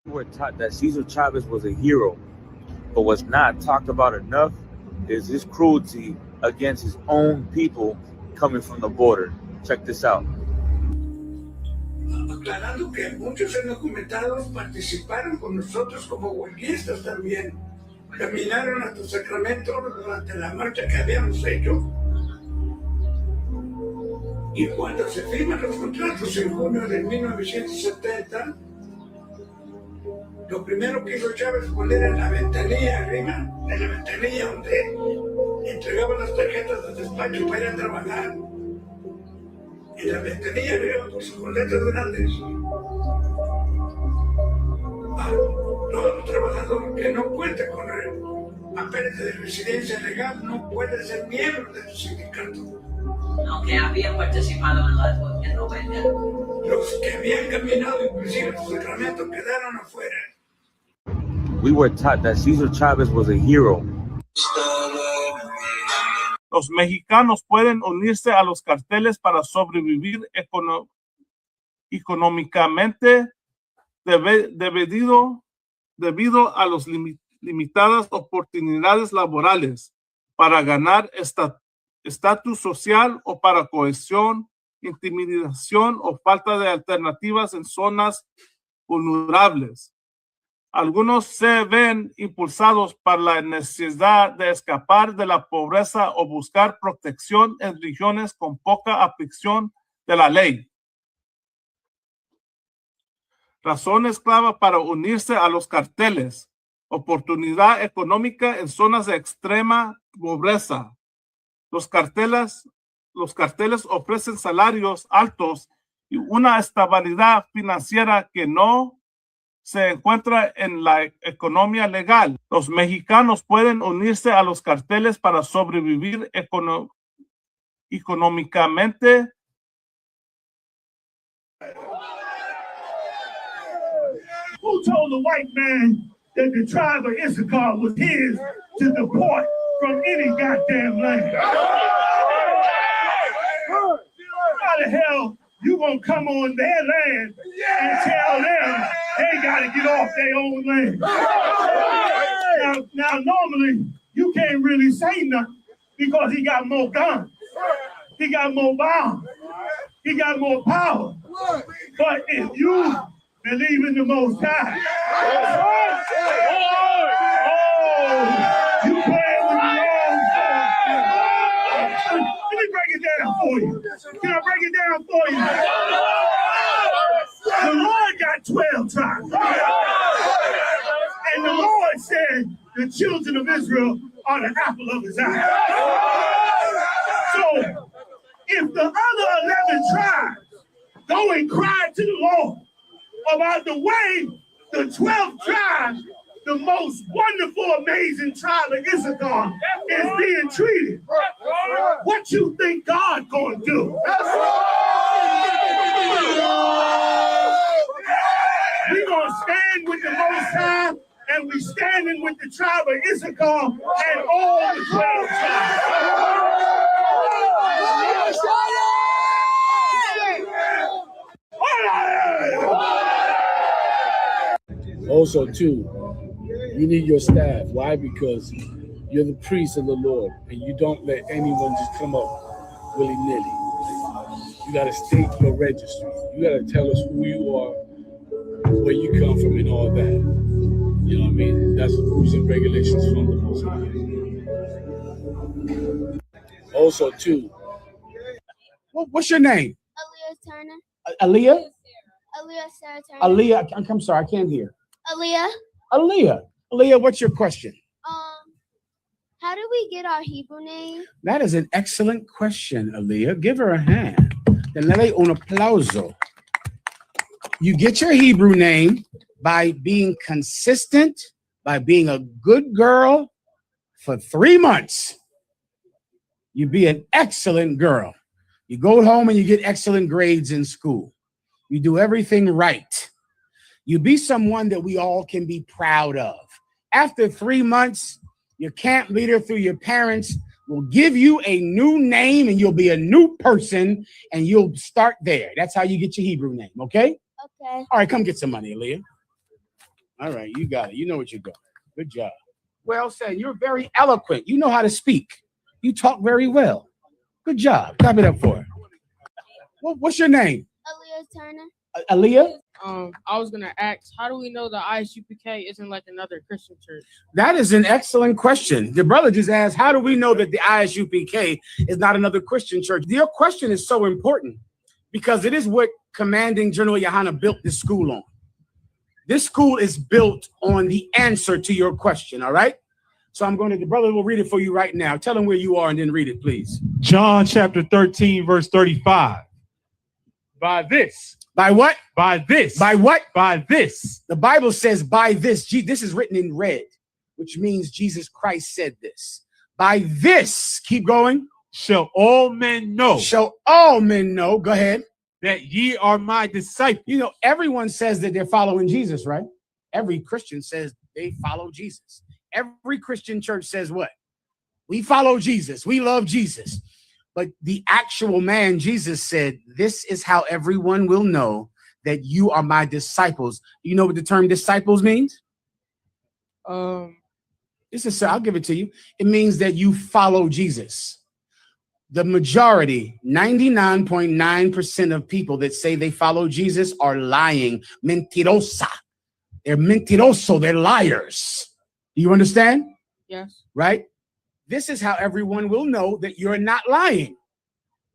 We were taught that Cesar Chavez was a hero, but what's not talked about enough is his cruelty against his own people coming from the border. Check this out. Aclarando que muchos indocumentados participaron con nosotros como huelguistas también. Caminaron hasta Sacramento durante la marcha que habíamos hecho. Y cuando se firman los contratos en junio de 1970, lo primero que hizo Chávez fue poner en la ventanilla arriba, en la ventanilla donde entregaban las tarjetas de despacho para ir a trabajar. En la ventanilla arriba puso con letras grandes: todo trabajador que no cuente con papeles de residencia legal no puede ser miembro de tu sindicato. Aunque habían participado en la 90. Los que habían caminado inclusive a Sacramento quedaron afuera. We were taught that Cesar Chavez was a hero. Los mexicanos pueden unirse a los carteles para sobrevivir económicamente debido a las limitadas oportunidades laborales, para ganar estatus social o para cohesión, intimidación o falta de alternativas en zonas vulnerables. Algunos se ven impulsados por la necesidad de escapar de la pobreza o buscar protección en regiones con poca aplicación de la ley. Razones clave para unirse a los carteles: oportunidad económica en zonas de extrema pobreza. Los carteles ofrecen salarios altos y una estabilidad financiera que no se encuentra en la economía legal. Los mexicanos pueden unirse a los carteles para sobrevivir económicamente. Who told the white man that the tribe of Issachar was his to deport from any goddamn land? How the hell you gonna come on their land and tell them they gotta get off their own land? Now normally you can't really say nothing because he got more guns, he got more bombs, he got more power. But if you believe in the Most High, you playing with the wrong stuff. Let me break it down for you. Can I break it down for you? The Lord got 12 tribes. And the Lord said the children of Israel are the apple of his eye. So if the other 11 tribes go and cry to the Lord about the way the 12th tribe, the most wonderful, amazing tribe of Issachar, is being treated, what you think God gonna do? We gonna stand with the Most High, and we standing with the tribe of Issachar and all the 12 tribes. Also, too, you need your staff. Why? Because you're the priest of the Lord, and you don't let anyone just come up willy-nilly. You got to state your registry. You got to tell us who you are, where you come from, and all that. You know what I mean? That's the rules and regulations from the Most High. Also, too, what's your name? Aaliyah Turner. Aaliyah? Aaliyah Sarah Turner. Aaliyah, I'm sorry, I can't hear. Aaliyah. Aaliyah, what's your question? How do we get our Hebrew name? That is an excellent question, Aaliyah. Give her a hand. Denle un aplauso. You get your Hebrew name by being consistent, by being a good girl for 3 months. You be an excellent girl. You go home and you get excellent grades in school. You do everything right. You be someone that we all can be proud of. After 3 months, your camp leader through your parents will give you a new name and you'll be a new person and you'll start there. That's how you get your Hebrew name, okay? Okay. All right, come get some money, Aaliyah. All right, you got it. You know what you're doing. Good job. Well said. You're very eloquent. You know how to speak. You talk very well. Good job. Clap it up for her. What's your name? Aaliyah Turner. Aaliyah? I was gonna ask, how do we know the ISUPK isn't like another Christian church? That is an excellent question. The brother just asked, how do we know that the ISUPK is not another Christian church? Your question is so important because it is what Commanding General Yohana built this school on. This school is built on the answer to your question, all right? So the brother will read it for you right now. Tell him where you are and then read it, please. John chapter 13, verse 35. By this. By what? By this. By what? By this. The Bible says by this. This is written in red, which means Jesus Christ said this. By this, keep going. Shall all men know. Shall all men know. Go ahead. That ye are my disciples. You know, everyone says that they're following Jesus, right? Every Christian says they follow Jesus. Every Christian church says what? We follow Jesus. We love Jesus. But the actual man, Jesus said, this is how everyone will know that you are my disciples. You know what the term disciples means? I'll give it to you. It means that you follow Jesus. The majority, 99.9% of people that say they follow Jesus are lying. Mentirosa. They're mentiroso. They're liars. Do you understand? Yes. Right? This is how everyone will know that you're not lying.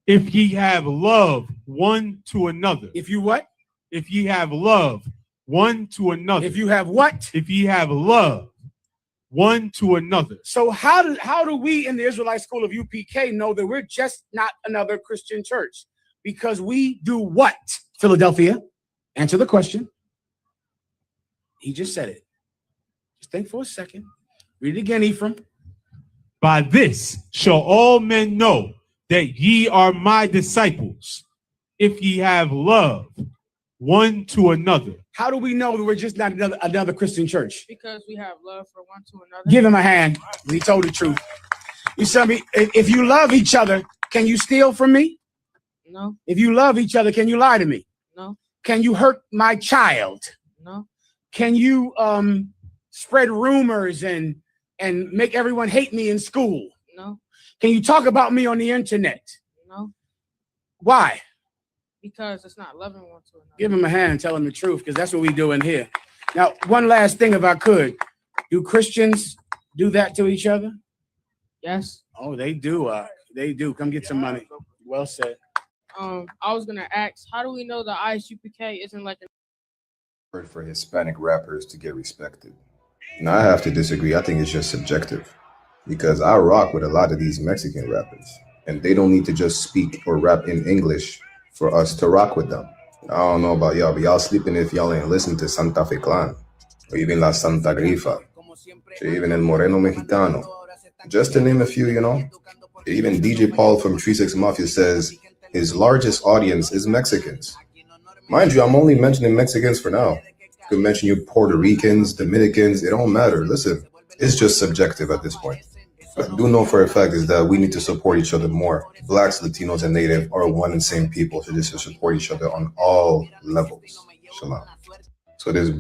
If ye have love one to another. If you what? If ye have love one to another. If you have what? If ye have love one to another. So how do we in the Israelite School of UPK know that we're just not another Christian church? Because we do what? Philadelphia, answer the question. He just said it. Just think for a second. Read it again, Ephraim. By this shall all men know that ye are my disciples, if ye have love one to another. How do we know that we're just not another Christian church? Because we have love for one to another. Give him a hand. He told the truth. You tell me, if you love each other, can you steal from me? No. If you love each other, can you lie to me? No. Can you hurt my child? No. Can you spread rumors and make everyone hate me in school? No. Can you talk about me on the internet? No. Why? Because it's not loving one to another. Give him a hand, tell him the truth, because that's what we do in here. Now, one last thing, if I could. Do Christians do that to each other? Yes. Oh, they do. They do. Come get some money. Well said. I was gonna ask, how do we know the ISUPK isn't like for Hispanic rappers to get respected? Now, I have to disagree. I think it's just subjective, because I rock with a lot of these Mexican rappers, and they don't need to just speak or rap in English for us to rock with them. I don't know about y'all, but y'all sleeping if y'all ain't listen to Santa Fe Clan, or even La Santa Grifa, or even El Moreno Mexicano, just to name a few, you know. Even DJ Paul from 36 Mafia says his largest audience is Mexicans. Mind you, I'm only mentioning Mexicans for now. I could mention you Puerto Ricans, Dominicans, it don't matter. Listen, it's just subjective at this point. What I do know for a fact is that we need to support each other more. Blacks, Latinos, and Native are one and same people, so just to support each other on all levels. Shalom. So there's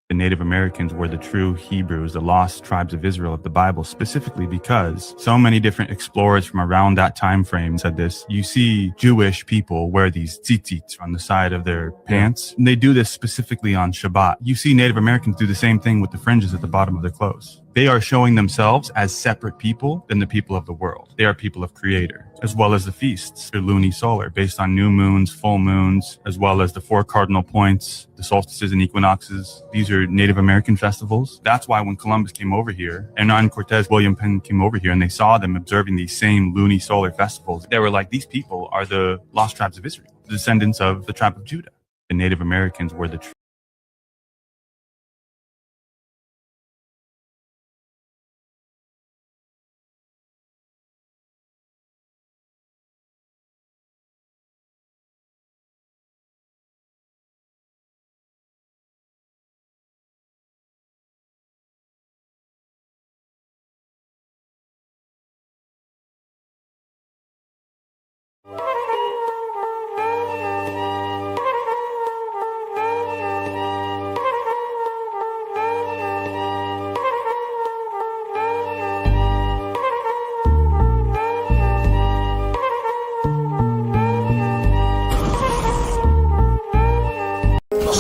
the Native Americans were the true Hebrews, the lost tribes of Israel of the Bible, specifically because so many different explorers from around that time frame said this. You see Jewish people wear these tzitzits on the side of their pants, and they do this specifically on Shabbat. You see Native Americans do the same thing with the fringes at the bottom of their clothes. They are showing themselves as separate people than the people of the world. They are people of Creator, as well as the feasts. They're luni-solar, based on new moons, full moons, as well as the 4 cardinal points, the solstices and equinoxes. These are Native American festivals. That's why when Columbus came over here, Hernan Cortez, William Penn came over here, and they saw them observing these same luni-solar festivals, they were like, these people are the lost tribes of Israel, the descendants of the tribe of Judah. The Native Americans were the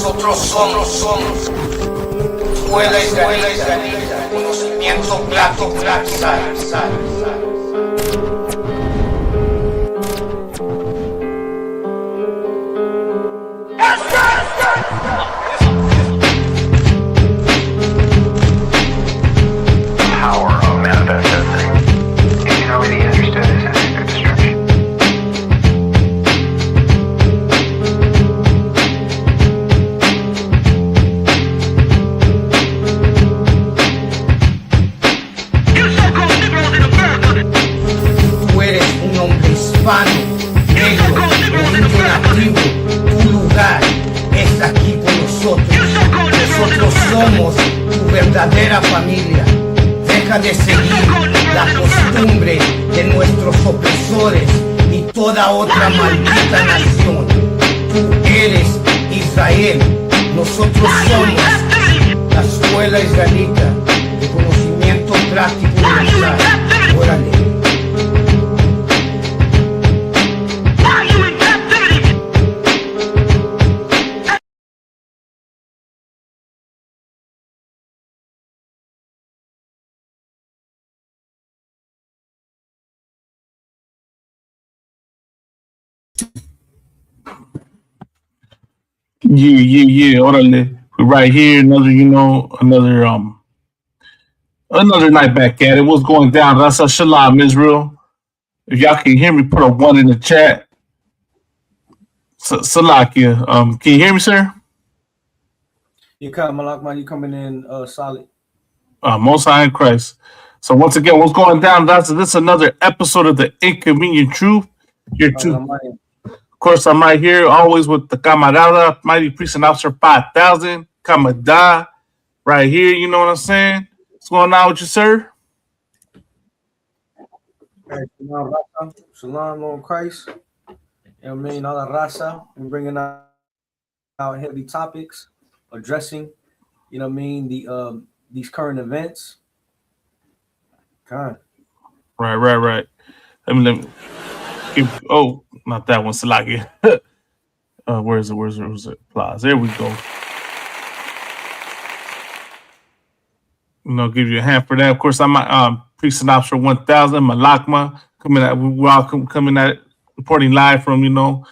nosotros somos escuela israelita, conocimiento plato, sal. Power of manifest destiny. If you know really understood as an destruction. Tú eres un hombre hispano, negro, o indio nativo. Tu lugar es aquí con nosotros. Nosotros somos tu verdadera familia. Deja de seguir la costumbre de nuestros opresores y toda otra maldita nación. Tú eres Israel. Nosotros somos la escuela israelita de conocimiento práctico universal. Órale. Yeah. Orale. We're right here. Another night back at it. What's going down? That's a shalom, Israel. If y'all can hear me, put a 1 in the chat. Salakia. Can you hear me, sir? You come, Malakman, you coming in solid. Most High in Christ. So once again, what's going down? This is another episode of the Inconvenient Truth. Of course, I'm right here, always with the Camarada, Mighty Priest and Officer 5000, Kamada, right here. You know what I'm saying? What's going on with you, sir? Shalom, Lord Christ. You know what I mean? All the raza. We're bringing out heavy topics, addressing, you know what I mean, these current events. God. Right. Let me. Oh, not that one, Salaki. Where's it? Applause. There we go. Give you a hand for that. Of course, I'm Priest and Officer 1000, Malakma, we're all coming at it, reporting live from,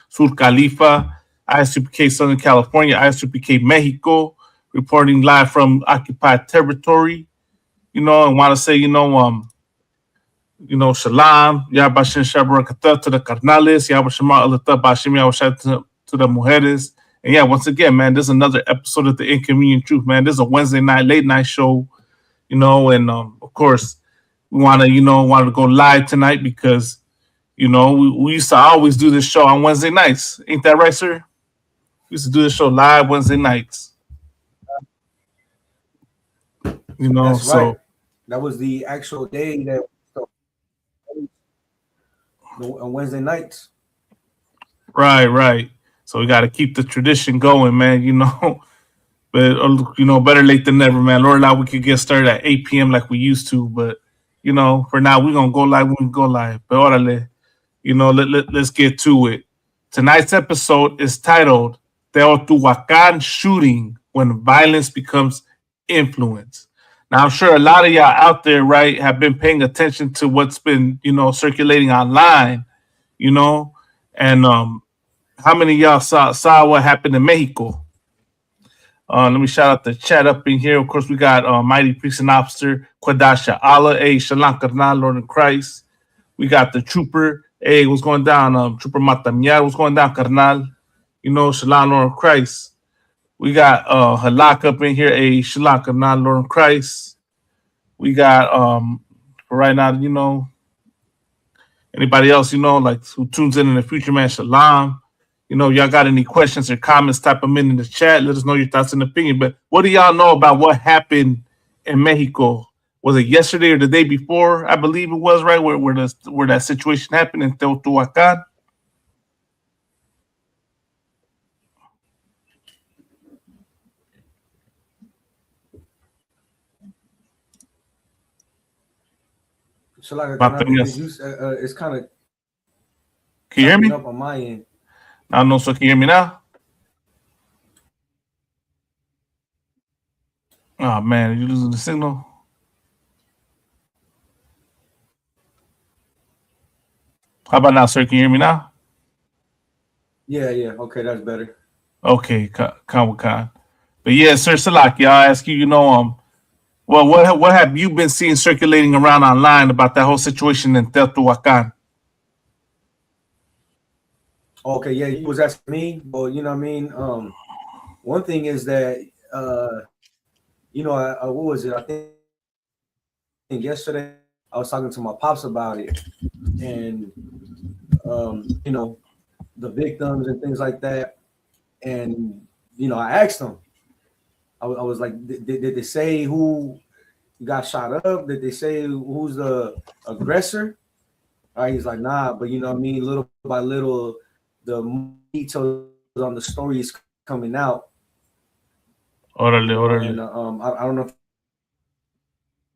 Sur Califa, ISUPK Southern California, ISUPK Mexico, reporting live from occupied territory, and want to say, shalom, Yabashin Shabarakata to the carnales, Yabashama Alata Bashim Yabashat to the mujeres. And yeah, once again, man, this is another episode of the Inconvenient Truth, man. This is a Wednesday night, late night show, and of course, we want to go live tonight because, we used to always do this show on Wednesday nights. Ain't that right, sir? We used to do this show live Wednesday nights. That's so right. That was the actual day that on Wednesday nights. Right. So we got to keep the tradition going, man, But, better late than never, man. Lord, now we could get started at 8 p.m. like we used to. But, for now, we're going to go live when we go live. But, orale, let's get to it. Tonight's episode is titled Teotihuacan Shooting When Violence Becomes Influence. Now, I'm sure a lot of y'all out there, right, have been paying attention to what's been, circulating online, and how many of y'all saw what happened in Mexico? Let me shout out the chat up in here. Of course, we got Mighty Priest and Officer Quadasha Allah, Shalom Karnal, Lord in Christ. We got the Trooper, what's going down? Trooper Matamiar, what's going down, Karnal? Shalom, Lord in Christ. We got Halak up in here, Shalom Karnal, Lord in Christ. We got, for right now, anybody else, like who tunes in the future, man, Shalom. Y'all got any questions or comments, type them in the chat. Let us know your thoughts and opinion. But what do y'all know about what happened in Mexico? Was it yesterday or the day before? I believe it was, right, where that situation happened in Teotihuacan. It's kind of. Can you hear me? Up on my end. I don't know. So can you hear me now? Oh man, are you losing the signal? How about now, sir? Can you hear me now? Yeah, okay, that's better. Okay, Khan. But yeah, sir, Salaki, I'll ask you. Well, what have you been seeing circulating around online about that whole situation in Teotihuacan? Okay, yeah, you was asking me. Well, you know what I mean. One thing is that what was it? I think yesterday I was talking to my pops about it, and the victims and things like that. And I asked them. I was like, did they say who got shot up? Did they say who's the aggressor? He's like, nah, but you know what I mean. Little by little, the details on the story is coming out. Orale. And I don't know if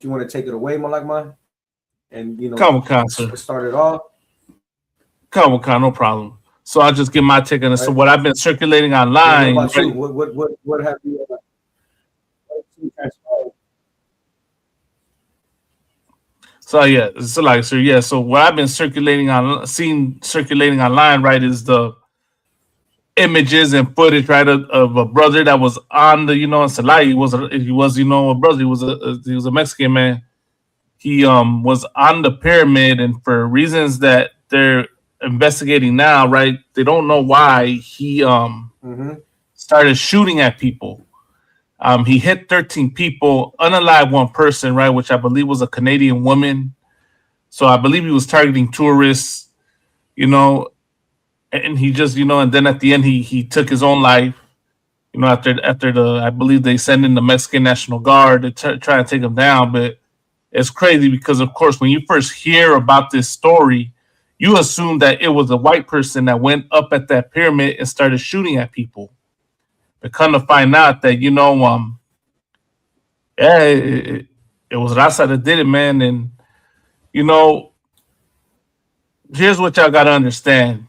you want to take it away, Malakma, and Sir. start it off. Come, no problem. So I'll just give my take on it. So what I've been circulating online. What about you? What have you? So yeah, so what I've been circulating online, right, is the images and footage, right, of a brother that was on the, in Salai. He was a brother. He was a Mexican man. He was on the pyramid, and for reasons that they're investigating now, right, they don't know why he started shooting at people. He hit 13 people, unalived one person, right, which I believe was a Canadian woman. So I believe he was targeting tourists, and he just, and then at the end he took his own life. After I believe they sent in the Mexican National Guard to try to take him down. But it's crazy because, of course, when you first hear about this story, you assume that it was a white person that went up at that pyramid and started shooting at people. But come to find out that, it was Raza that did it, man. And, here's what y'all got to understand.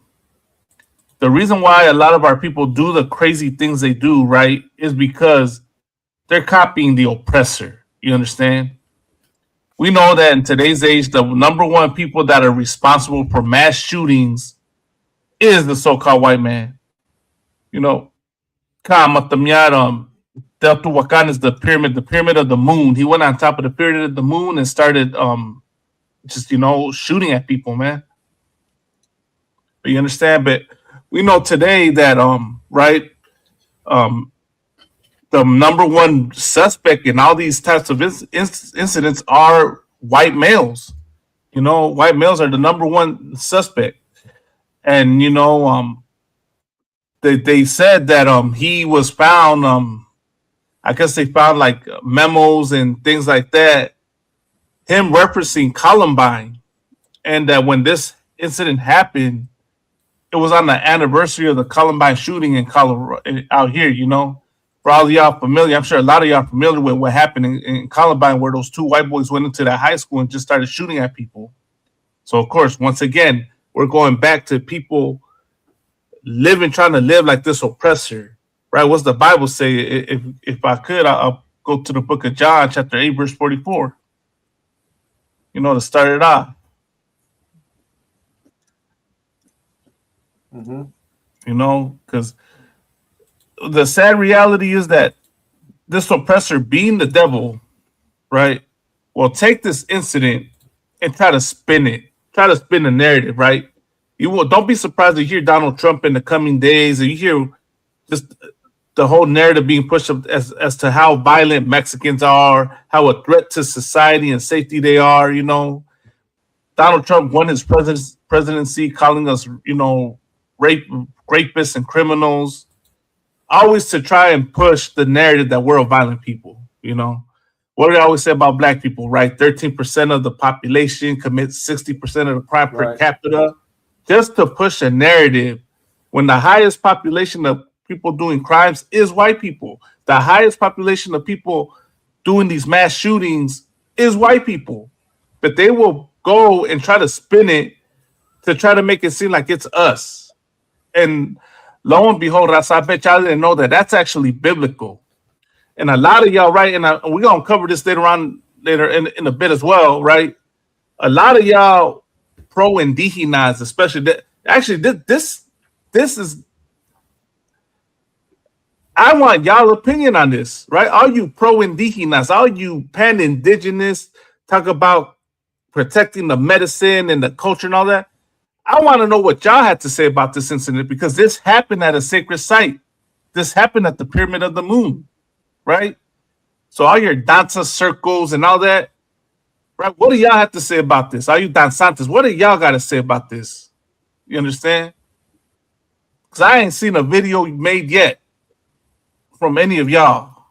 The reason why a lot of our people do the crazy things they do, right, is because they're copying the oppressor. You understand? We know that in today's age, the number one people that are responsible for mass shootings is the so-called white man. Teotihuacan is the pyramid of the moon. He went on top of the pyramid of the moon and started shooting at people, man. But you understand? But we know today that the number one suspect in all these types of incidents are white males. White males are the number one suspect. And they said that he was found. I guess they found like memos and things like that, him referencing Columbine, and that when this incident happened, it was on the anniversary of the Columbine shooting in Colorado out here. For all of y'all familiar, I'm sure a lot of y'all familiar with what happened in Columbine, where those two white boys went into that high school and just started shooting at people. So, of course, once again, we're going back to people trying to live like this oppressor, right? What's the Bible say? If I could, I'll go to the book of John, chapter 8, verse 44. To start it off. Because the sad reality is that this oppressor, being the devil, right, will take this incident and try to spin the narrative, right? Don't be surprised to hear Donald Trump in the coming days, and you hear just the whole narrative being pushed up as to how violent Mexicans are, how a threat to society and safety they are. Donald Trump won his presidency calling us, rapists and criminals, always to try and push the narrative that we're a violent people. What do they always say about black people, right? 13% of the population commits 60% of the crime per capita, just to push a narrative when the highest population of people doing crimes is white people. The highest population of people doing these mass shootings is white people. But they will go and try to spin it to try to make it seem like it's us. And lo and behold, I bet y'all didn't know that that's actually biblical. And a lot of y'all, right? And we're gonna cover this later in a bit as well, right? A lot of y'all pro indígenas, especially that. Actually, this is. I want y'all opinion on this, right? All you pro indígenas, all you pan indigenous, talk about protecting the medicine and the culture and all that. I want to know what y'all had to say about this incident, because this happened at a sacred site. This happened at the Pyramid of the Moon, right? So all your danza circles and all that, right? What do y'all have to say about this? All you danzantes, what do y'all got to say about this? You understand? Because I ain't seen a video made yet from any of y'all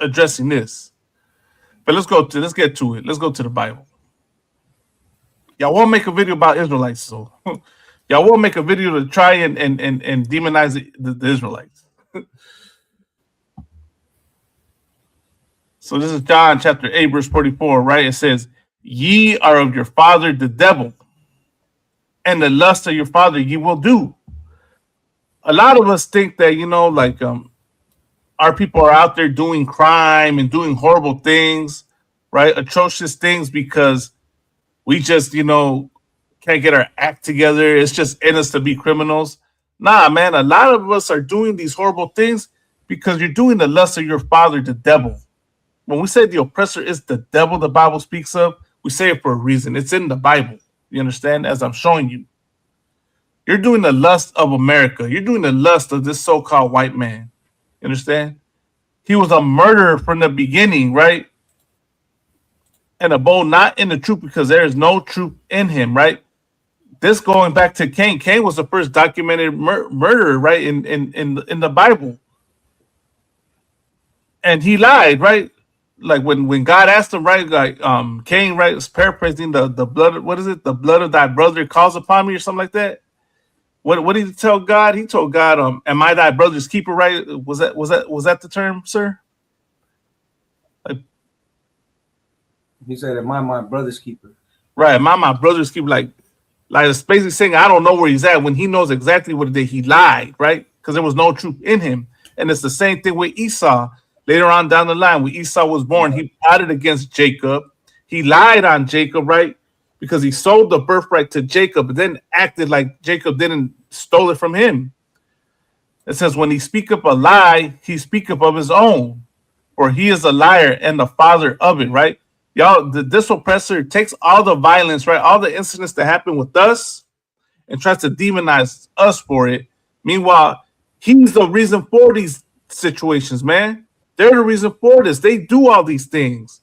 addressing this. But let's get to it. Let's go to the Bible. Y'all won't make a video about Israelites, so y'all won't make a video to try and demonize the Israelites. So this is John chapter 8, verse 44, right? It says, "Ye are of your father the devil, and the lust of your father ye will do." A lot of us think that, like our people are out there doing crime and doing horrible things, right? Atrocious things, because we just, can't get our act together. It's just in us to be criminals. Nah, man, a lot of us are doing these horrible things because you're doing the lust of your father, the devil. When we say the oppressor is the devil the Bible speaks of, we say it for a reason. It's in the Bible. You understand? As I'm showing you. You're doing the lust of America. You're doing the lust of this so-called white man. You understand? He was a murderer from the beginning, right? And a bold not in the truth, because there is no truth in him, right? This going back to Cain. Cain was the first documented murderer, right, in the Bible. And he lied, right? Like when God asked him, right, like Cain, right, was paraphrasing the blood. What is it? The blood of thy brother calls upon me, or something like that. What did he tell God? He told God, "Am I thy brother's keeper?" Right? Was that the term, sir? He said, "Am I my brother's keeper?" Right, am I my brother's keeper? Like it's basically saying, I don't know where he's at, when he knows exactly what he did. He lied, right? Because there was no truth in him. And it's the same thing with Esau. Later on down the line, when Esau was born, he plotted against Jacob. He lied on Jacob, right? Because he sold the birthright to Jacob, but then acted like Jacob didn't stole it from him. It says, when he speaketh a lie, he speaketh of his own, for he is a liar and the father of it, right? Y'all, this oppressor takes all the violence, right? All the incidents that happen with us and tries to demonize us for it. Meanwhile, he's the reason for these situations, man. They're the reason for this. They do all these things.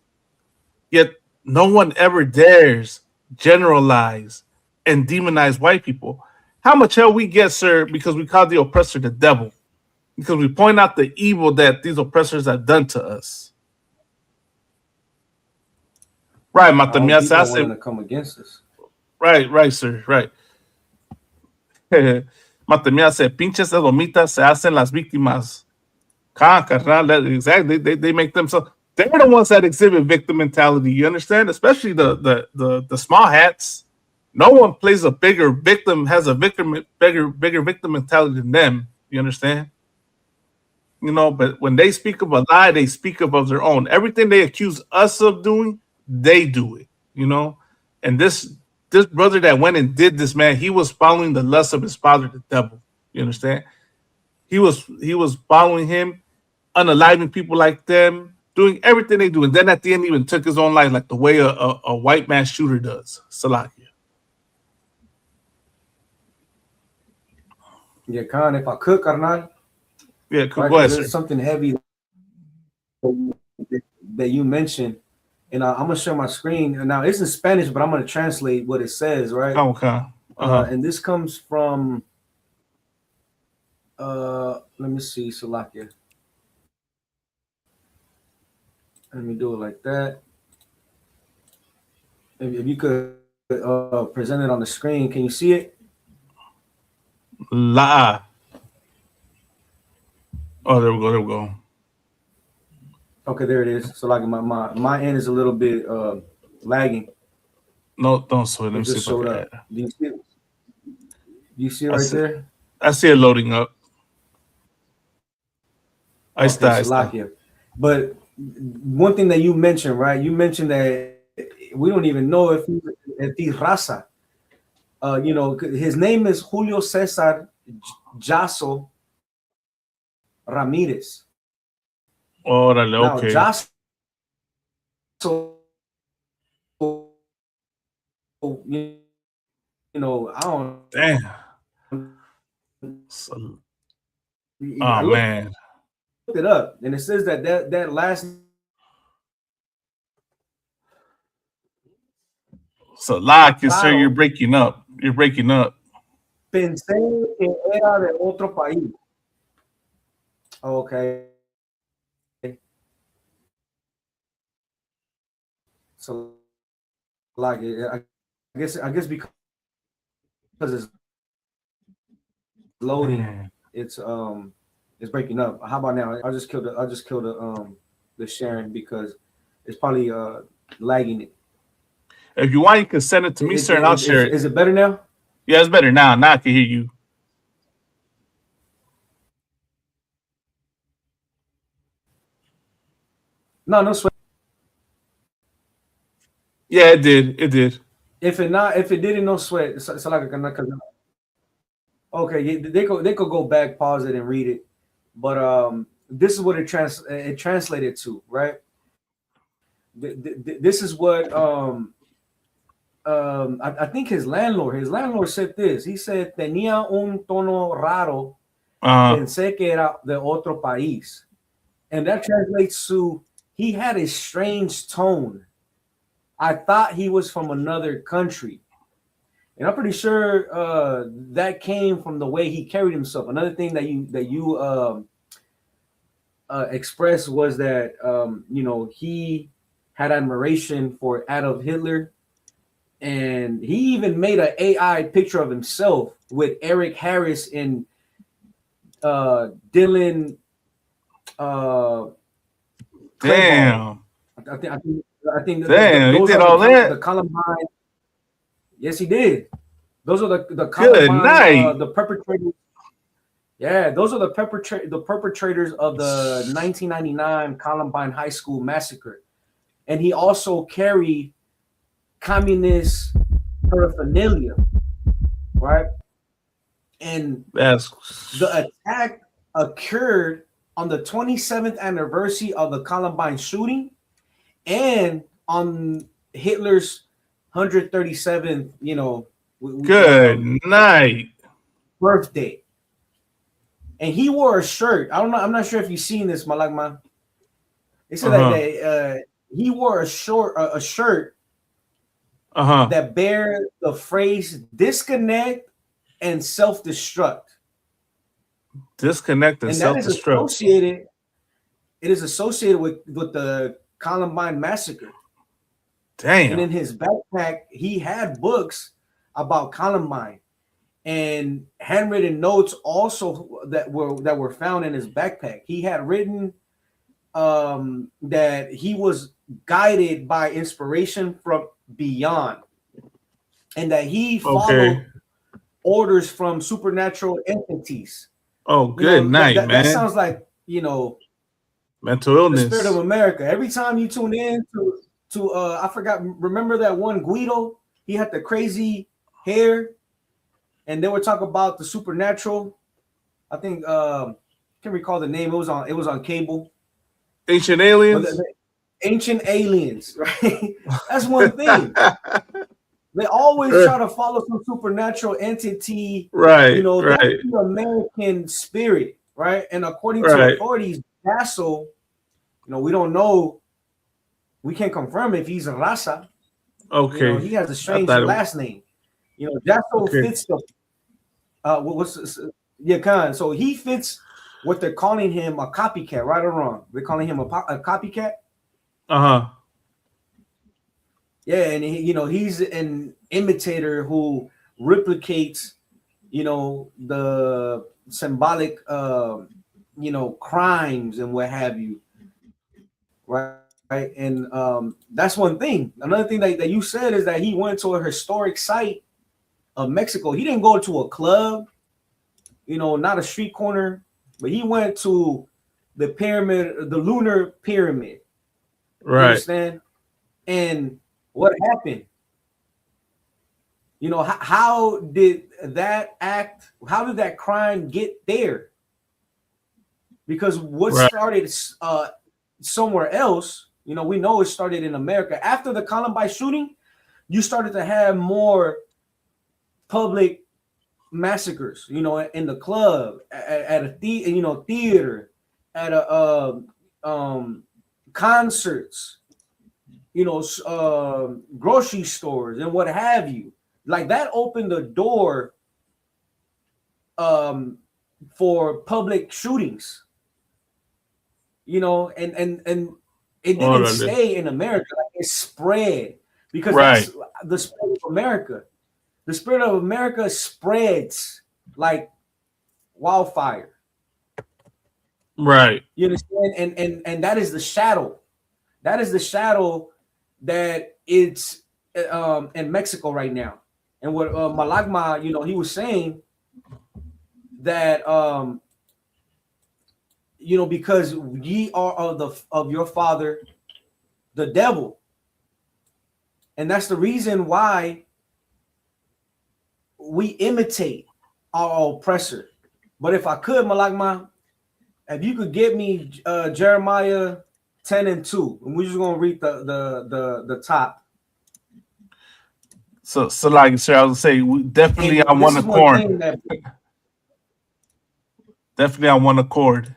Yet no one ever dares generalize and demonize white people. How much hell we get, sir, because we call the oppressor the devil? Because we point out the evil that these oppressors have done to us. Right, Matamia se hace. To come against us. Right, sir, right. Matamia se pinches edomitas se hacen las víctimas. Exactly. They make themselves. They're the ones that exhibit victim mentality. You understand? Especially the small hats. No one plays a bigger victim, has a bigger victim mentality than them. You understand? But when they speak of a lie, they speak of their own. Everything they accuse us of doing, they do it. And this brother that went and did this, man, he was following the lust of his father, the devil. You understand? He was following him, unaliving people like them, doing everything they do, and then at the end even took his own life, like the way a white mass shooter does. Salakia. Yeah, Khan, if I could, carnal. Yeah, go ahead, sir. There's something heavy that you mentioned, and I'm gonna share my screen. And now it's in Spanish, but I'm gonna translate what it says, right? Okay. And this comes from let me see, Salakia. Let me do it like that. If you could present it on the screen, can you see it? La. Oh, there we go. Okay, there it is. So like my end is a little bit lagging. No, don't sweat. Let me see if I can. Do you see it? You see it right there? I see it loading up. Okay, Salakia. But one thing that you mentioned, right? You mentioned that we don't even know if he's raza. You know, his name is Julio Cesar Jasso Ramirez. Órale, Now, okay. Jasso, you know, I don't. Damn. So, I oh man. looked it up, and it says that last. So, like, sir, you're breaking up. You're breaking up. Pensé que era de otro país. Okay. So, like, I guess because it's loading, it's breaking up. How about now? I'll just kill the sharing because it's probably lagging it. If you want, you can send it to me, sir, and I'll share it. Is it better now? Yeah, it's better now. Now I can hear you. No sweat. Yeah, it did. It did. If it didn't, no sweat. So like okay, they could go back, pause it, and read it. But this is what it translated to, right? This is what I think his landlord said this. He said tenía un tono raro, pensé que era de otro país, and that translates to he had a strange tone. I thought he was from another country. And I'm pretty sure that came from the way he carried himself. Another thing that you expressed was that you know, he had admiration for Adolf Hitler, and he even made an AI picture of himself with Eric Harris and Dylan. Damn. I think damn, he did all that. The Columbine. Yes, he did. Those are the Good night. The perpetrators. Yeah, those are the perpetrators of the 1999 Columbine High School massacre, and he also carried communist paraphernalia, right? And the attack occurred on the 27th anniversary of the Columbine shooting, and on Hitler's 137th, you know, good night birthday. And he wore a shirt. I don't know. I'm not sure if you've seen this, Malagma. They said that he wore a shirt that bear the phrase "disconnect" and "self-destruct." Disconnect and self-destruct. It is associated with the Columbine massacre. Damn. And in his backpack, he had books about Columbine and handwritten notes also that were found in his backpack. He had written that he was guided by inspiration from beyond, and that he followed orders from supernatural entities. Oh, good night, man. That sounds like, you know, mental illness. The Spirit of America. Every time you tune in to I forgot. Remember that one Guido? He had the crazy hair, and they were talking about the supernatural. I think can't recall the name. It was on cable. Ancient Aliens. Ancient Aliens, right? That's one thing. They always try to follow some supernatural entity, right? You know, right. That's the American spirit, right? And according to authorities, Jasso, you know, we don't know. We can't confirm if he's a raza. Okay. You know, he has a strange last name. You know, Jasso fits the Khan. So he fits what they're calling him, a copycat, right or wrong? They're calling him a copycat. Yeah, and he's an imitator who replicates, you know, the symbolic, you know, crimes and what have you, right? And that's one thing. Another thing that you said is that he went to a historic site of Mexico. He didn't go to a club, you know, not a street corner, but he went to the pyramid, the lunar pyramid. You Right. understand? And what happened? You know, how did that act, how did that crime get there? Because what Right. started somewhere else, you know, we know it started in America. After the Columbine shooting, you started to have more public massacres, you know, in the club, at a theater, at a concerts, you know, grocery stores and what have you. Like that opened the door for public shootings. You know, and it didn't stay in America. Like it spread because that's the spirit of America. The spirit of America spreads like wildfire. Right. You understand? And that is the shadow. That is the shadow that it's in Mexico right now. And what Malagma, you know, he was saying that you know, because ye are of your father, the devil. And that's the reason why we imitate our oppressor. But if I could, Malagma, if you could get me Jeremiah 10:2, and we're just gonna read the top. So like sir, I would say definitely I want a chord. Definitely I want a chord.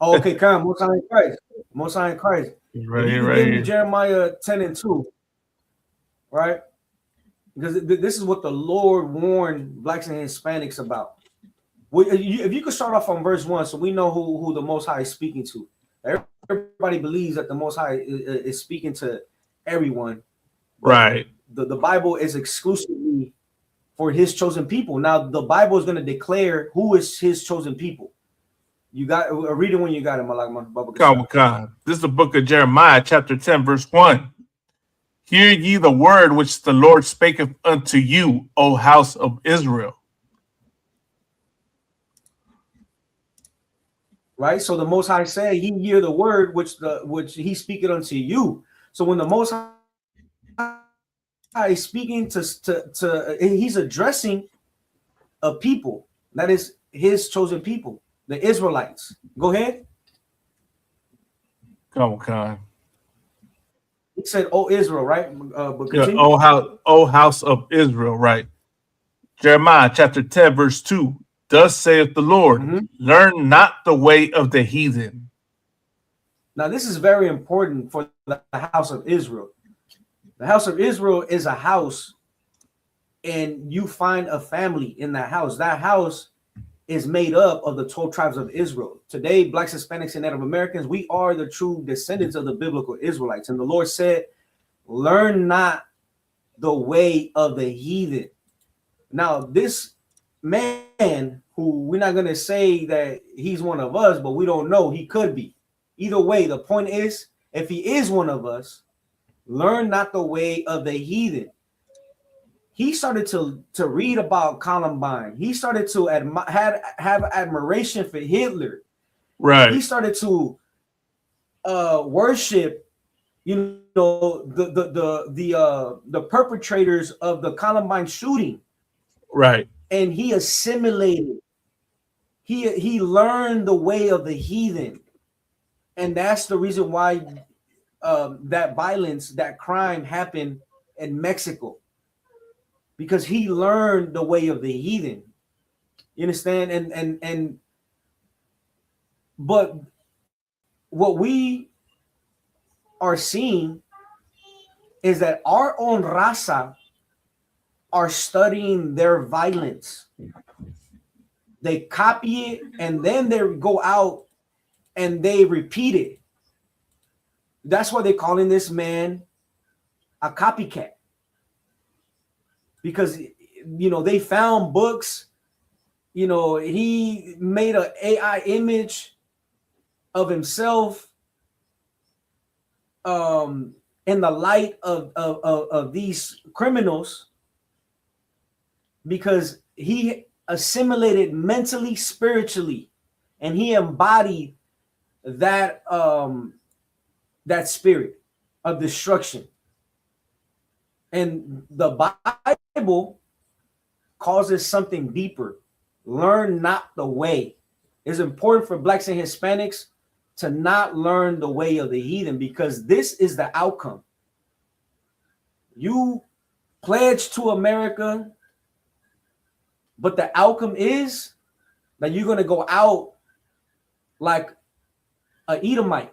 Oh, okay, come, Most High in Christ. Most High in Christ. Right, if you could give me Jeremiah 10:2, right? Because this is what the Lord warned blacks and Hispanics about. If you could start off on verse 1, so we know who the Most High is speaking to. Everybody believes that the Most High is speaking to everyone. Right. The Bible is exclusively for his chosen people. Now, the Bible is going to declare who is his chosen people. You got read it when you got it, Malak. This is the book of Jeremiah, chapter 10, verse 1. Hear ye the word which the Lord spaketh unto you, O house of Israel. Right. So the Most High said, he hear the word which he speaketh unto you. So when the Most High is speaking to he's addressing a people that is his chosen people, the Israelites. Go ahead. Come on. He said, "Oh Israel," right? But yeah, O house of Israel, right? Jeremiah chapter 10, verse 2. Thus saith the Lord, learn not the way of the heathen. Now, this is very important for the house of Israel. The house of Israel is a house, and you find a family in that house. That house is made up of the 12 tribes of Israel. Today, blacks, Hispanics, and Native Americans, we are the true descendants of the biblical Israelites. And the Lord said, learn not the way of the heathen. Now, this man, who we're not going to say that he's one of us, but we don't know, he could be. Either way, the point is, if he is one of us, learn not the way of the heathen. He started to read about Columbine. He started to have admiration for Hitler. Right. He started to worship, you know, the perpetrators of the Columbine shooting. Right. And he assimilated. He learned the way of the heathen, and that's the reason why that violence, that crime happened in Mexico. Because he learned the way of the heathen. You understand? But what we are seeing is that our own raza are studying their violence. They copy it, and then they go out and they repeat it. That's why they're calling this man a copycat. Because, you know, they found books, you know, he made an AI image of himself in the light of these criminals, because he assimilated mentally, spiritually, and he embodied that that spirit of destruction. And the Bible calls it something deeper. Learn not the way. It's important for blacks and Hispanics to not learn the way of the heathen, because this is the outcome. You pledge to America, but the outcome is that you're going to go out like an Edomite.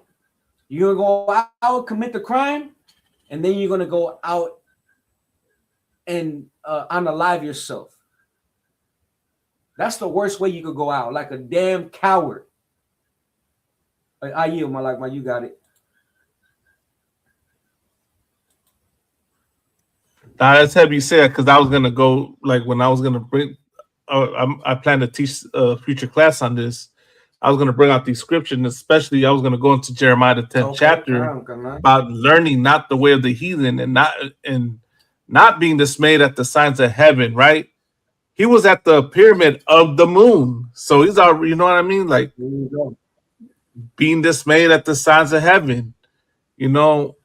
You're going to go out, commit the crime, and then you're going to go out and unalive yourself. That's the worst way you could go out, like a damn coward. I yield, my you got it. That's heavy said, because I was gonna go, like, when I was gonna bring, I plan to teach a future class on this. I was gonna bring out these scriptures, and especially I was gonna go into Jeremiah the 10th chapter about learning not the way of the heathen and not being dismayed at the signs of heaven. Right? He was at the pyramid of the moon, so he's already, you know what I mean, like being dismayed at the signs of heaven. You know.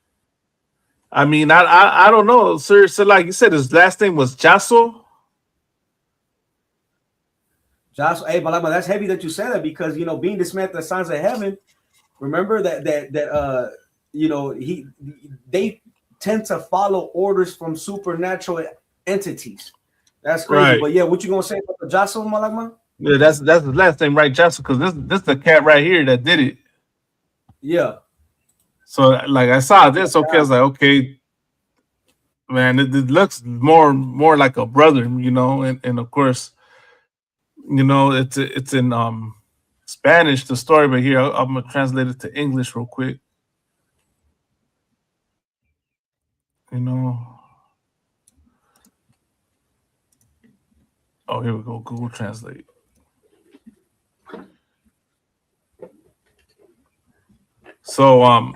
I mean, I don't know, sir. So, like you said, his last name was Jasso. Jasso, hey, Balama, that's heavy that you said that, because, you know, being dismayed at the signs of heaven. Remember that you know, they tend to follow orders from supernatural entities. That's crazy. Right. But yeah, what you gonna say about the Jasso, Malagma? Yeah, that's his last name, right, Jasso? Because this the cat right here that did it. Yeah. So, like, I saw this, okay, I was like, okay, man, it looks more like a brother, you know, and of course, you know, it's in Spanish, the story, but here I'm gonna translate it to English real quick. You know, oh, here we go, Google Translate. So,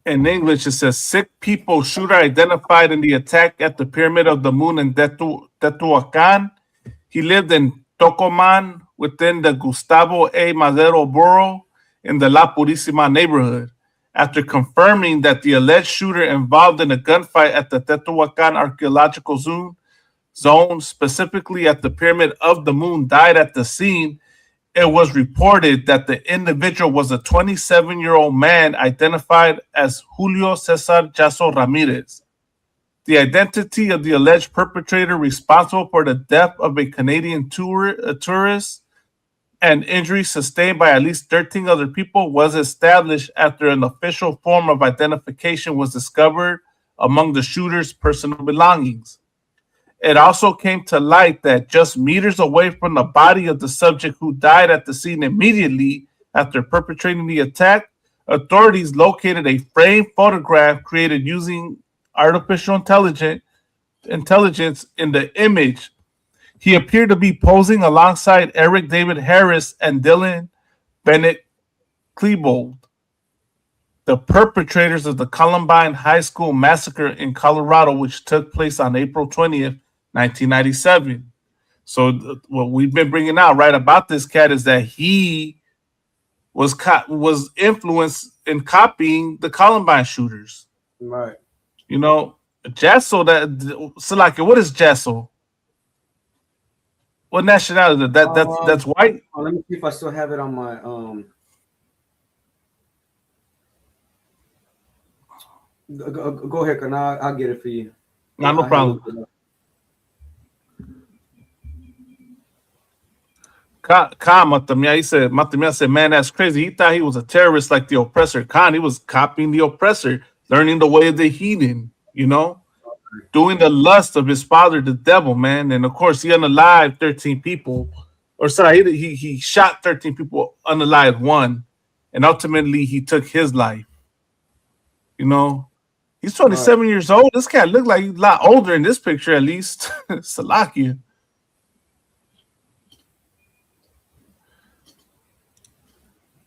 in English, it says, sick people shooter identified in the attack at the Pyramid of the Moon in Teotihuacan. He lived in Tocoman within the Gustavo A. Madero borough in the La Purísima neighborhood. After confirming that the alleged shooter involved in a gunfight at the Teotihuacan Archaeological Zone, specifically at the Pyramid of the Moon, died at the scene, it was reported that the individual was a 27-year-old man identified as Julio Cesar Jasso Ramirez. The identity of the alleged perpetrator responsible for the death of a Canadian tourist and injuries sustained by at least 13 other people was established after an official form of identification was discovered among the shooter's personal belongings. It also came to light that just meters away from the body of the subject who died at the scene immediately after perpetrating the attack, authorities located a framed photograph created using artificial intelligence in the image. He appeared to be posing alongside Eric David Harris and Dylan Bennett Klebold, the perpetrators of the Columbine High School massacre in Colorado, which took place on April 20th, 1997. So what we've been bringing out right about this cat is that he was influenced in copying the Columbine shooters. Right. You know, Jasso, Salaki, what is Jasso? What nationality? That's white? Let me see if I still have it on my Go ahead, and I'll get it for you. No problem. Khan Matamia said, man, that's crazy. He thought he was a terrorist like the oppressor. Khan, he was copying the oppressor, learning the way of the heathen, you know, doing the lust of his father, the devil, man. And of course, he unalived 13 people. Or sorry, he shot 13 people, unalived one. And ultimately, he took his life. You know, he's 27 years old. This cat looked like he's a lot older in this picture, at least. Salakia.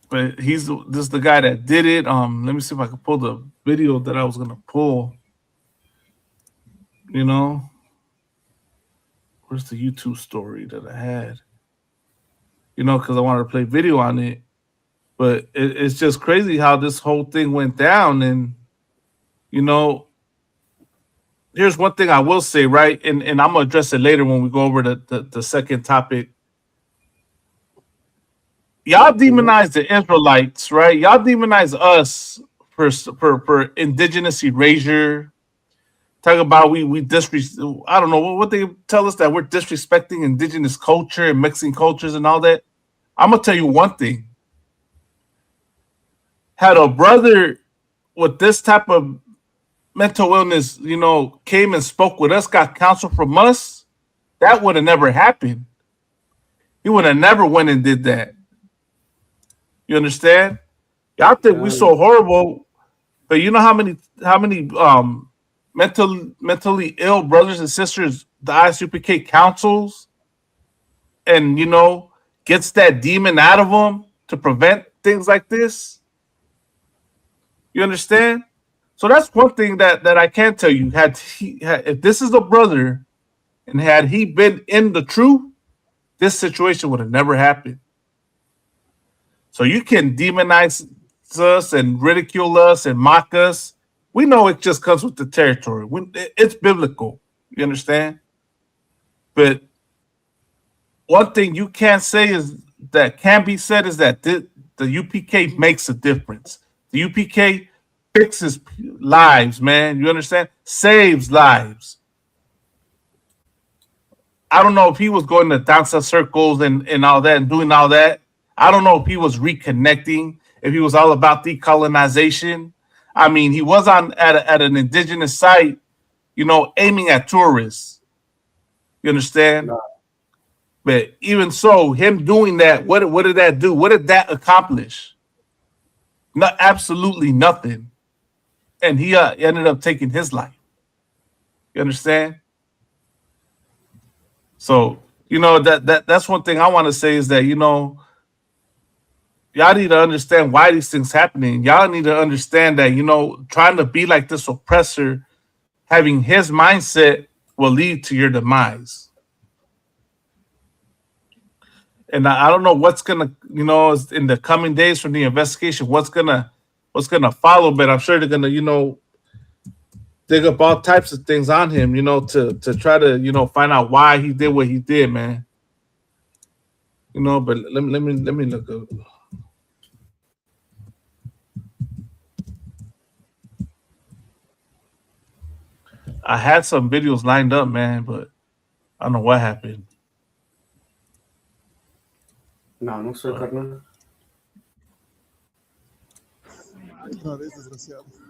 But this is the guy that did it. Let me see if I can pull the video that I was gonna pull. You know, where's the YouTube story that I had? You know, because I wanted to play video on it. But it's just crazy how this whole thing went down. And, you know, here's one thing I will say, right? And I'm going to address it later when we go over the second topic. Y'all demonize the Israelites, right? Y'all demonize us for indigenous erasure. Talk about we I don't know what they tell us, that we're disrespecting indigenous culture and Mexican cultures and all that. I'm gonna tell you one thing. Had a brother with this type of mental illness, you know, came and spoke with us, got counsel from us, that would have never happened. He would have never went and did that. You understand? Y'all think we so horrible, but you know how many mentally ill brothers and sisters the ISUPK counsels and, you know, gets that demon out of them to prevent things like this? You understand? So that's one thing that I can tell you. If this is a brother and had he been in the truth, this situation would have never happened. So you can demonize us and ridicule us and mock us. We know it just comes with the territory. It's biblical. You understand? But one thing you can't say is that the UPK makes a difference. The UPK fixes lives, man. You understand? Saves lives. I don't know if he was going to danza circles and all that and doing all that. I don't know if he was reconnecting, if he was all about decolonization. I mean, he was at an indigenous site, you know, aiming at tourists. You understand? No. But even so, him doing that, what did that do? What did that accomplish? Absolutely nothing. And he ended up taking his life. You understand? So, you know, that's one thing I want to say is that, you know, y'all need to understand why these things happening. Y'all need to understand that, you know, trying to be like this oppressor, having his mindset will lead to your demise. And I don't know what's gonna, you know, in the coming days from the investigation, what's gonna follow, but I'm sure they're gonna, you know, dig up all types of things on him, you know, to try to, you know, find out why he did what he did, man. You know, but let me look up. I had some videos lined up, man, but I don't know what happened. No sé, carnal.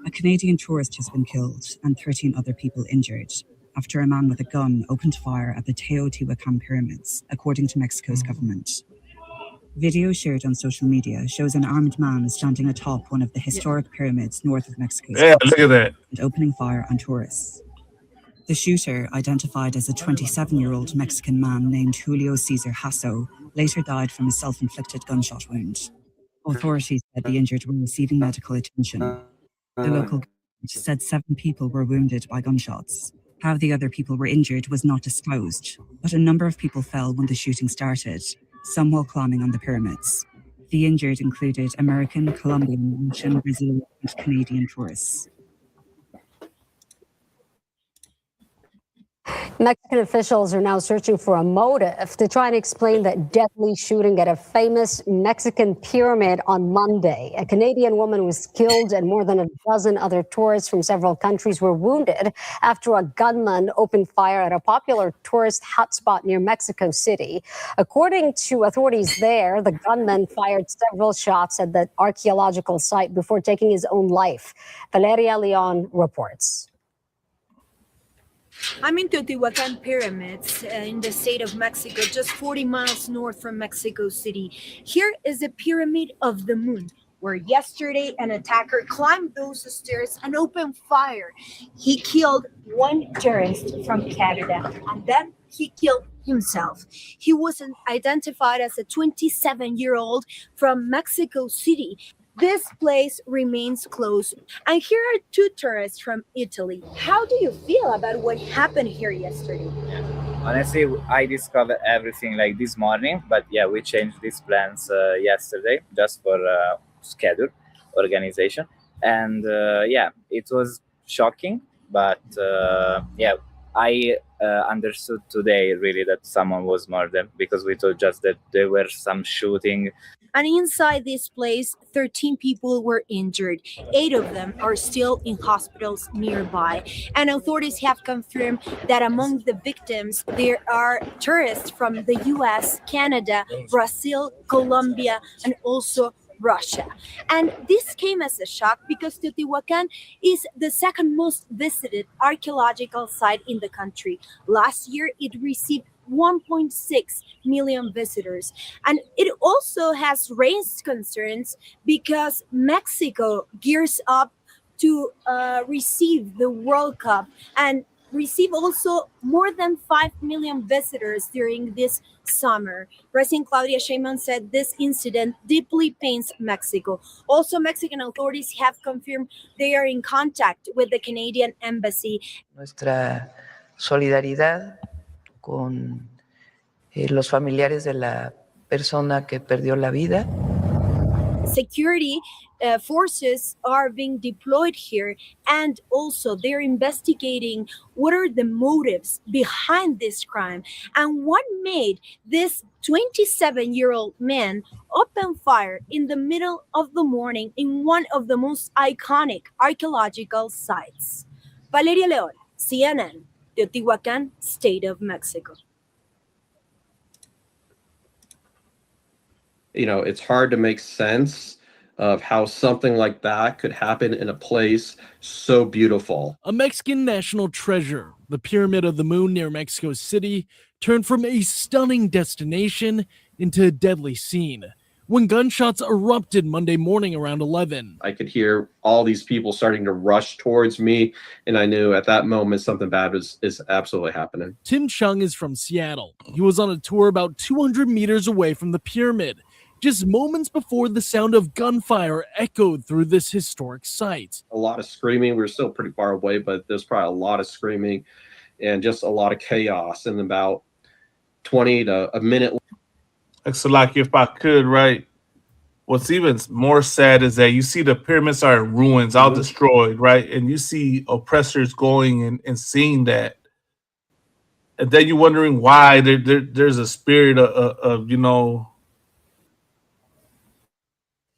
A Canadian tourist has been killed and 13 other people injured after a man with a gun opened fire at the Teotihuacan pyramids, according to Mexico's government. Video shared on social media shows an armed man standing atop one of the historic pyramids north of Mexico's look at that. And opening fire on tourists. The shooter, identified as a 27-year-old Mexican man named Julio Cesar Hasso, later died from a self-inflicted gunshot wound. Authorities said the injured were receiving medical attention. The local government said 7 people were wounded by gunshots. How the other people were injured was not disclosed, but a number of people fell when the shooting started, some while climbing on the pyramids. The injured included American, Colombian, Russian, Brazilian, and Canadian tourists. Mexican officials are now searching for a motive to try and explain that deadly shooting at a famous Mexican pyramid on Monday. A Canadian woman was killed and more than a dozen other tourists from several countries were wounded after a gunman opened fire at a popular tourist hotspot near Mexico City. According to authorities there, the gunman fired several shots at the archaeological site before taking his own life. Valeria Leon reports. I'm in Teotihuacan pyramids in the state of Mexico, just 40 miles north from Mexico City. Here is the Pyramid of the Moon, where yesterday an attacker climbed those stairs and opened fire. He killed one tourist from Canada, and then he killed himself. He was identified as a 27-year-old from Mexico City. this place remains closed. And here are two tourists from Italy. How do you feel about what happened here yesterday? Honestly, I discovered everything like this morning, but yeah, we changed these plans yesterday just for schedule organization, and yeah, it was shocking, but yeah, I understood today really that someone was murdered because we thought just that there were some shooting. And inside this place, 13 people were injured. 8 of them are still in hospitals nearby. And authorities have confirmed that among the victims, there are tourists from the US, Canada, Brazil, Colombia, and also Russia. And this came as a shock because Teotihuacan is the second most visited archaeological site in the country. Last year, it received 1.6 million visitors. And it also has raised concerns because Mexico gears up to receive the World Cup and receive also more than 5 million visitors during this summer. President Claudia Sheinbaum said this incident deeply pains Mexico. Also, Mexican authorities have confirmed they are in contact with the Canadian embassy. Nuestra solidaridad con los familiares de la persona que perdió la vida. Security forces are being deployed here, and also they're investigating what are the motives behind this crime and what made this 27-year-old man open fire in the middle of the morning in one of the most iconic archaeological sites. Valeria León, CNN, Teotihuacan, State of Mexico. You know, it's hard to make sense of how something like that could happen in a place so beautiful. A Mexican national treasure, the Pyramid of the Moon near Mexico City, turned from a stunning destination into a deadly scene when gunshots erupted Monday morning around 11. I could hear all these people starting to rush towards me, and I knew at that moment something bad is absolutely happening. Tim Chung is from Seattle. He was on a tour about 200 meters away from the pyramid, just moments before the sound of gunfire echoed through this historic site. A lot of screaming. We were still pretty far away, but there's probably a lot of screaming and just a lot of chaos. And about 20 to a minute. So, like, if I could, right? What's even more sad is that you see the pyramids are in ruins, all destroyed, right? And you see oppressors going and seeing that. And then you're wondering why there's a spirit of you know,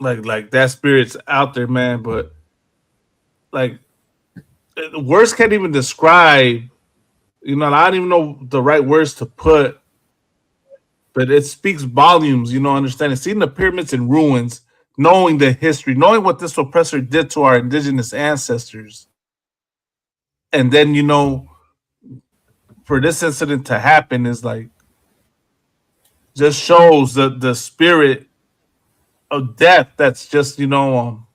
like that spirit's out there, man. But like the words can't even describe, you know, I don't even know the right words to put, but it speaks volumes, you know, understanding. Seeing the pyramids in ruins, knowing the history, knowing what this oppressor did to our indigenous ancestors. And then, you know, for this incident to happen is like, just shows the spirit of death that's just, you know,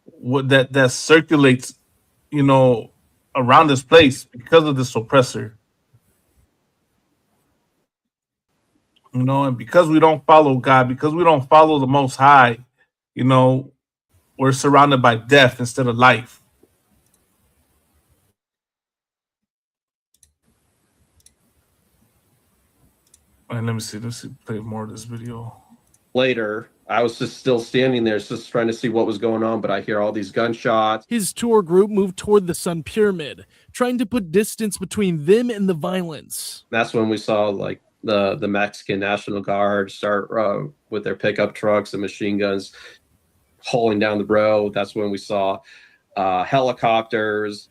what that circulates, you know, around this place because of this oppressor. You know, and because we don't follow God, because we don't follow the Most High, you know, we're surrounded by death instead of life. And let's play more of this video. Later, I was just still standing there, just trying to see what was going on, but I hear all these gunshots. His tour group moved toward the Sun Pyramid, trying to put distance between them and the violence. That's when we saw like the Mexican National Guard start with their pickup trucks and machine guns hauling down the road. That's when we saw helicopters.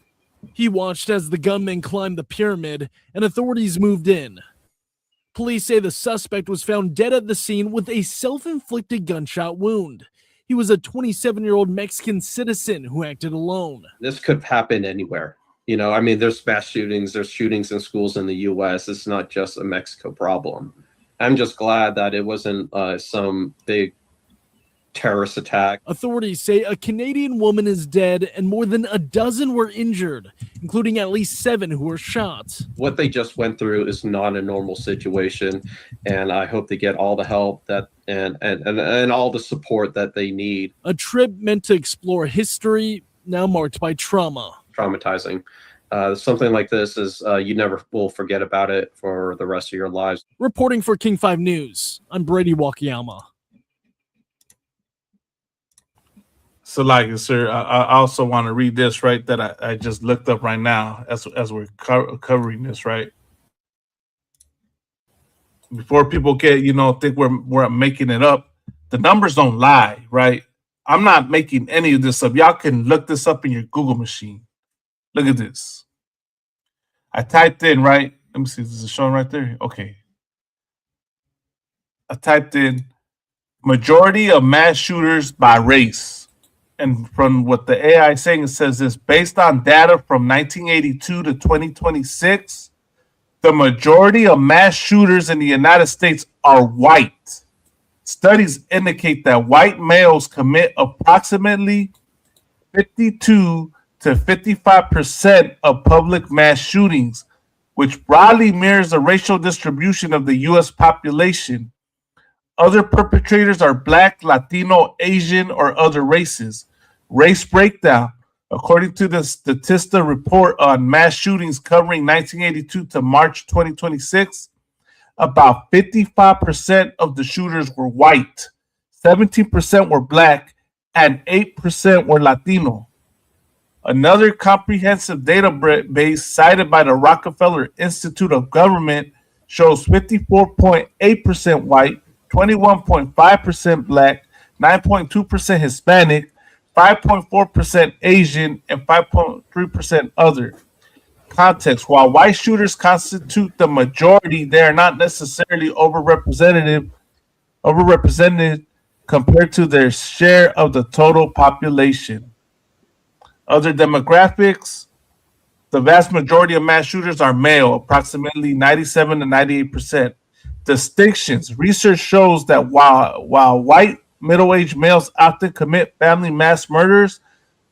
He watched as the gunmen climbed the pyramid and authorities moved in. Police say the suspect was found dead at the scene with a self-inflicted gunshot wound. He was a 27-year-old Mexican citizen who acted alone. This could happen anywhere. You know, I mean, there's mass shootings, there's shootings in schools in the U.S. It's not just a Mexico problem. I'm just glad that it wasn't some big terrorist attack. Authorities say a Canadian woman is dead and more than a dozen were injured, including at least 7 who were shot. What they just went through is not a normal situation, and I hope they get all the help that and all the support that they need. A trip meant to explore history, now marked by trauma. Traumatizing. Something like this is you never will forget about it for the rest of your lives. Reporting for King 5 News, I'm Brady Wakayama. So, like, sir, I also want to read this, right, that I just looked up right now as we're covering this, right? Before people get, think we're making it up, the numbers don't lie, right? I'm not making any of this up. Y'all can look this up in your Google machine. Look at this. I typed in, right? Let me see, is it showing right there? Okay. I typed in majority of mass shooters by race. And from what the AI is saying, it says this: based on data from 1982 to 2026, the majority of mass shooters in the United States are white. Studies indicate that white males commit approximately 52 to 55% of public mass shootings, which broadly mirrors the racial distribution of the U.S. population. Other perpetrators are Black, Latino, Asian, or other races. Race breakdown. According to the Statista report on mass shootings covering 1982 to March 2026, about 55% of the shooters were white, 17% were Black, and 8% were Latino. Another comprehensive database cited by the Rockefeller Institute of Government shows 54.8% white, 21.5% Black, 9.2% Hispanic, 5.4% Asian, and 5.3% other. Context: while white shooters constitute the majority, they are not necessarily overrepresented compared to their share of the total population. Other demographics: the vast majority of mass shooters are male, approximately 97 to 98%. Distinctions: research shows that while white middle-aged males often commit family mass murders,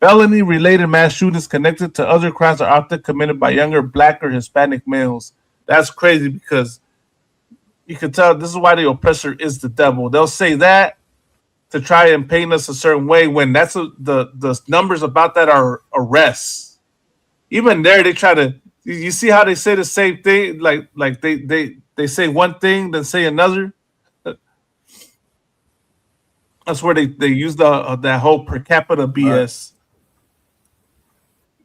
felony-related mass shootings connected to other crimes are often committed by younger Black or Hispanic males. That's crazy because you can tell this is why the oppressor is the devil. They'll say that to try and paint us a certain way when the numbers about that are arrests. Even there, they try to. You see how they say the same thing, like they say one thing then say another. That's where they use that whole per capita BS.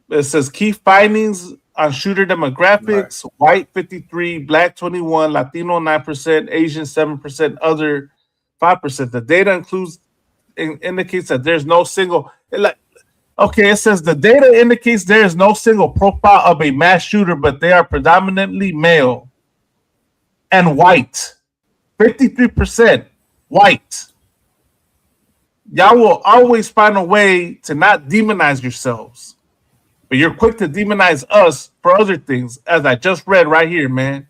It says key findings on shooter demographics: white 53, Black 21, Latino 9%, Asian 7%, other 5%. The data indicates that there's no single. It says the data indicates there is no single profile of a mass shooter, but they are predominantly male and white. 53% white. Y'all will always find a way to not demonize yourselves, but you're quick to demonize us for other things, as I just read right here, man.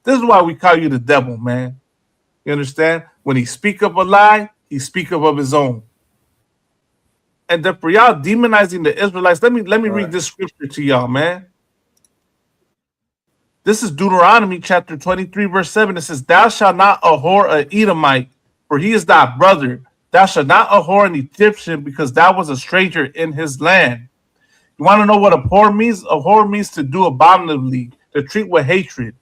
This is why we call you the devil, man. You understand? When he speak of a lie, he speak of his own. And then for y'all demonizing the Israelites, let me read this scripture to y'all, man. This is Deuteronomy chapter 23, verse 7. It says, "Thou shalt not abhor an Edomite, for he is thy brother. Thou shalt not abhor an Egyptian, because thou was a stranger in his land." You want to know what abhor means? Abhor means to do abominably, to treat with hatred.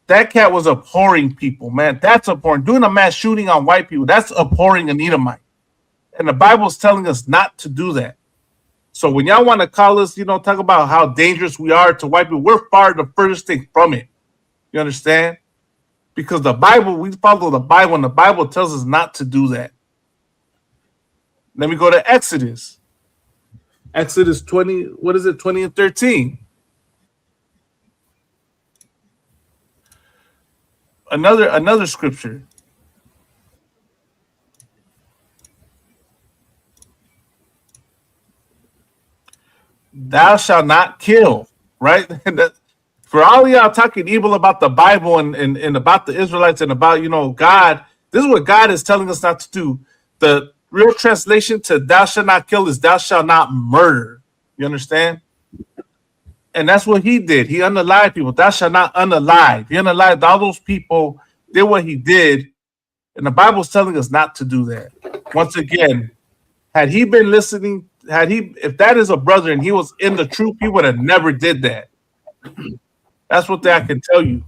That cat was abhorring people, man. That's abhorring. Doing a mass shooting on white people, that's abhorring an Edomite. And the Bible is telling us not to do that. So when y'all want to call us, talk about how dangerous we are to white people, we're far the furthest thing from it. You understand? Because the Bible, we follow the Bible, and the Bible tells us not to do that. Let me go to Exodus. Exodus 20, 20 and 13. Another scripture. Thou shalt not kill, right? For all of y'all talking evil about the Bible and about the Israelites and about, God, this is what God is telling us not to do. The real translation to thou shalt not kill is thou shalt not murder. You understand? And that's what he did. He unalived people. Thou shalt not unalive. He unalived all those people, did what he did. And the Bible's telling us not to do that. Once again, had he been listening, if that is a brother and he was in the truth, he would have never did that. That's what I can tell you.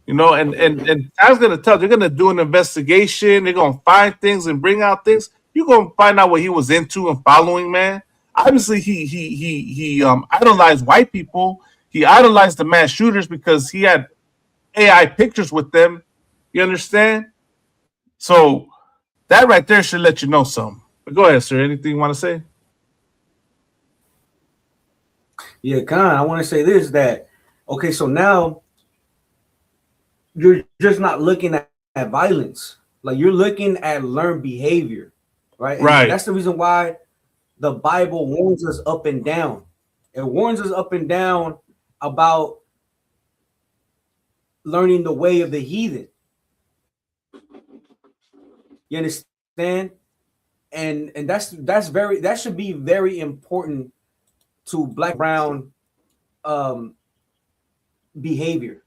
You know, and I was gonna tell, they're gonna do an investigation, they're gonna find things and bring out things. You're gonna find out what he was into and following, man. Obviously, he idolized white people. He idolized the mass shooters because he had AI pictures with them. You understand? So that right there should let you know something. But go ahead, sir. Anything you want to say? Yeah, Khan, I want to say this, that, okay, so now you're just not looking at violence. Like, you're looking at learned behavior, right? And that's the reason why the Bible warns us up and down. It warns us up and down about learning the way of the heathen. You understand? And that should be very important to Black brown behavior.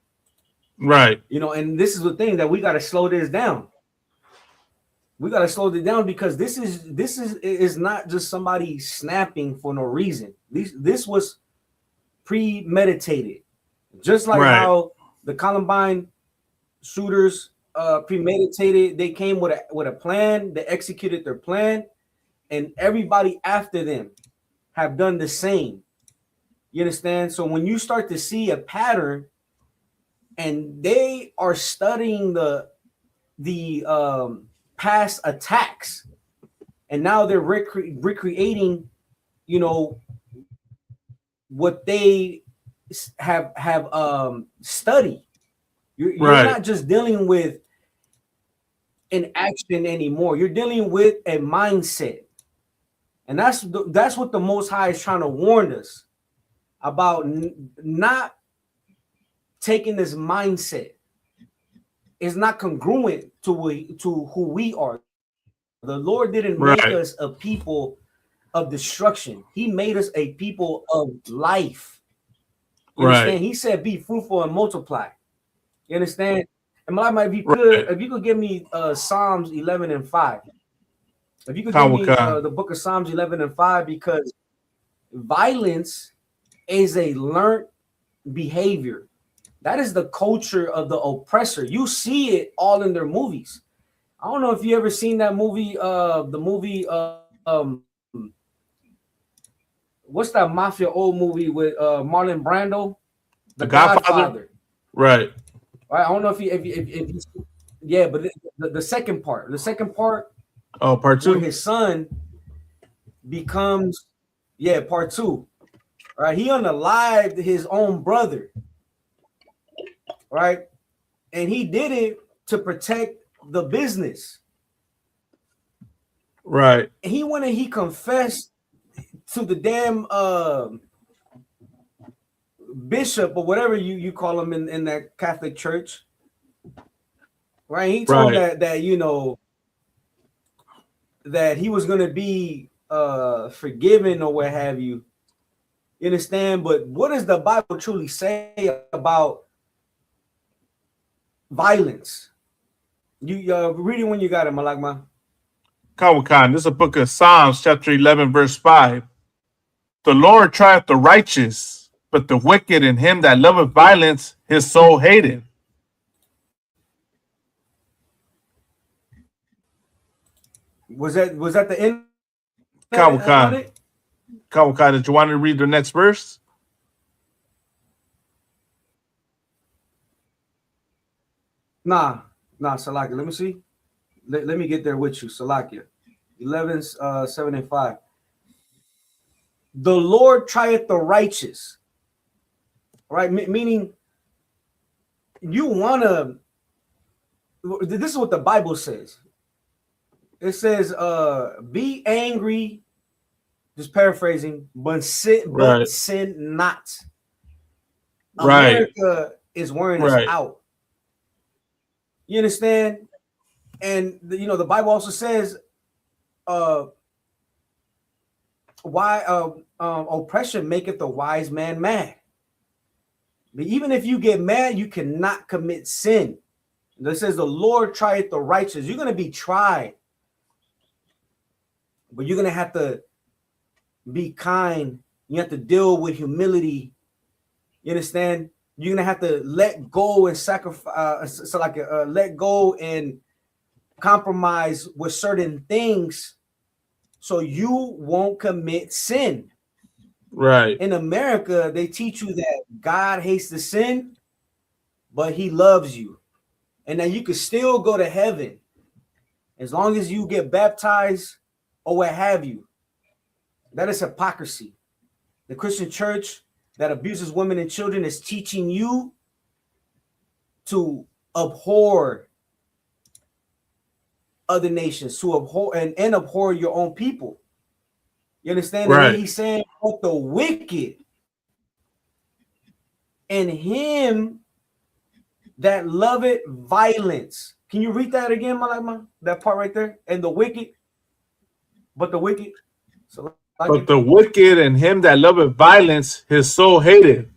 Right. You know, and this is the thing that we got to slow this down. We got to slow it down because this is not just somebody snapping for no reason. This was premeditated. Just like how the Columbine shooters premeditated, they came with a plan, they executed their plan, and everybody after them have done the same. You understand? So when you start to see a pattern and they are studying the past attacks, and now they're recreating, you know, what they have studied. You're not just dealing with an action anymore. You're dealing with a mindset, and that's what the Most High is trying to warn us about. Not taking this mindset is not congruent to who we are. The Lord didn't make us a people of destruction. He made us a people of life. You understand? He said, "Be fruitful and multiply." You understand? And Malama, if you could give me Psalms 11 and 5. If you could give me the book of Psalms 11 and 5, because violence is a learned behavior. That is the culture of the oppressor. You see it all in their movies. I don't know if you ever seen that movie, what's that mafia old movie with Marlon Brando? The Godfather. Right. I don't know if you yeah, but the second part. Oh, part 2. Where his son becomes, part 2. Right, he unalived his own brother. Right, and he did it to protect the business. Right. And he went and he confessed to the damn bishop or whatever you call him in that Catholic church. Right, he told that you know that he was going to be forgiven or what have you. You understand? But what does the Bible truly say about violence? You read it when you got it, Malakma. Kawakan, this is a book of Psalms, chapter 11, verse 5. The Lord trieth the righteous, but the wicked and him that loveth violence, his soul hateth. Was that the end? Kawakan, did you want to read the next verse? Nah, Salakia. Let me see. Let me get there with you, Salakia. 11, 7 and 5. The Lord trieth the righteous. Right? Meaning you want to, this is what the Bible says. It says, be angry, just paraphrasing, but sin not. America is wearing us out. You understand? And the Bible also says, why oppression maketh the wise man mad. But even if you get mad, you cannot commit sin. That says the Lord trieth the righteous. You're going to be tried, but you're going to have to be kind. You have to deal with humility. You understand? You're going to have to let go and sacrifice, let go and compromise with certain things so you won't commit sin. Right. In America, they teach you that God hates the sin, but he loves you. And that you can still go to heaven as long as you get baptized or what have you. That is hypocrisy. The Christian church that abuses women and children is teaching you to abhor other nations, to abhor and abhor your own people. You understand? Right. And then he's saying, but the wicked and him that loveth violence. Can you read that again, Malama? That part right there? And the wicked, but the wicked. So, but the wicked and him that loveth violence, his soul hated.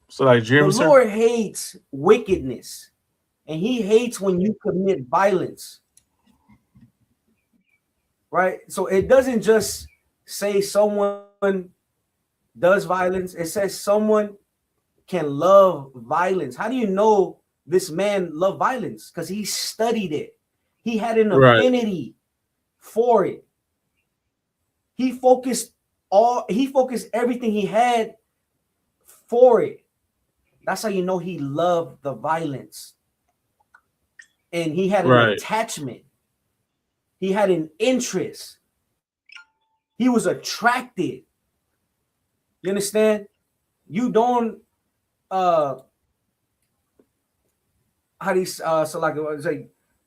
So like the Lord hates wickedness, and he hates when you commit violence. Right? So it doesn't just say someone does violence, it says someone can love violence. How do you know this man loved violence? Because he studied it. He had an affinity for it. He focused everything he had for it. That's how you know he loved the violence. And he had an attachment. He had an interest. He was attracted. You understand? You don't how do you so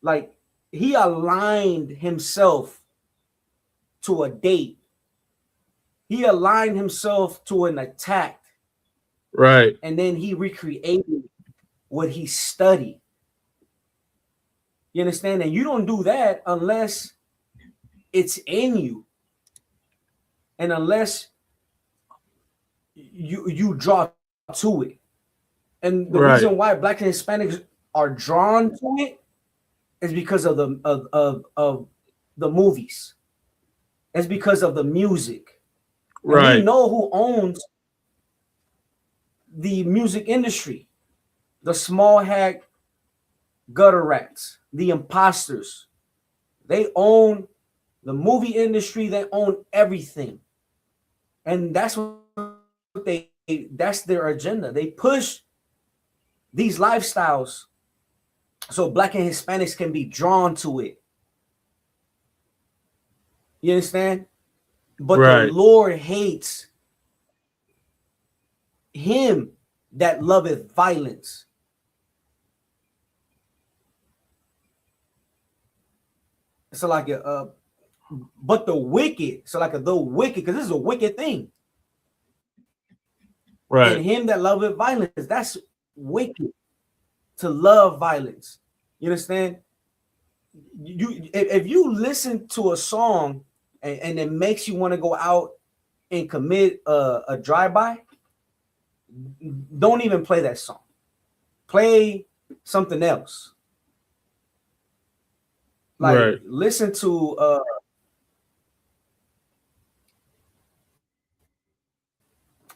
like he aligned himself to a date. He aligned himself to an attack. Right. And then he recreated what he studied. You understand? And you don't do that unless it's in you. And unless you draw to it. And the reason why Black and Hispanics are drawn to it is because of the movies. It's because of the music. And we know who owns the music industry. The small hack gutter rats, the imposters. They own the movie industry. They own everything. And that's their agenda. They push these lifestyles so Black and Hispanics can be drawn to it. You understand? But the Lord hates him that loveth violence. So like but the wicked, so like the wicked, because this is a wicked thing. And him that loveth violence, that's wicked. To love violence. You understand? If you listen to a song and it makes you want to go out and commit a drive-by, don't even play that song. Play something else. Like listen to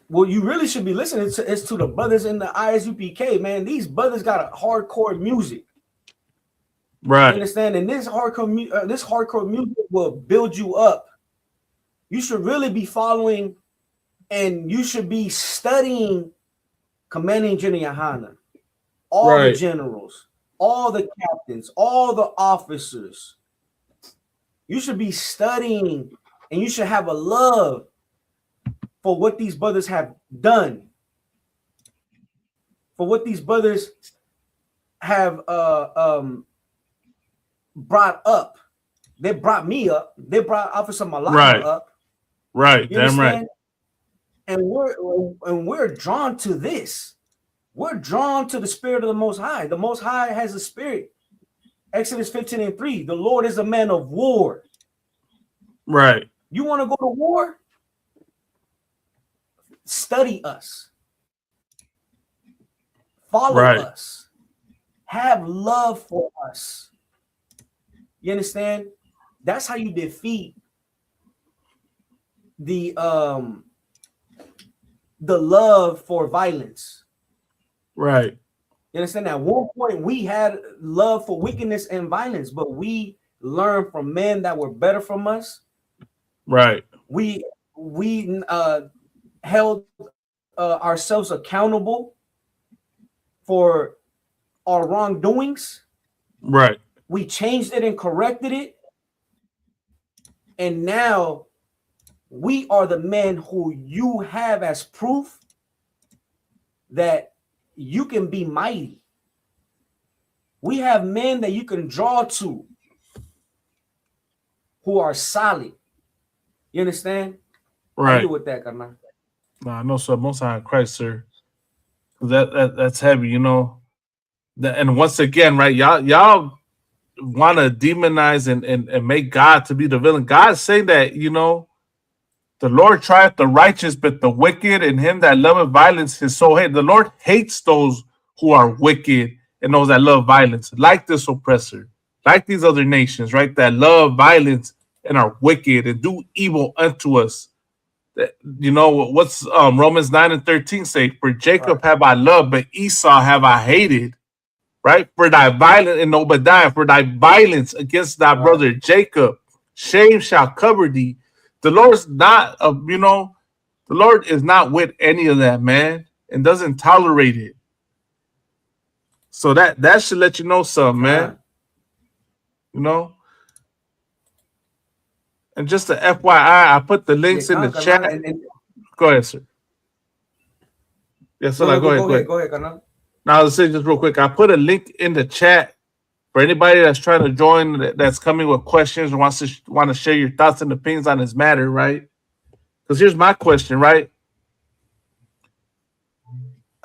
what you really should be listening to is to the brothers in the ISUPK, man. These brothers got a hardcore music. Right. You understand? And this hardcore music will build you up. You should really be following and you should be studying Commanding General Yohana, all the generals, all the captains, all the officers. You should be studying and you should have a love for what these brothers have done, for what these brothers have brought up. They brought me up. They brought Officer Malaka up. Right. You Damn understand? right. And we're drawn to this. We're drawn to the spirit of the Most High. The Most High has a spirit. Exodus 15:3. The Lord is a man of war. Right. You want to go to war? Study us. follow Right. us, have love for us. You understand? That's how you defeat the love for violence. Right. You understand? At one point, we had love for wickedness and violence, but we learned from men that were better from us. Right. We held ourselves accountable for our wrongdoings. Right. We changed it and corrected it. And now we are the men who you have as proof that you can be mighty. We have men that you can draw to who are solid. You understand? Right. How you with that, Carnal? No, I know so. Most High in Christ, sir. That's heavy, you know. And once again, right, y'all want to demonize and make God to be the villain. God's saying that, you know, the Lord trieth the righteous, but the wicked and him that loveth violence his soul hate. The Lord hates those who are wicked and those that love violence, like this oppressor, like these other nations, right, that love violence and are wicked and do evil unto us. You know, what's Romans 9:13 say? For Jacob have I loved, but Esau have I hated. Right? For thy violence, in Obadiah, for thy violence against thy brother Jacob, shame shall cover thee. The Lord's not, you know, the Lord is not with any of that, man, and doesn't tolerate it. So that should let you know something, man. You know? And just a FYI, I put the links in the chat. Go ahead, sir. Yes, sir. Go ahead, Carnal. Now, I'll say just real quick. I put a link in the chat for anybody that's trying to join, that's coming with questions or want to share your thoughts and opinions on this matter, right? Because here's my question, right?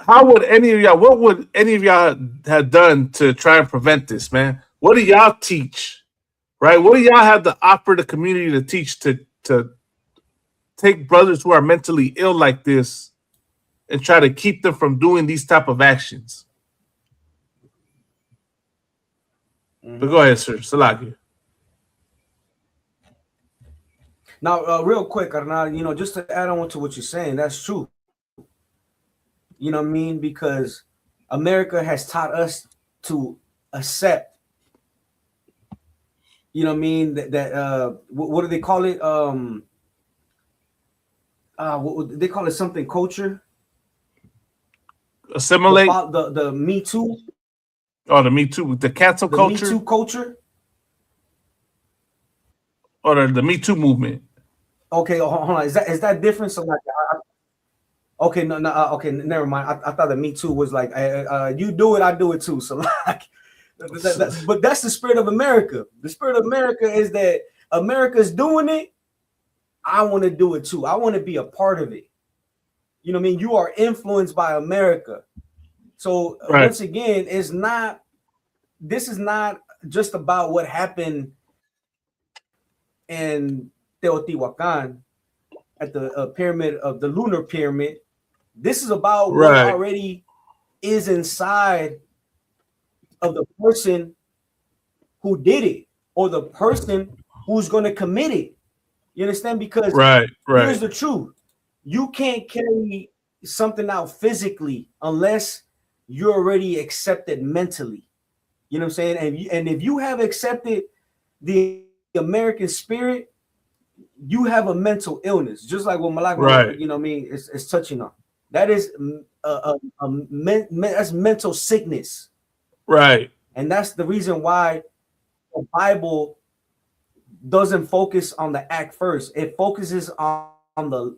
What would any of y'all have done to try and prevent this, man? What do y'all teach, right? What do y'all have to offer the community to teach to take brothers who are mentally ill like this and try to keep them from doing these type of actions? But go ahead, sir. Salaki. Now, real quick, Carnal, you know, just to add on to what you're saying, that's true. You know what I mean? Because America has taught us to accept, you know what I mean, that what do they call it? They call it something culture. Assimilate. The Me Too. Oh, the Me Too, the cancel culture. Me Too culture. Or the Me Too movement. Okay, hold on. Is that different? So like, okay, no, okay, never mind. I thought the Me Too was like, you do it, I do it too. So like, but that's the spirit of America. The spirit of America is that America's doing it. I want to do it too. I want to be a part of it. You know what I mean? You are influenced by America. So once again, this is not just about what happened in Teotihuacan at the pyramid of the lunar pyramid. This is about what already is inside of the person who did it or the person who's going to commit it. You understand? Because here's the truth. You can't carry something out physically unless you're already accepted mentally. You know what I'm saying? And if you have accepted the American spirit, you have a mental illness, just like what Malak, you know what I mean, is touching on. That is that's mental sickness. Right. And that's the reason why the Bible doesn't focus on the act first. It focuses on the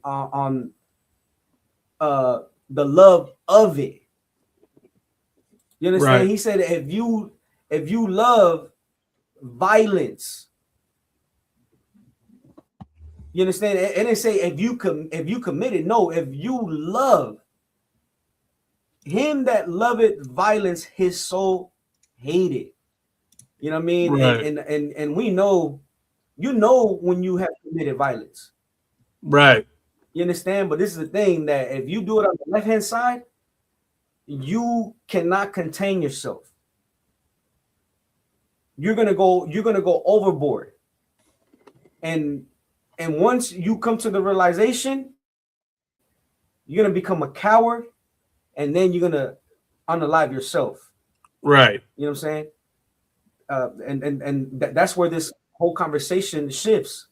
love of it. You understand? He said, if you love violence, you understand? It didn't say if you commit it. No, if you love him that loveth violence, his soul hated. You know what I mean? And we know, you know, when you have committed violence. Right. You understand? But this is the thing, that if you do it on the left-hand side, you cannot contain yourself. You're gonna go overboard. And once you come to the realization, you're gonna become a coward, and then you're gonna unalive yourself. Right. You know what I'm saying? And that's where this whole conversation shifts.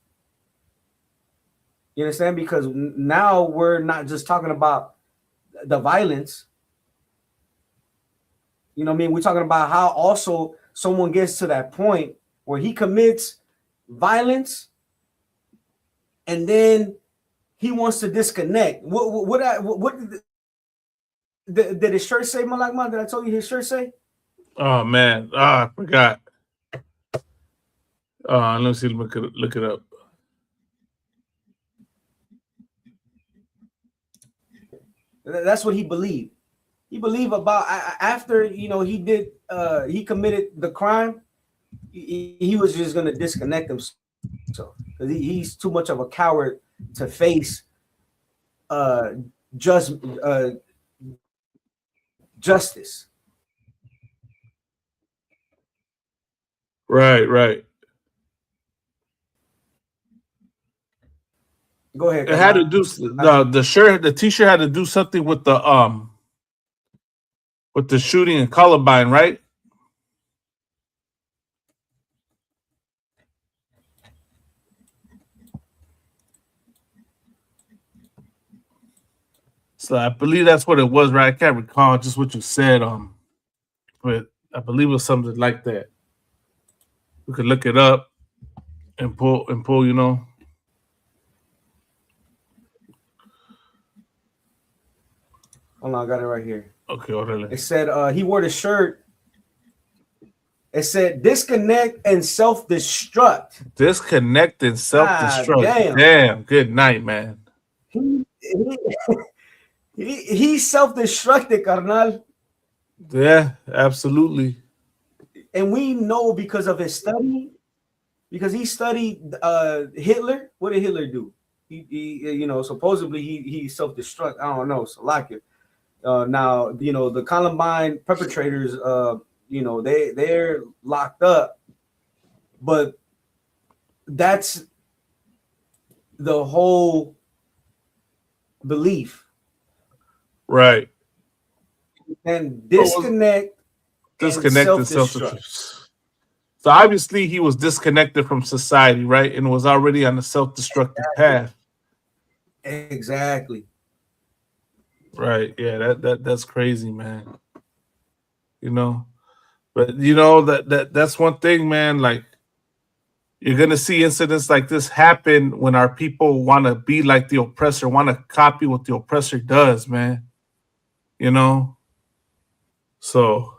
You understand? Because now we're not just talking about the violence. You know what I mean? We're talking about how also someone gets to that point where he commits violence, and then he wants to disconnect. What did his shirt say, Malakman? Did I tell you his shirt say? Oh man, I forgot. Let me see. Look it up. That's what he believed. He believed about after he committed the crime. He was just gonna disconnect himself because he's too much of a coward to face justice. Right. Go ahead. It had to do the t-shirt had to do something with the shooting in Columbine, right? So I believe that's what it was, right? I can't recall just what you said, but I believe it was something like that. We could look it up and pull, you know. Hold on, I got it right here. Okay, orderly. It said he wore the shirt. It said disconnect and self-destruct. Disconnect and self-destruct. Damn. Good night, man. He self-destructed, carnal. Yeah, absolutely. And we know because of his study, because he studied Hitler. What did Hitler do? He supposedly he self-destruct. I don't know. So like it. Now, the Columbine perpetrators, they're locked up, but that's the whole belief. Right. And disconnect and self-destruct. So obviously he was disconnected from society, right? And was already on a self-destructive path. Exactly. Right. Yeah, that's crazy, man. But that's one thing, man. Like, you're gonna see incidents like this happen when our people want to be like the oppressor, want to copy what the oppressor does, man. So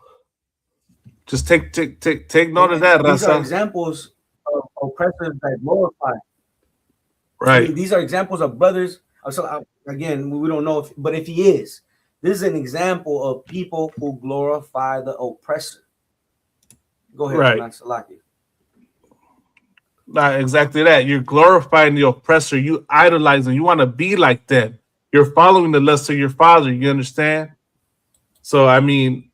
just take note of that, These are Raza. examples of oppressors that glorify. Right. I mean, these are examples of brothers. So again, we don't know but if he is, this is an example of people who glorify the oppressor. Go ahead, Right. Salaki. Not exactly that. You're glorifying the oppressor. You idolize them. You want to be like them. You're following the lust of your father. You understand? So, I mean,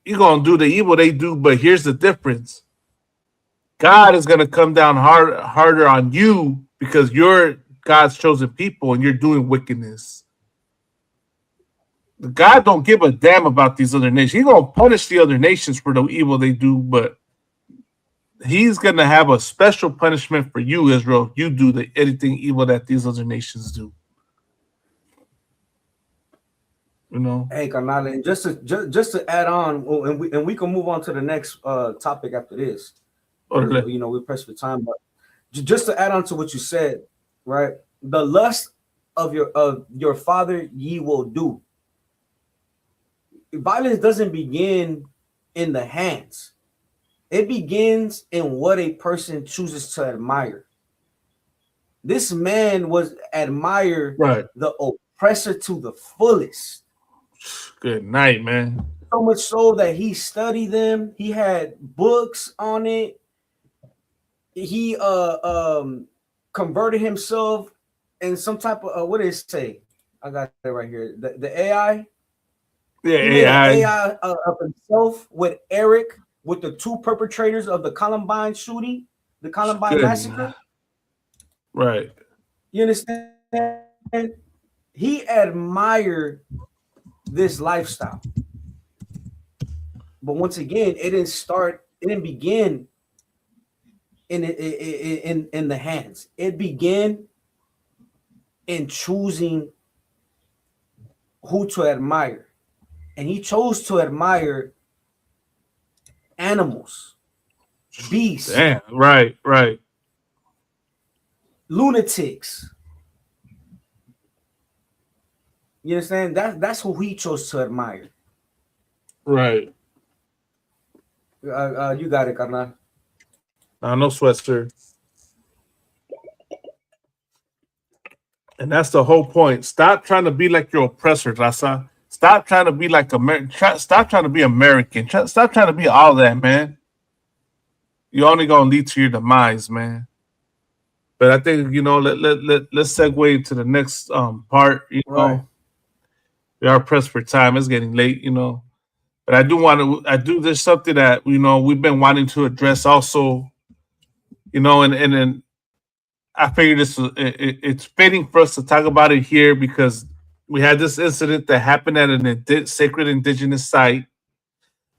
you're going to do the evil they do, but here's the difference. God is going to come down harder on you because you're God's chosen people and you're doing wickedness. God don't give a damn about these other nations. He's going to punish the other nations for the evil they do, but he's going to have a special punishment for you, Israel, if you do anything evil that these other nations do. Hey, Carnal, and just to add on, and we can move on to the next topic after this. We press for time, but just to add on to what you said, right? The lust of your father ye will do. Violence doesn't begin in the hands. It begins in what a person chooses to admire. This man was admired the oppressor to the fullest. Good night, man. So much so that he studied them. He had books on it. He converted himself in some type of what did it say? I got it right here. The AI. Yeah, He made an AI. AI of himself with Eric, with the two perpetrators of the Columbine shooting, the Columbine Good. massacre. Right. You understand? He admired this lifestyle. But once again, it didn't begin in the hands. It began in choosing who to admire. And he chose to admire animals, beasts, Damn. Right. Right. lunatics. You understand? That's who he chose to admire. Right. You got it, Karna. No sweat, sir. And that's the whole point. Stop trying to be like your oppressor, Raza. Stop trying to be like stop trying to be American. Stop trying to be all that, man. You're only gonna lead to your demise, man. But I think let's segue to the next part. Right. We are pressed for time. It's getting late, But I do there's something that we've been wanting to address also, and then I figured it's fitting for us to talk about it here because we had this incident that happened at an sacred indigenous site.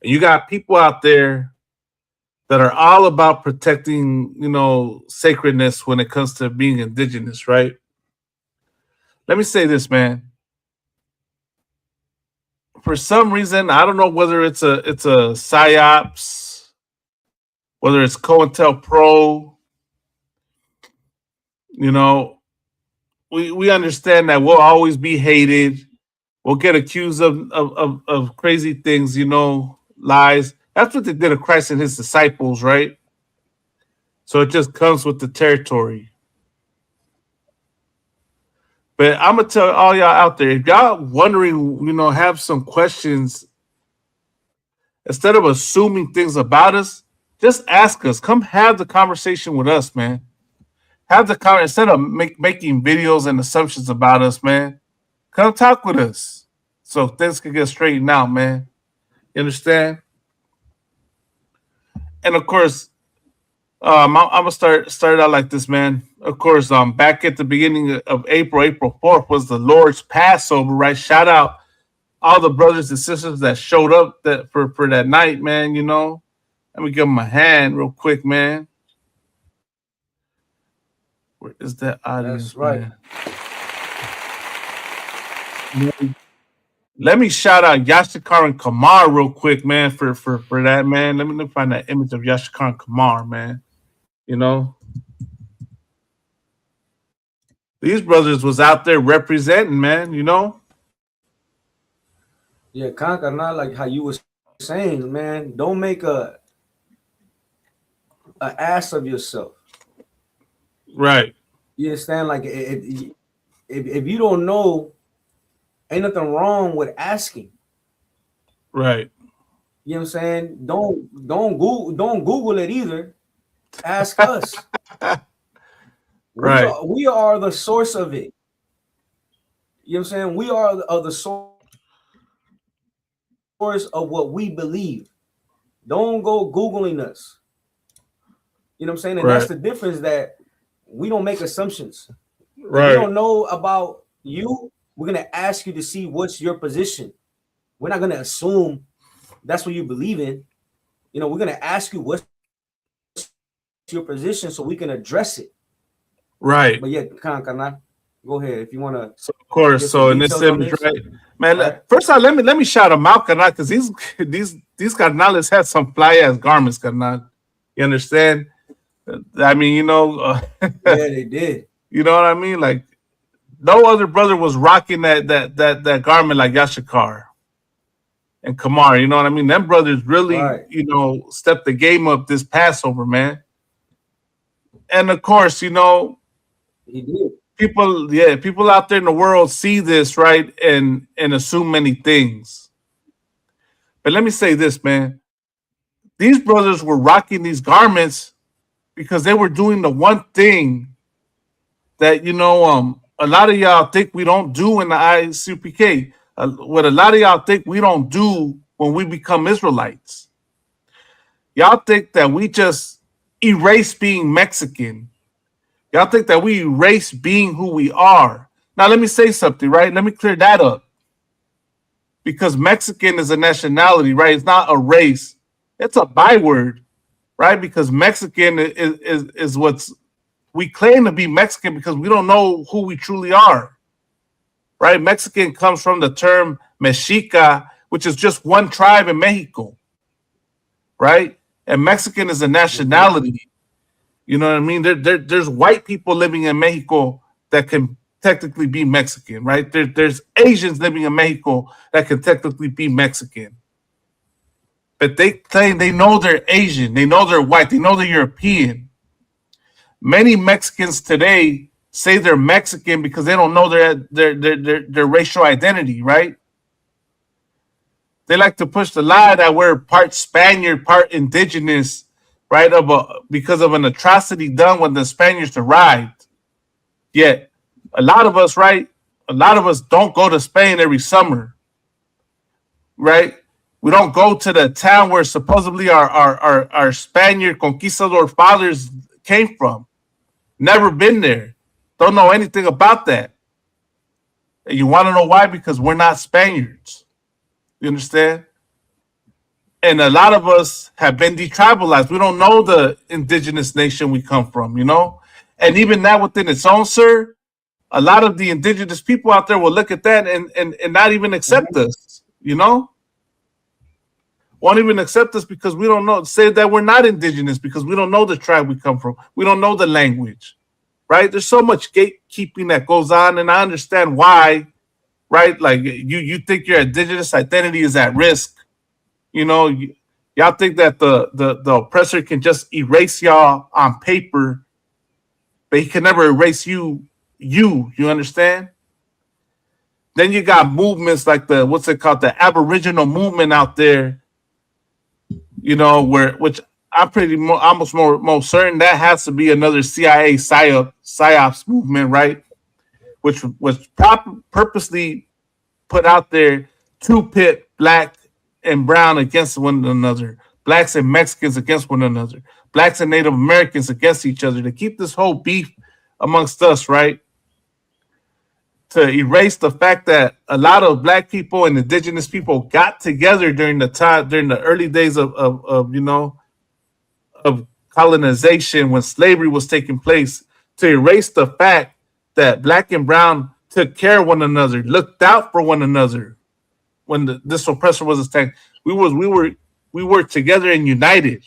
And you got people out there that are all about protecting, sacredness when it comes to being indigenous, right? Let me say this, man. For some reason, I don't know whether it's a psyops, whether it's COINTELPRO, we understand that we'll always be hated. We'll get accused of crazy things, lies. That's what they did to Christ and his disciples, right? So it just comes with the territory. But I'm going to tell all y'all out there, if y'all wondering, have some questions, instead of assuming things about us, just ask us. Come have the conversation with us, man. Have the conversation instead of making videos and assumptions about us, man. Come talk with us so things can get straightened out, man. You understand? And of course, I'm gonna start out like this, man. Of course, back at the beginning of April 4th was the Lord's Passover, right? Shout out all the brothers and sisters that showed up for that night, man. Let me give them a hand real quick, man. Where is that audience? That's right. Man? Let me shout out Yashikar and Kamar real quick, man, for that, man. Let me find that image of Yashikar and Kamar, man. These brothers was out there representing, man, Yeah, Karna, like how you was saying, man, don't make a ass of yourself. Right. You understand? Like if you don't know, ain't nothing wrong with asking. Right. You know what I'm saying? Don't Google it either. Ask us. Right. We are the source of it. You know what I'm saying? We are the source of what we believe. Don't go Googling us. You know what I'm saying? And that's the difference, that we don't make assumptions. Right. If we don't know about you, we're going to ask you to see what's your position. We're not going to assume that's what you believe in. We're going to ask you what's your position so we can address it. Right. But yeah, Kana, go ahead if you want to. So of course, so in this image, right, man. First of all, let me shout them out, Kana, because these carnales had some fly ass garments, Kana. You understand? I mean, yeah, they did. You know what I mean? Like no other brother was rocking that garment like Yashikar and Kamar. You know what I mean? Them brothers really, stepped the game up this Passover, man. And of course, he did. People out there in the world see this, right, and assume many things. But let me say this, man. These brothers were rocking these garments because they were doing the one thing that a lot of y'all think we don't do in the ICPK. what a lot of y'all think we don't do when we become Israelites. Y'all think that we just erase being Mexican. Y'all think that we erase being who we are. Now, let me say something, right? Let me clear that up. Because Mexican is a nationality, right? It's not a race. It's a byword, right? Because Mexican is what's we claim to be Mexican because we don't know who we truly are, right? Mexican comes from the term Mexica, which is just one tribe in Mexico, right? And Mexican is a nationality. You know what I mean? There's white people living in Mexico that can technically be Mexican, right? There's Asians living in Mexico that can technically be Mexican. But they claim they know they're Asian, they know they're white, they know they're European. Many Mexicans today say they're Mexican because they don't know their racial identity, right? They like to push the lie that we're part Spaniard, part indigenous, right? Because of an atrocity done when the Spaniards arrived. Yet, a lot of us, right? A lot of us don't go to Spain every summer, right? We don't go to the town where supposedly our Spaniard conquistador fathers came from. Never been there. Don't know anything about that. And you want to know why? Because we're not Spaniards. You understand? And a lot of us have been detribalized. We don't know the indigenous nation we come from, you know? And even that within its own, sir, a lot of the indigenous people out there will look at that and not even accept us, you know? Won't even accept us because we don't know, say that we're not indigenous because we don't know the tribe we come from. We don't know the language, right? There's so much gatekeeping that goes on, and I understand why, right? Like you think your indigenous identity is at risk. You know, y'all think that the oppressor can just erase y'all on paper, but he can never erase you. You understand? Then you got movements like the what's it called, the Aboriginal movement out there. You know, which I'm almost more certain that has to be another CIA psyops movement, right? Which was purposely put out there to pit black and brown against one another, blacks and Mexicans against one another, blacks and Native Americans against each other, to keep this whole beef amongst us, right? To erase the fact that a lot of black people and indigenous people got together during the early days of you know, of colonization when slavery was taking place, to erase the fact that black and brown took care of one another, looked out for one another when this oppressor was attacked. We worked together and united.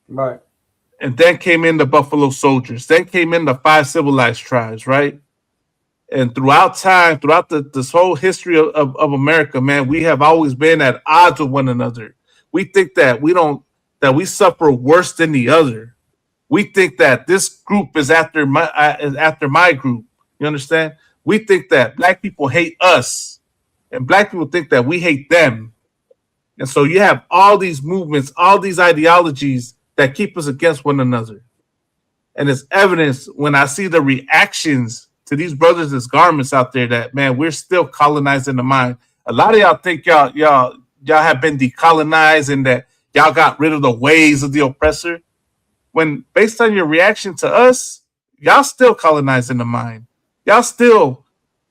Right. And then came in the Buffalo Soldiers. Then came in the 5 civilized tribes, right? And throughout time, throughout this whole history of America, man, we have always been at odds with one another. We think that we suffer worse than the other. We think that this group is after my group. You understand? We think that black people hate us, and black people think that we hate them. And so you have all these movements, all these ideologies that keep us against one another. And it's evidence when I see the reactions to these brothers as garments out there that, man, we're still colonizing the mind. A lot of y'all think y'all have been decolonized and that y'all got rid of the ways of the oppressor. When based on your reaction to us, y'all still colonizing the mind. Y'all still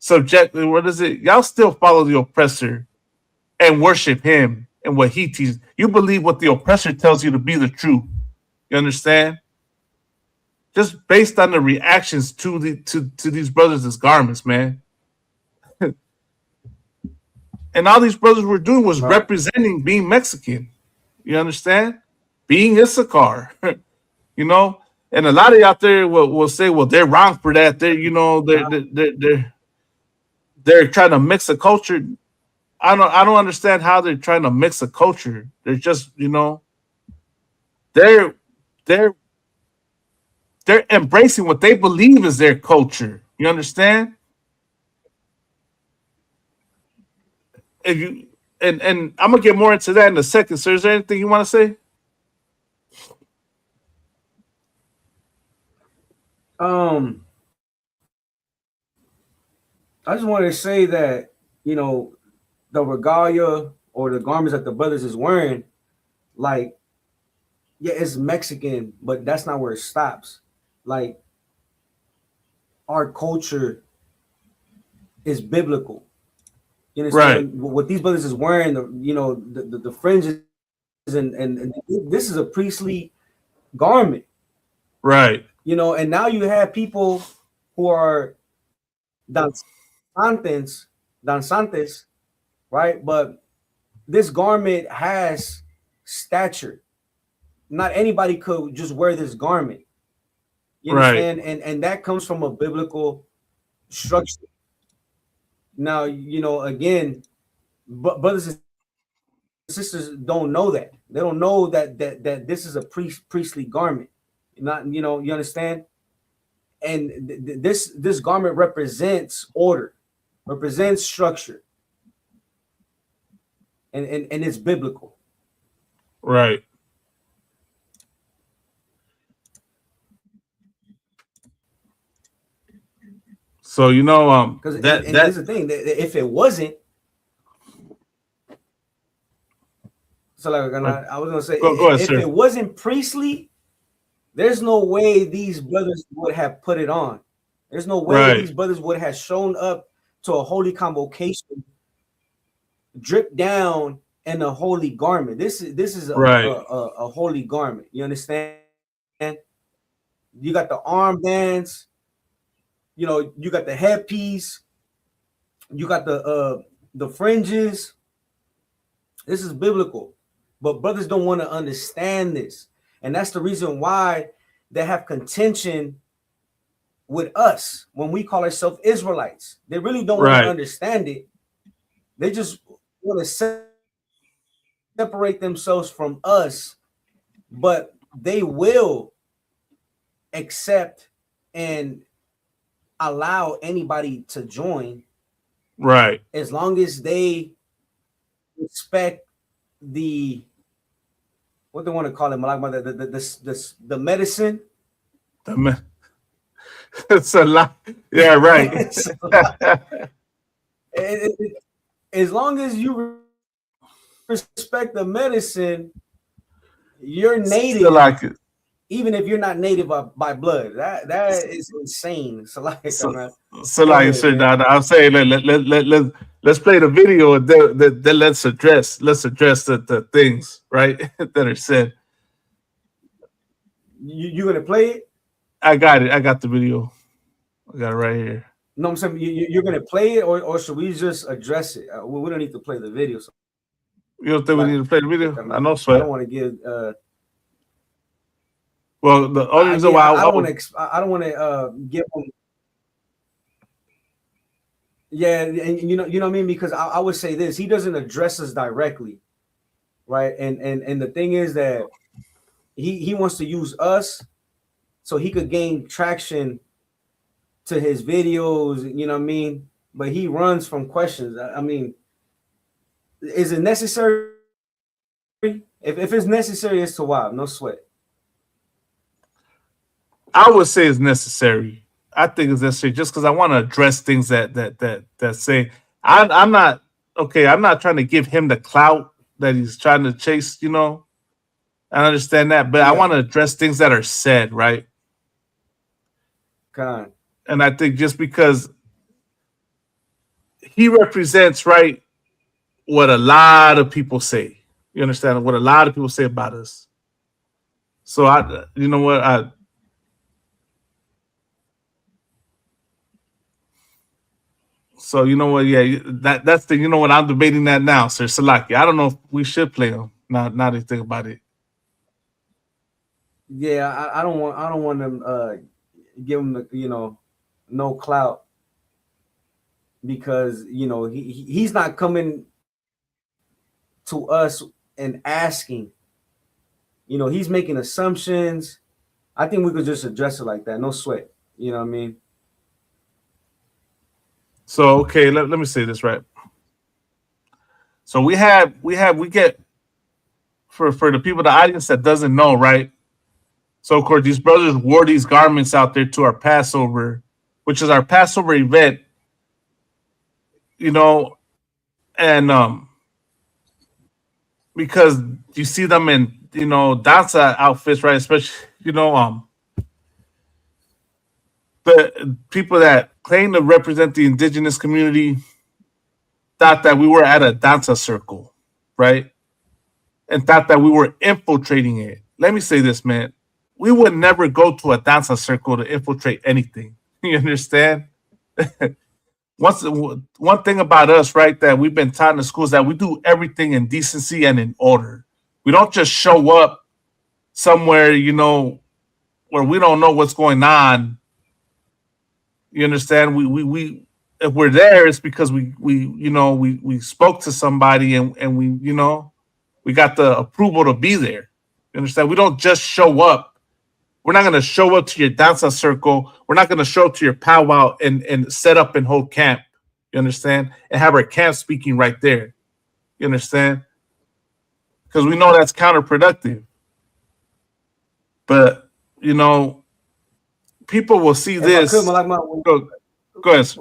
y'all still follow the oppressor and worship him and what he teaches. You believe what the oppressor tells you to be the truth. You understand? Just based on the reactions to these brothers as garments, man. And all these brothers were doing was representing being Mexican. You understand? Being Issachar. You know? And a lot of you out there will say, well, they're wrong for that. They're trying to mix a culture. I don't understand how they're trying to mix a culture. They're just, you know, they're embracing what they believe is their culture. You understand? And I'm gonna get more into that in a second, sir. Is there anything you want to say? I just wanted to say that, you know, the regalia or the garments that the brothers is wearing, like, yeah, it's Mexican, but that's not where it stops. Like, our culture is biblical. You understand what these brothers is wearing? The fringes and this is a priestly garment, Right. And now you have people who are danzantes, right? But this garment has stature. Not anybody could just wear this garment. You understand? And that comes from a biblical structure. Now, again, brothers and sisters don't know that. They don't know that this is a priestly garment. Not, you understand? And this garment represents order, represents structure, and it's biblical. Right. So because that's the thing. That if it wasn't, so like I was gonna say, go ahead, if it wasn't priestly, there's no way these brothers would have put it on. There's no way these brothers would have shown up to a holy convocation, dripped down in a holy garment. This is a holy garment. You understand? You got the armbands. You got the headpiece. You got the fringes. This is biblical, but brothers don't want to understand this, and that's the reason why they have contention with us when we call ourselves Israelites. They really don't want to understand it. They just want to separate themselves from us, but they will accept and allow anybody to join, as long as they respect the, what they want to call it, the medicine. It's a lot. Yeah, right. As long as you respect the medicine, you're native. Still like it. Even if you're not native by blood. That is insane. So like, I'm saying let's play the video and then let's address the things that are said. You gonna play it? I got it. I got the video. I got it right here. No, I'm saying you're gonna play it, or should we just address it? We don't need to play the video. So. You don't think we need to play the video? I know, Sweat. I don't want to give. Well, the only reason why I don't want to give them. Yeah, and you know what I mean, because I would say this: he doesn't address us directly, right? And the thing is that he wants to use us so he could gain traction to his videos. You know what I mean? But he runs from questions. I mean, is it necessary? If it's necessary, it's to why. No sweat. I would say it's necessary. I think it's necessary just because I want to address things that say I'm not okay. I'm not trying to give him the clout that he's trying to chase. I understand that, but I want to address things that are said, right? God. And I think just because he represents what a lot of people say. You understand what a lot of people say about us. So So that's the I'm debating that now, Sir Salaki. I don't know if we should play him. Now that you think about it. Yeah, I don't want them give him the no clout, because he's not coming to us and asking. He's making assumptions. I think we could just address it like that. No sweat. You know what I mean? So okay, let me say this right. So we get for the people, the audience that doesn't know, right? So of course these brothers wore these garments out there to our Passover, which is our Passover event. And because you see them in, you know, danza outfits, right? Especially, you know, the people that claim to represent the indigenous community thought that we were at a danza circle, right? And thought that we were infiltrating it. Let me say this, man. We would never go to a danza circle to infiltrate anything. You understand? One thing about us, right, that we've been taught in the schools, that we do everything in decency and in order. We don't just show up somewhere, you know, where we don't know what's going on. You understand? We if we're there, it's because we spoke to somebody and we, you know, we got the approval to be there. You understand? We don't just show up. We're not gonna show up to your danza circle. We're not gonna show up to your powwow and set up and hold camp. You understand? And have our camp speaking right there. You understand? Because we know that's counterproductive. But you know, people will see If I this. could, Malak, Go ahead.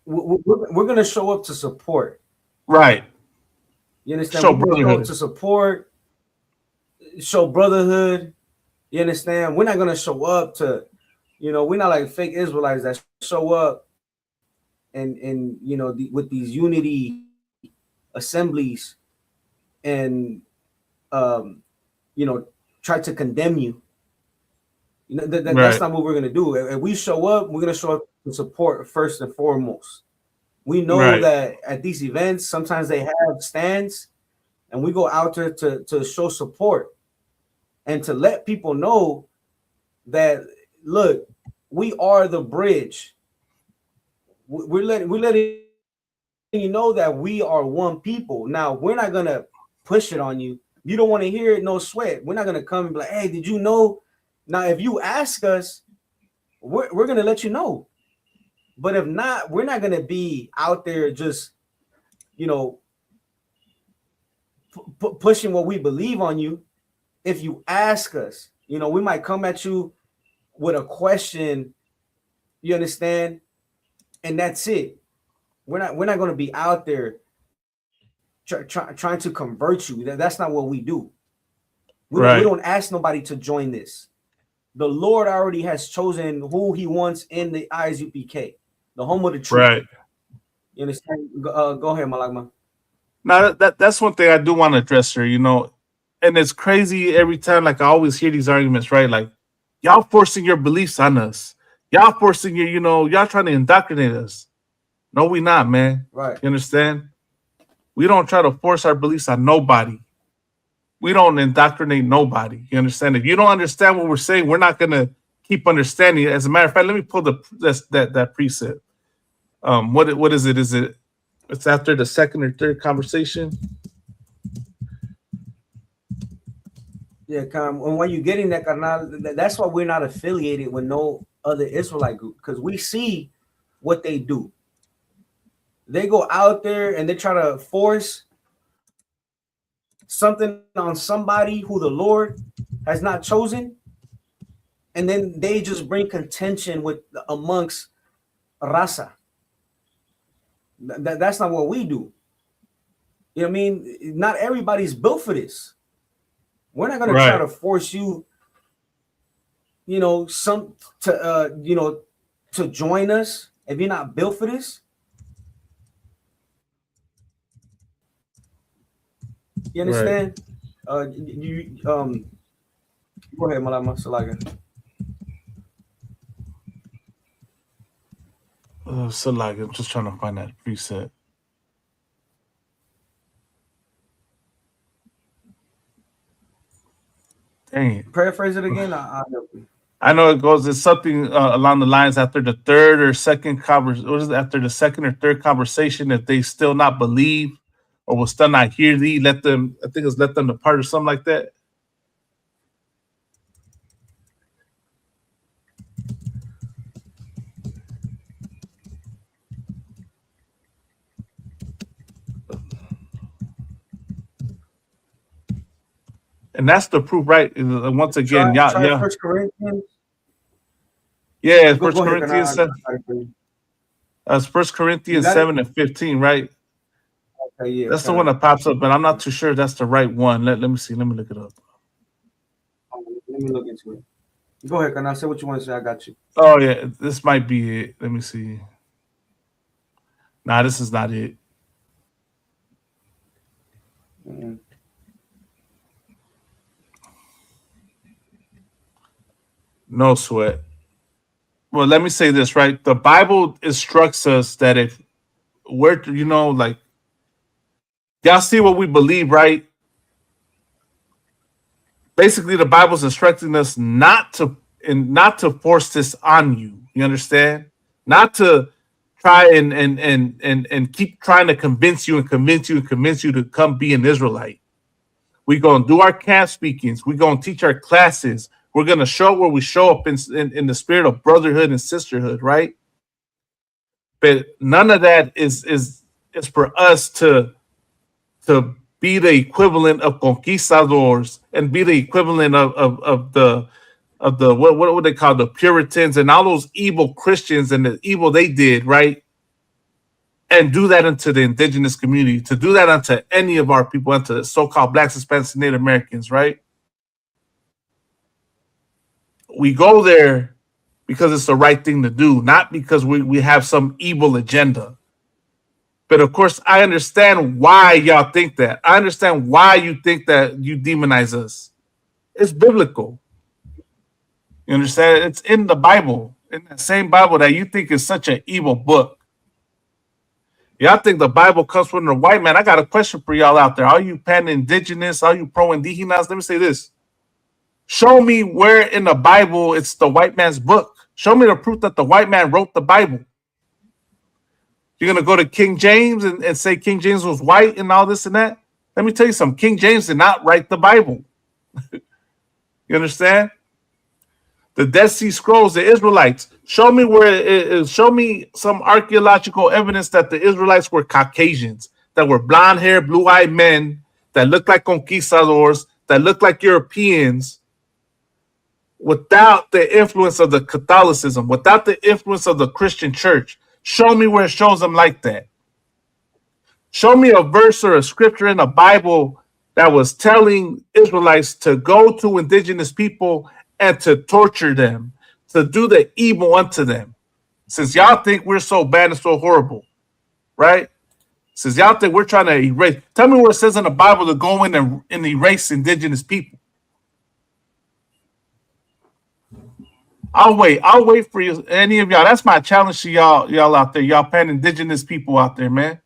we're gonna show up to support. Right. You understand? Show We're gonna show up brotherhood. to support, show brotherhood. You understand? We're not gonna show up to, you know, we're not like fake Israelites that show up and you know with these unity assemblies and you know try to condemn you. You know that's Right. not what we're gonna do. If we show up, we're gonna show up to support first and foremost. We know Right. that at these events, sometimes they have stands, and we go out there to show support and to let people know that, look, we are the bridge. We're letting you know that we are one people. Now, we're not gonna push it on you. You don't want to hear it, no sweat. We're not gonna come and be like, hey, did you know? Now, if you ask us, we're gonna let you know. But if not, we're not gonna be out there just, you know, pushing what we believe on you. If you ask us, you know, we might come at you with a question. You understand? And that's it. We're not going to be out there trying to convert you. That's not what we do. We don't ask nobody to join this. The Lord already has chosen who He wants in the ISUPK, the home of the truth. Right. You understand? Go ahead, Malagma. Now that's one thing I do want to address here, you know, and it's crazy every time. Like I always hear these arguments, right? Like y'all forcing your beliefs on us, y'all forcing your, you know, y'all trying to indoctrinate us. No, we not, man. Right. You understand? We don't try to force our beliefs on nobody. We don't indoctrinate nobody. You understand? If you don't understand what we're saying, we're not gonna keep understanding it. As a matter of fact, let me pull that precept. What is it? Is it? It's after the second or third conversation. Yeah, and when you're getting that, carnal, that's why we're not affiliated with no other Israelite group, because we see what they do. They go out there and they try to force something on somebody who the Lord has not chosen, and then they just bring contention with amongst raza. That's not what we do. You know what I mean? Not everybody's built for this. We're not going to try to force you, you know, to join us if you're not built for this. You understand? Go ahead, Malama Salaga. Salaga, I'm just trying to find that preset. Dang it. Paraphrase it again. I know it goes. It's something along the lines after the third or second conversation. What is it? After the second or third conversation, if they still not believe or will still not hear thee, let them. I think it's let them depart or something like that. And that's the proof, right? Once again, try 1 Corinthians. Yeah, 1 Corinthians. That's 1 Corinthians 7 and 15, right? yeah, That's the one that pops up, but I'm not too sure that's the right one. Let me see. Let me look it up. Let me look into it. Go ahead, can I say what you want to say? I got you. Oh yeah, this might be it. Let me see. Nah, this is not it. Mm-hmm. No sweat. Well, let me say this, right? The Bible instructs us that if we're, like, y'all see what we believe, right? Basically, the Bible's instructing us not to force this on you. You understand? Not to try and keep trying to convince you to come be an Israelite. We're gonna do our camp speakings. We're gonna teach our classes. We're gonna show where we show up in the spirit of brotherhood and sisterhood, right? But none of that is for us to be the equivalent of conquistadors and be the equivalent of the what would they call the Puritans and all those evil Christians and the evil they did, right? And do that into the indigenous community, to do that unto any of our people, unto the so-called Blacks, Hispanics, and Native Americans, right? We go there because it's the right thing to do, not because we have some evil agenda. But of course, I understand why y'all think that. I understand why you think that you demonize us. It's biblical. You understand? It's in the Bible, in that same Bible that you think is such an evil book. Y'all think the Bible comes from the white man. I got a question for y'all out there. All you pan-indigenous, all you pro-indigenas, let me say this. Show me where in the Bible it's the white man's book. Show me the proof that the white man wrote the Bible. You're going to go to King James and say King James was white and all this and that? Let me tell you something. King James did not write the Bible. You understand? The Dead Sea Scrolls, the Israelites. Show me where it is. Show me some archaeological evidence that the Israelites were Caucasians, that were blonde hair, blue-eyed men, that looked like conquistadors, that looked like Europeans, without the influence of the Catholicism, without the influence of the Christian church. Show me where it shows them like that. Show me a verse or a scripture in the Bible that was telling Israelites to go to indigenous people and to torture them, to do the evil unto them. Since y'all think we're so bad and so horrible, right? Since y'all think we're trying to erase, tell me where it says in the Bible to go in and erase indigenous people. I'll wait for you, any of y'all. That's my challenge to y'all out there, y'all pan-indigenous people out there, man.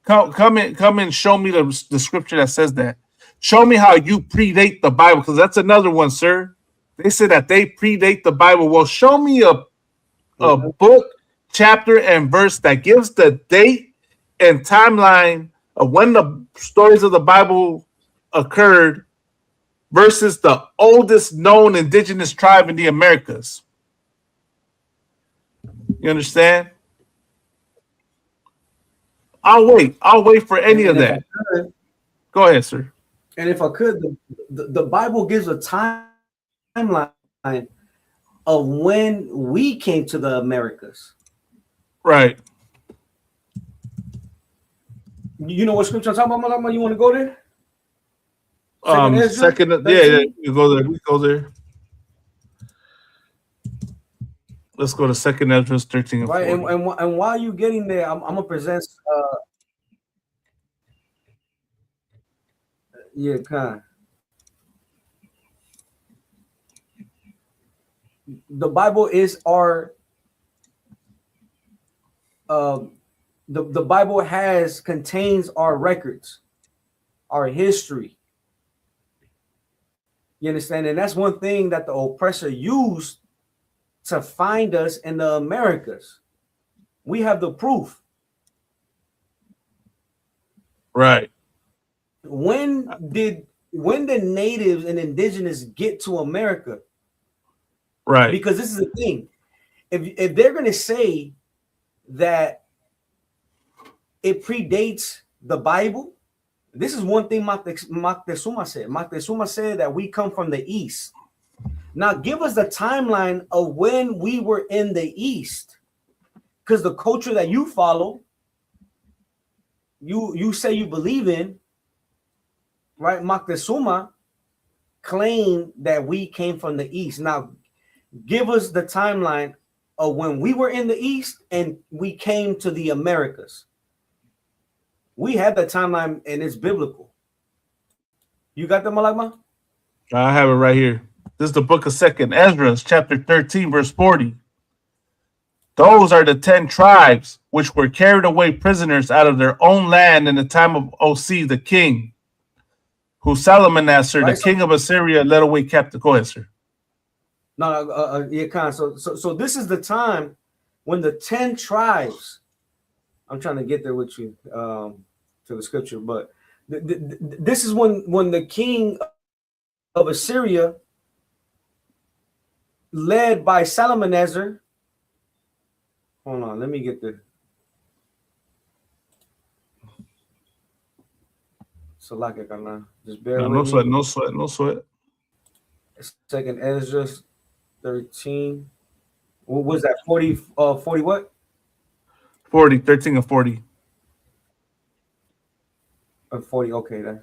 Come and show me the scripture that says that. Show me how you predate the Bible, because that's another one, sir. They say that they predate the Bible. Well, show me a book, chapter, and verse that gives the date and timeline of when the stories of the Bible occurred versus the oldest known indigenous tribe in the Americas. You understand? I'll wait for any of that. Go ahead, sir. And if I could, the Bible gives a timeline of when we came to the Americas. Right. You know what scripture I'm talking about, Malama? You want to go there? Yeah, you go there. We go there. Let's go to 2 Ezra 13 and 40. Right, and while you're getting there, I'm gonna present. The Bible is our. The Bible contains our records, our history. You understand? And that's one thing that the oppressor used to find us in the Americas. We have the proof. Right. When did natives and indigenous get to America? Right. Because this is the thing. If they're going to say that it predates the Bible, this is one thing Moctezuma said. Moctezuma said that we come from the East. Now give us the timeline of when we were in the East, because the culture that you follow you say you believe in, right? Moctezuma claimed that we came from the east. Now, give us the timeline of when we were in the east and we came to the Americas. We have that timeline and it's biblical. You got the Malagma? I have it right here. This is the book of 2nd Ezra, chapter 13, verse 40. Those are the 10 tribes which were carried away prisoners out of their own land in the time of Osee the king, who Salmanassar, Right, the king of Assyria, led away captive. Go ahead, sir. No, yeah, Khan. So this is the time when the 10 tribes. I'm trying to get there with you to the scripture, but this is when the king of Assyria, led by Salmanassar. Hold on, let me get there. So like it, just bear with No me. sweat, no sweat, no sweat. 2nd Ezra 13. What was that? 40 what? 40, 13 and 40. 40, okay then.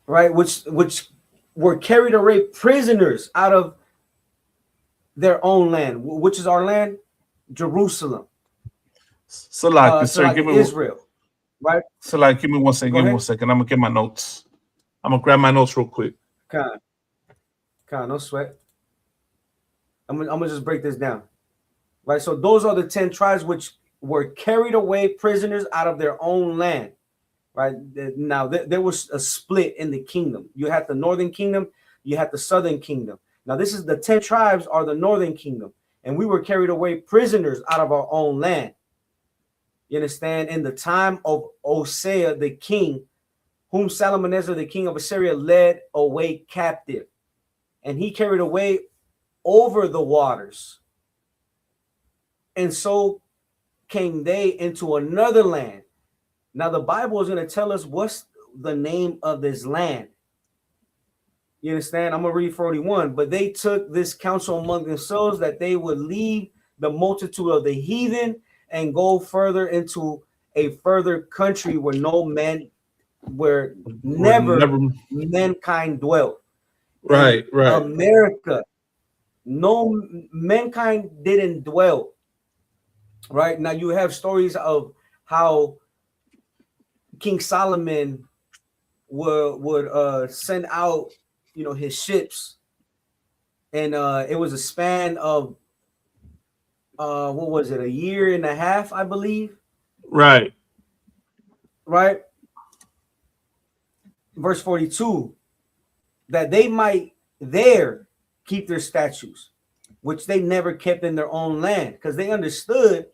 Right, which were carried away prisoners out of their own land. Which is our land? Jerusalem. So like, sir, give me Israel. Right? So like, give me one second, Go give me ahead. 1 second. I'm gonna get my notes. I'm gonna grab my notes real quick. Khan, no sweat. I'm gonna just break this down. Right. So those are the 10 tribes which were carried away prisoners out of their own land. Right. Now there was a split in the kingdom. You had the northern kingdom, you had the southern kingdom. Now this is the 10 tribes are the northern kingdom, and we were carried away prisoners out of our own land. You understand? In the time of Hosea the king, whom Salmanassar the king of Assyria led away captive, and he carried away over the waters. And so came they into another land. Now the Bible is going to tell us what's the name of this land. You understand? I'm going to read 41. But they took this counsel among themselves that they would leave the multitude of the heathen and go further into a further country where never mankind dwelt. Right, right. America, no mankind didn't dwell. Right now, you have stories of how King Solomon would send out, his ships, and it was a span of what was it, a year and a half, I believe. Right. Right. Verse 42, that they might there keep their statues, which they never kept in their own land, because they understood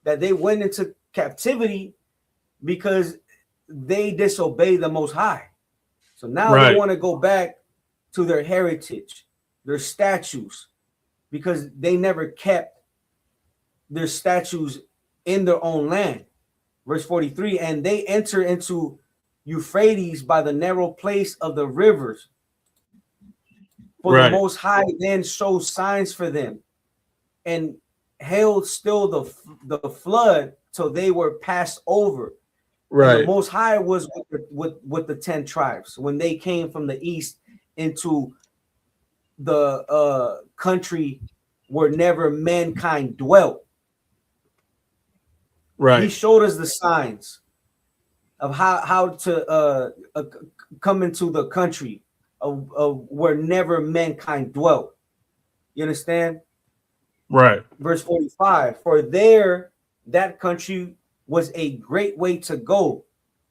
that they went into captivity because they disobeyed the Most High. So now they want to go back to their heritage, their statues, because they never kept their statues in their own land. Verse 43, and they enter into Euphrates by the narrow place of the rivers. For the Most High then showed signs for them, and held still the flood till they were passed over. Right. And the Most High was with the 10 tribes when they came from the east into the country where never mankind dwelt. Right. He showed us the signs of how to come into the country of where never mankind dwelt. You understand? Right. Verse 45, for there that country was a great way to go,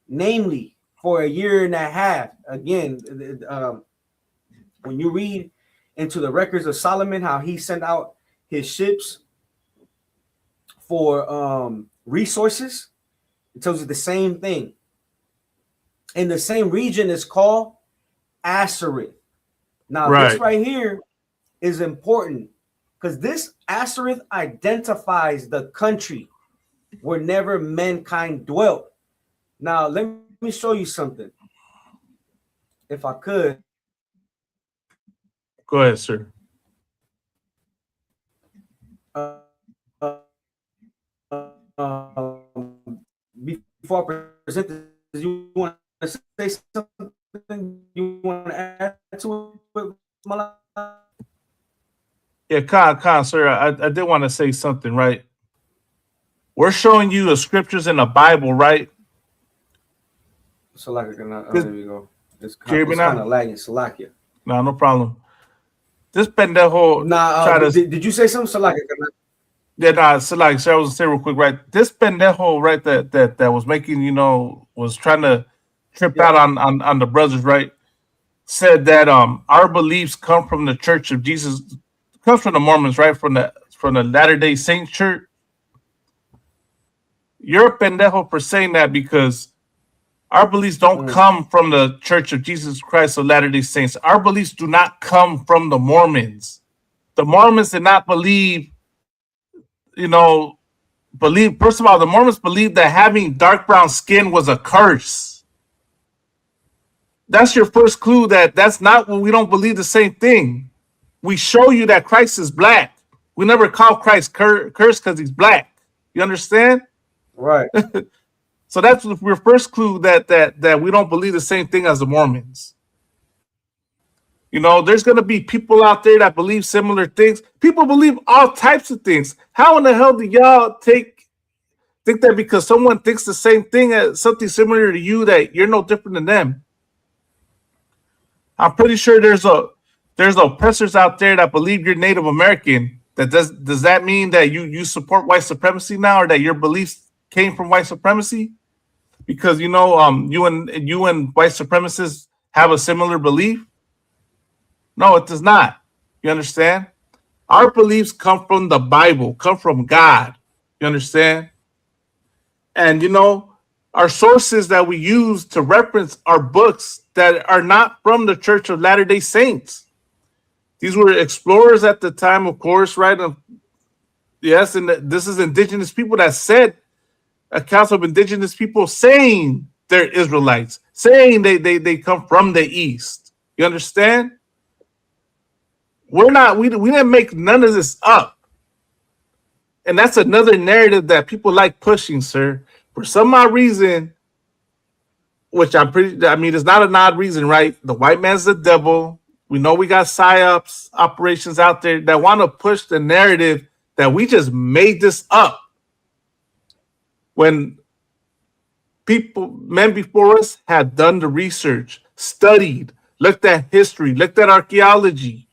namely for a year and a half. Again, when you read into the records of Solomon, how he sent out his ships for resources, it tells you the same thing. And the same region is called Assyria. Now, this right here is important, because this Assyria identifies the country where never mankind dwelt. Now, let me show you something, if I could. Go ahead, sir. before I present this, you want to say something? You want to add to it, Malak? Yeah, Khan, sir, I did want to say something, right? We're showing you the scriptures in the Bible, right? Salakia, there you go. It's Can you hear me kind now? of lagging, Salakia. No problem. This pendejo try to... Did you say something, Salakia? Yeah, nah, so like, sir, I was gonna say real quick, right? This pendejo, right, that was making, was trying to trip out on the brothers, right? Said that our beliefs come from the Church of Jesus, comes from the Mormons, right? From the Latter-day Saint Church. You're a pendejo for saying that because our beliefs don't come from the Church of Jesus Christ of Latter-day Saints. Our beliefs do not come from the Mormons. The Mormons did not believe, first of all, the Mormons believed that having dark brown skin was a curse. That's your first clue that that's not what we don't believe the same thing. We show you that Christ is black. We never call Christ cursed because he's black. You understand? Right. So that's your first clue that we don't believe the same thing as the Mormons. There's going to be people out there that believe similar things. People believe all types of things. How in the hell do y'all think that because someone thinks the same thing as something similar to you that you're no different than them? I'm pretty sure there's oppressors out there that believe you're Native American. Does that mean that you support white supremacy now, or that your beliefs came from white supremacy? Because you and white supremacists have a similar belief? No, it does not. You understand? Our beliefs come from the Bible, come from God. You understand? And our sources that we use to reference are books that are not from the Church of Latter-day Saints. These were explorers at the time, of course, right? Yes, and this is indigenous people that said accounts of indigenous people saying they're Israelites, saying they come from the East. You understand? We didn't make none of this up. And that's another narrative that people like pushing, sir. For some odd reason, which it's not an odd reason, right? The white man's the devil. We know we got psyops operations out there that want to push the narrative that we just made this up. When men before us had done the research, studied, looked at history, looked at archaeology,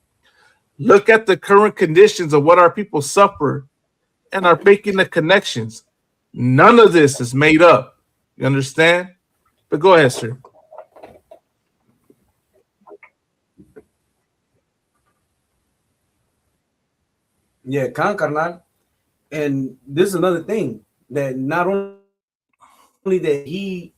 look at the current conditions of what our people suffer, and are making the connections. None of this is made up. You understand? But go ahead, sir. Yeah, carnal. And this is another thing that not only that he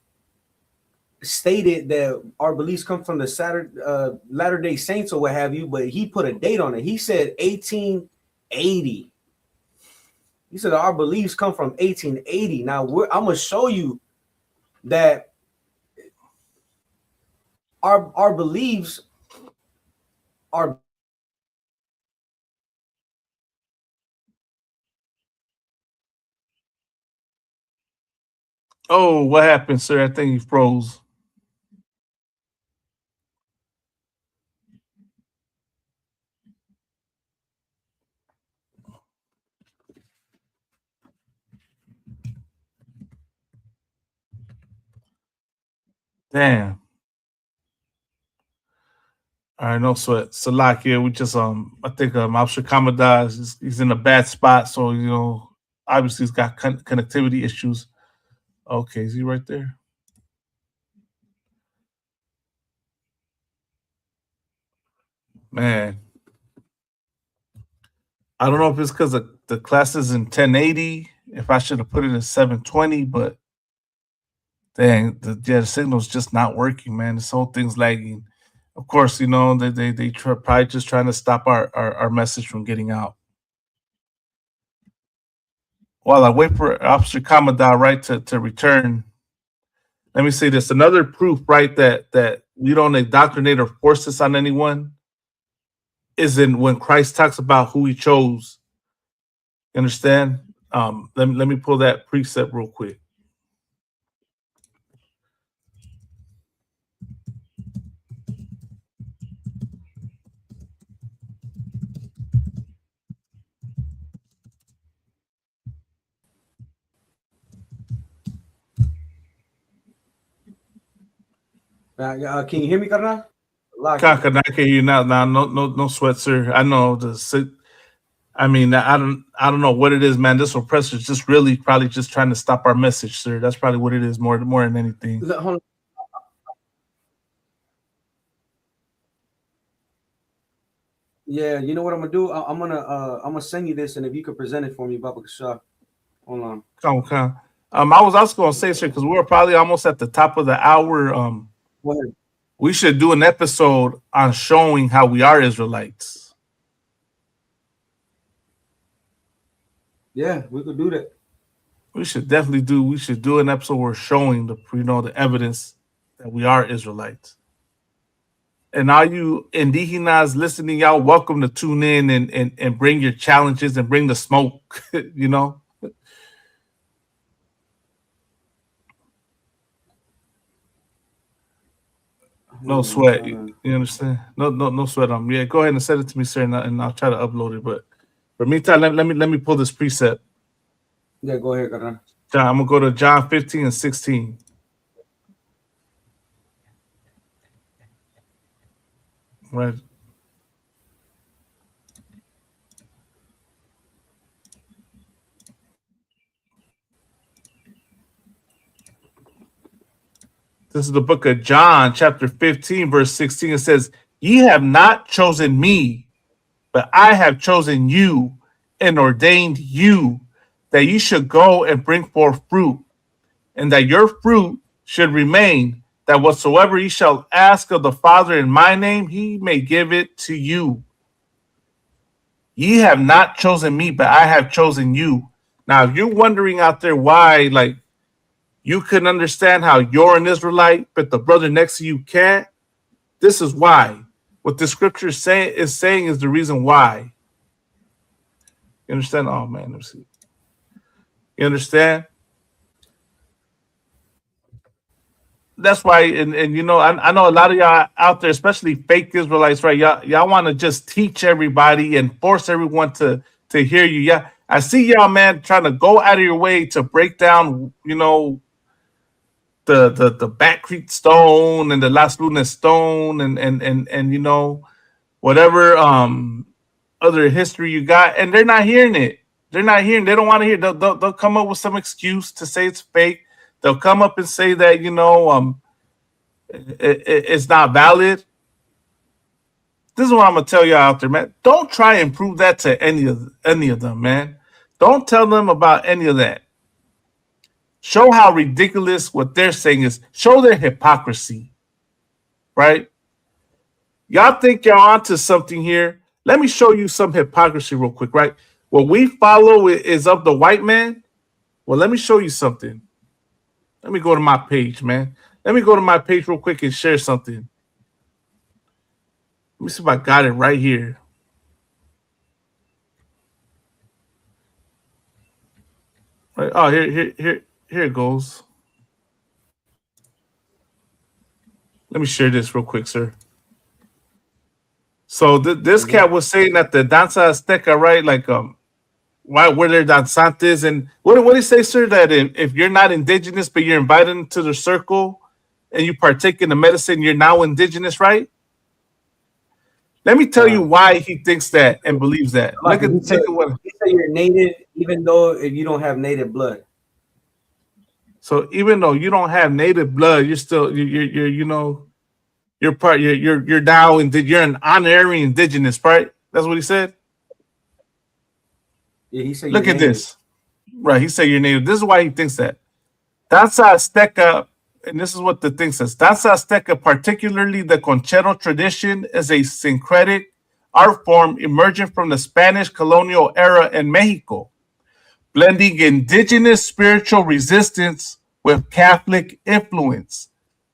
stated that our beliefs come from the Latter-day Saints or what have you, but he put a date on it. He said 1880. He said our beliefs come from 1880. Now I'm gonna show you that our beliefs are. Oh, what happened, sir? I think he froze. Damn. All right, no sweat. Salakia, we just I think Officer Kamada he's in a bad spot, so obviously he's got connectivity issues. Okay, is he right there? Man, I don't know if it's because the class is in 1080. If I should have put it in 720, but dang, the signal's just not working, man. This whole thing's lagging. Of course, they probably just trying to stop our message from getting out. While I wait for Officer Kamada, right, to return, let me say this. Another proof, right, that we don't indoctrinate or force this on anyone is in when Christ talks about who he chose. You understand? Let me pull that precept real quick. Can you hear me, carnal? Kaka, I can hear you now. No sweat, sir. I know I mean, I don't know what it is, man. This oppressor is just really probably just trying to stop our message, sir. That's probably what it is, more than anything. Hold on. Yeah, you know what I'm gonna do? I'm gonna send you this, and if you could present it for me, Baba Kasha. Hold on. Come. I was also gonna say, sir, because we're probably almost at the top of the hour. Go ahead. We should do an episode on showing how we are Israelites. Yeah, we could do that. We should do an episode where we're showing the evidence that we are Israelites. And all you indígenas listening, y'all welcome to tune in and bring your challenges and bring the smoke, you know. No sweat. You understand? No sweat on me. Yeah, go ahead and send it to me, sir, and I'll try to upload it. But for meantime, let me pull this precept. Yeah, go ahead, carnal. John, I'm gonna go to John 15 and 16. Right. This is the book of John, chapter 15, verse 16. It says, "Ye have not chosen me, but I have chosen you and ordained you that ye should go and bring forth fruit, and that your fruit should remain, that whatsoever ye shall ask of the Father in my name, he may give it to you. Ye have not chosen me, but I have chosen you." Now, if you're wondering out there why, like, you can understand how you're an Israelite, but the brother next to you can't, this is why. What the scripture is saying is the reason why. You understand? Oh, man, let me see. You understand? That's why, and you know, I know a lot of y'all out there, especially fake Israelites, right? Y'all want to just teach everybody and force everyone to hear you. Yeah, I see y'all, man, trying to go out of your way to break down, you know, the Back Creek stone and the Las Lunas stone and you know, whatever other history you got, and they're not hearing it. They don't want to hear. They'll come up with some excuse to say it's fake. They'll come up and say that, you know, it's not valid. This is what I'm gonna tell you out there, man. Don't try and prove that to any of them, man. Don't tell them about any of that. Show how ridiculous what they're saying is. Show their hypocrisy, right? Y'all think y'all onto something here. Let me show you some hypocrisy real quick, right? What we follow is of the white man. Well, let me show you something. Let me go to my page, man. Let me go to my page real quick and share something. Let me see if I got it right here. Right. Oh, here it goes. Let me share this real quick, sir. So this cat was saying that the danza azteca, right? Like why were there danzantes, and what do you say, sir? That if you're not indigenous but you're invited into the circle and you partake in the medicine, you're now indigenous, right? Let me tell you why he thinks that and believes that. Look at he said you're native, even though if you don't have native blood. So even though you don't have native blood, you're still you're you know you're part you're now you're an honorary indigenous, right? That's what he said. Yeah, he said. Look at this, right? He said you're native. This is why he thinks that. Danza Azteca, and this is what the thing says. Danza Azteca, particularly the conchero tradition, is a syncretic art form emerging from the Spanish colonial era in Mexico, blending indigenous spiritual resistance with Catholic influence.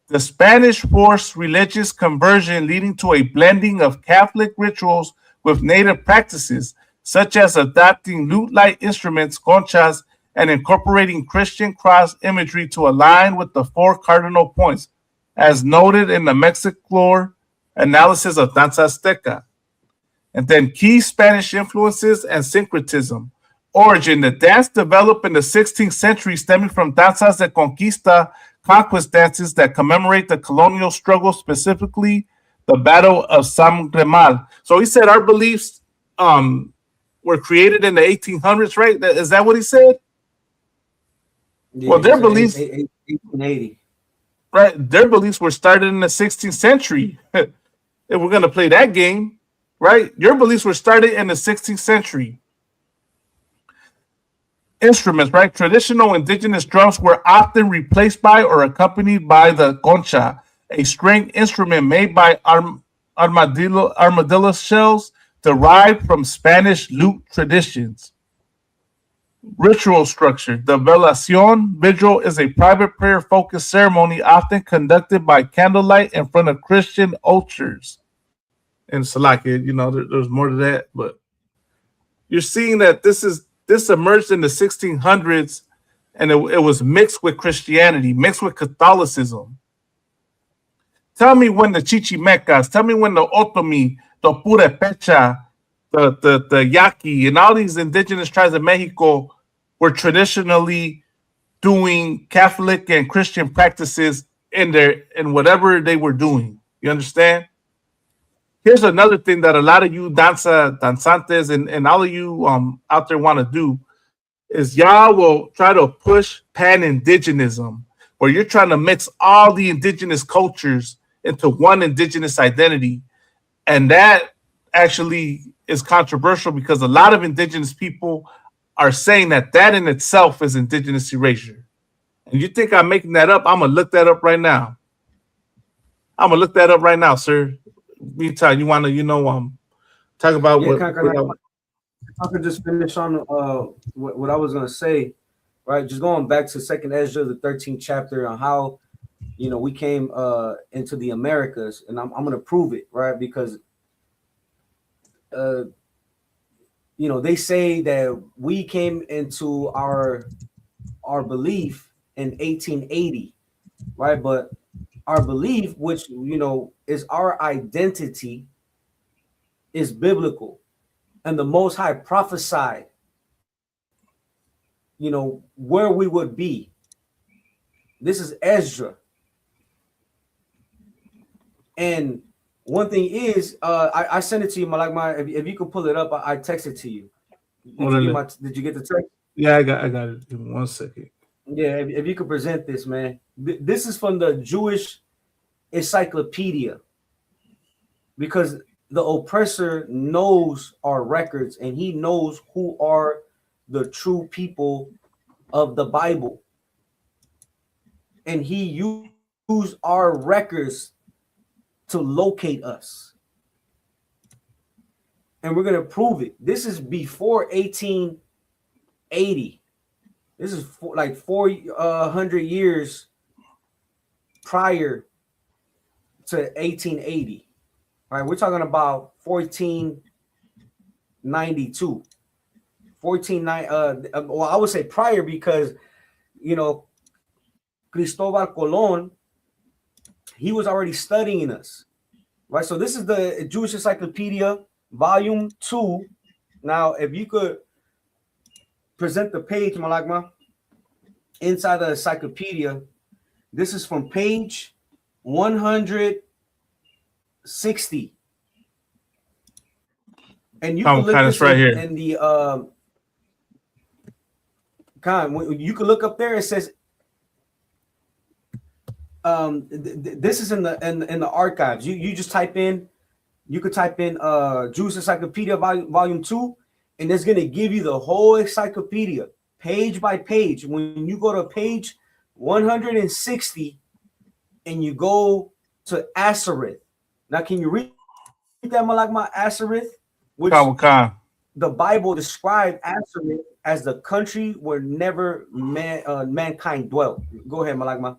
The Spanish forced religious conversion, leading to a blending of Catholic rituals with native practices. such as adapting lute-like instruments, conchas, and incorporating Christian cross imagery to align with the 4 cardinal points, as noted in the Mexiclor analysis of Danza Azteca. And then key Spanish influences and syncretism. Origin: the dance developed in the 16th century, stemming from danzas de conquista, conquest dances that commemorate the colonial struggle, specifically the Battle of San Gremal. So he said our beliefs were created in the 1800s, right? Is that what he said? Yeah, well, their beliefs, 1880. right? Their beliefs were started in the 16th century. If we're gonna play that game, right? Your beliefs were started in the 16th century. Instruments, right? Traditional indigenous drums were often replaced by or accompanied by the concha, a string instrument made by armadillo shells derived from Spanish lute traditions. Ritual structure. The velación vigil is a private prayer-focused ceremony often conducted by candlelight in front of Christian altars. And Salakia, there's more to that, but you're seeing that this emerged in the 1600s, and it was mixed with Christianity, mixed with Catholicism. Tell me when the Chichimecas, tell me when the Otomi, the Purepecha, the Yaqui, and all these indigenous tribes of Mexico were traditionally doing Catholic and Christian practices in whatever they were doing. You understand? Here's another thing that a lot of you danzantes and all of you out there want to do is y'all will try to push pan-indigenism, where you're trying to mix all the indigenous cultures into one indigenous identity. And that actually is controversial because a lot of indigenous people are saying that in itself is indigenous erasure. And you think I'm making that up? I'm going to look that up right now. Sir. Meantime, you want to, talk about what I could just finish on what I was going to say, right? Just going back to Second Ezra, the 13th chapter, on how, we came into the Americas, and I'm going to prove it, right? Because, they say that we came into our belief in 1880, right? But our belief, which, is our identity, is biblical. And the Most High prophesied, where we would be. This is Ezra. And one thing is, I sent it to you, Malak. If you could pull it up, I text it to you. Did you get the text? Yeah, I got it. Give me 1 second. Yeah, if you could present this, man. This is from the Jewish Encyclopedia, because the oppressor knows our records and he knows who are the true people of the Bible. And he used our records to locate us. And we're going to prove it. This is before 1880. This is like 400 years prior to 1880. All right, we're talking about 1492. Well, I would say prior because, Cristobal Colon, he was already studying us, right? So this is the Jewish Encyclopedia, Volume 2. Now, if you could present the page, Malagma, inside the encyclopedia, this is from page 160. And you can look this right here. in the you can look up there. It says this is in the archives. You just type in, you could type in Jewish Encyclopedia volume 2, and it's gonna give you the whole encyclopedia page by page. When you go to page 160 and you go to Asareth. Now, can you read that, Malakma? Asareth, which the Bible described Asareth as the country where never mankind dwelt. Go ahead, Malakma.